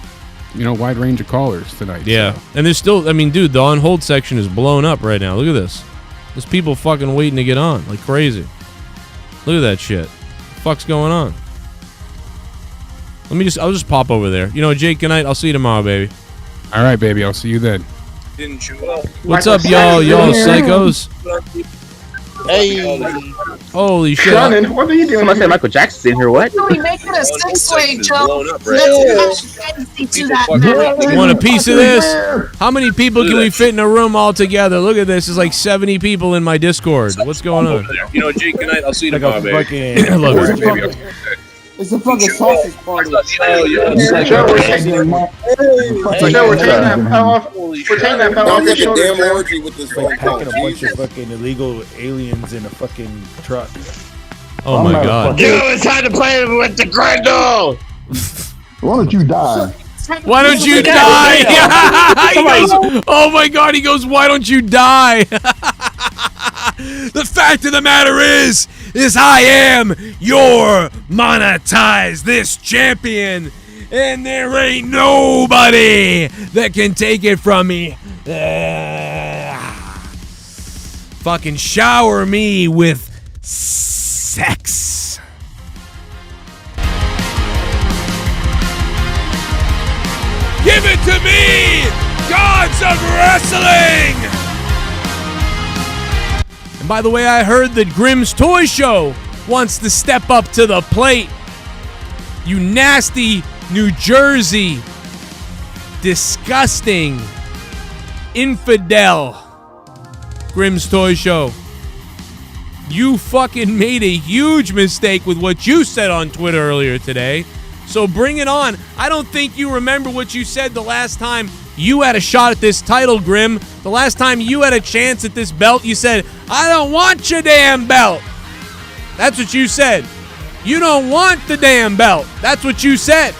wide range of callers tonight. Yeah, so. and there's still, I mean, dude, the on hold section is blown up right now. Look at this. There's people fucking waiting to get on like crazy. Look at that shit. What the fuck's going on? I'll just pop over there. Jake, good night. I'll see you tomorrow, baby. All right, baby. I'll see you then. Didn't show up. What's up, y'all psychos? Hey. Holy shit. Cronin, what are you doing? Someone said Michael Jackson's in here. What? We make it a 6-way, Joe. Let's to that match. You want a piece of this? How many people can we fit in a room all together? Look at this. There's like 70 people in my Discord. What's going on? Jake, good night. I'll see you tomorrow, baby. I love it. It's a fucking sausage party. We're taking that power off. We're taking that power off your shoulders. Damn orgy with this like packing a bunch of fucking illegal aliens in a fucking truck. Oh my god. Dude, it's time to play with the Grundle! Why don't you die? Why don't you die? He goes, oh my god, he goes, why don't you die? The fact of the matter is, is I am your monetize this champion, and there ain't nobody that can take it from me. Fucking shower me with sex. Give it to me, gods of wrestling! And by the way, I heard that Grimm's Toy Show wants to step up to the plate. You nasty New Jersey, disgusting, infidel Grimm's Toy Show. You fucking made a huge mistake with what you said on Twitter earlier today. So bring it on. I don't think you remember what you said the last time you had a shot at this title, Grim. The last time you had a chance at this belt, you said, I don't want your damn belt. That's what you said. You don't want the damn belt. That's what you said.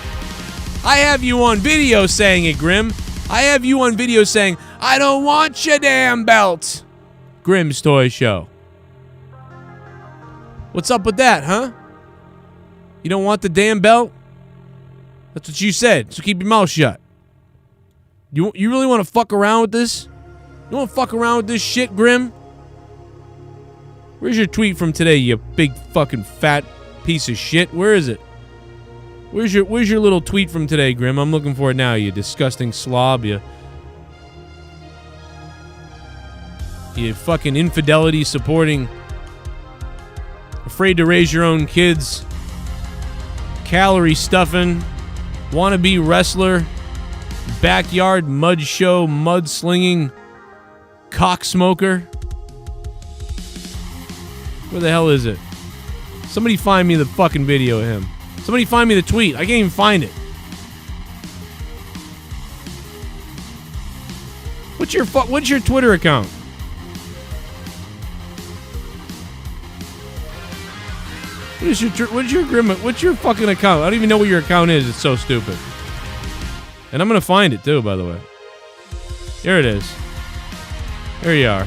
I have you on video saying it, Grim. I have you on video saying, I don't want your damn belt. Grimm's Toy Show. What's up with that, huh? You don't want the damn belt? That's what you said, so keep your mouth shut. You really want to fuck around with this? You want to fuck around with this shit, Grim? Where's your tweet from today, you big fucking fat piece of shit? Where is it? Where's your little tweet from today, Grim? I'm looking for it now, you disgusting slob, you fucking infidelity supporting, afraid to raise your own kids, calorie stuffing, wannabe wrestler, backyard mud show, mud slinging, cock smoker. Where the hell is it? Somebody find me the fucking video of him. Somebody find me the tweet. I can't even find it. What's your Twitter account? What's your fucking account? I don't even know what your account is. It's so stupid. And I'm gonna find it too, by the way. Here it is. Here you are.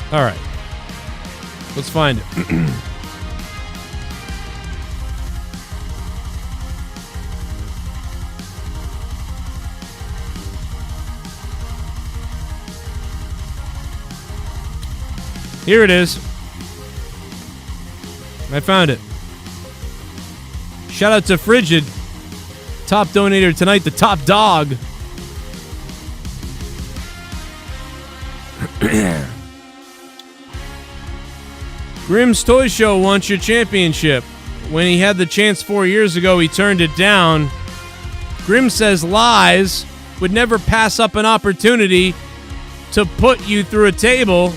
All right. Let's find it. Here it is. I found it. Shout out to Frigid. Top donator tonight, the top dog. Grimm's Toy Show wants your championship. When he had the chance 4 years ago, he turned it down. Grimm says lies, would never pass up an opportunity to put you through a table.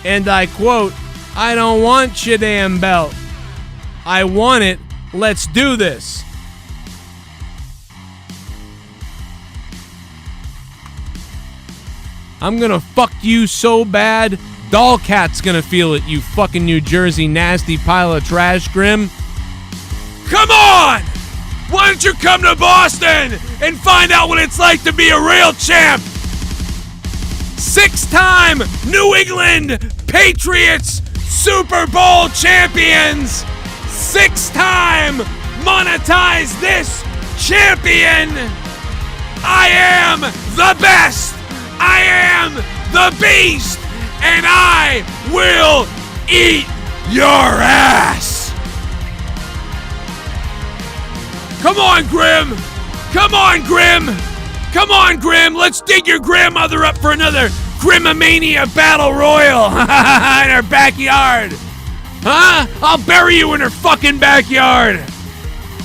And I quote, I don't want your damn belt. I want it. Let's do this. I'm gonna fuck you so bad, Dollcat's gonna feel it, you fucking New Jersey nasty pile of trash, Grim. Come on! Why don't you come to Boston and find out what it's like to be a real champ? 6-time New England Patriots Super Bowl champions. 6-time monetize this champion. I am the best. I am the beast. And I will eat your ass. Come on, Grim. Come on, Grim. Come on, Grim. Let's dig your grandmother up for another Grimomania Battle Royal in her backyard. Huh? I'll bury you in her fucking backyard.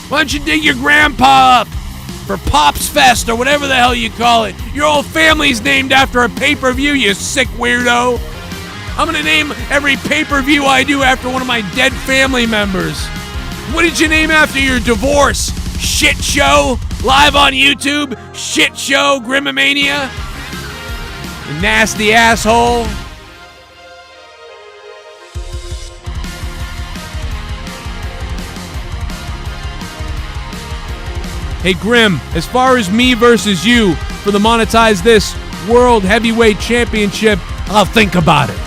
Why don't you dig your grandpa up for Pops Fest or whatever the hell you call it? Your whole family's named after a pay-per-view, you sick weirdo. I'm gonna name every pay-per-view I do after one of my dead family members. What did you name after your divorce? Shit Show? Live on YouTube? Shit Show Grimomania? You nasty asshole. Hey, Grim, as far as me versus you for the Monetize This World Heavyweight Championship, I'll think about it.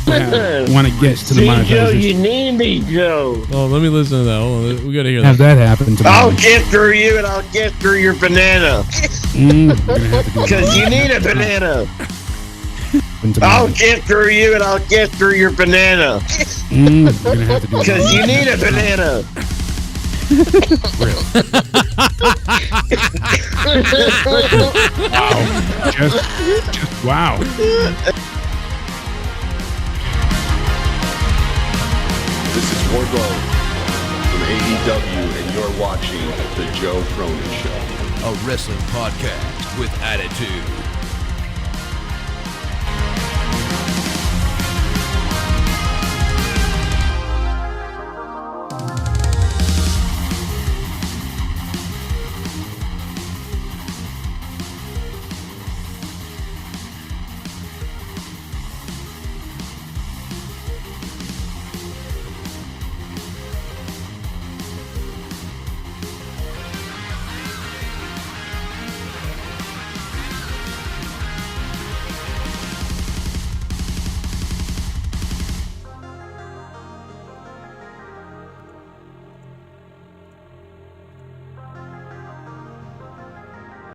Want to get to the See, Joe, monetization. you need me, Joe. Oh, let me listen to that. Hold on. We got to hear Have that. that happen to I'll get through you and I'll get through your banana. Because you need a banana. I'll get through you and I'll get through your banana. Because you need a banana. Wow. Just wow. This is Wardlow from AEW, and you're watching The Joe Cronin Show. A wrestling podcast with attitude.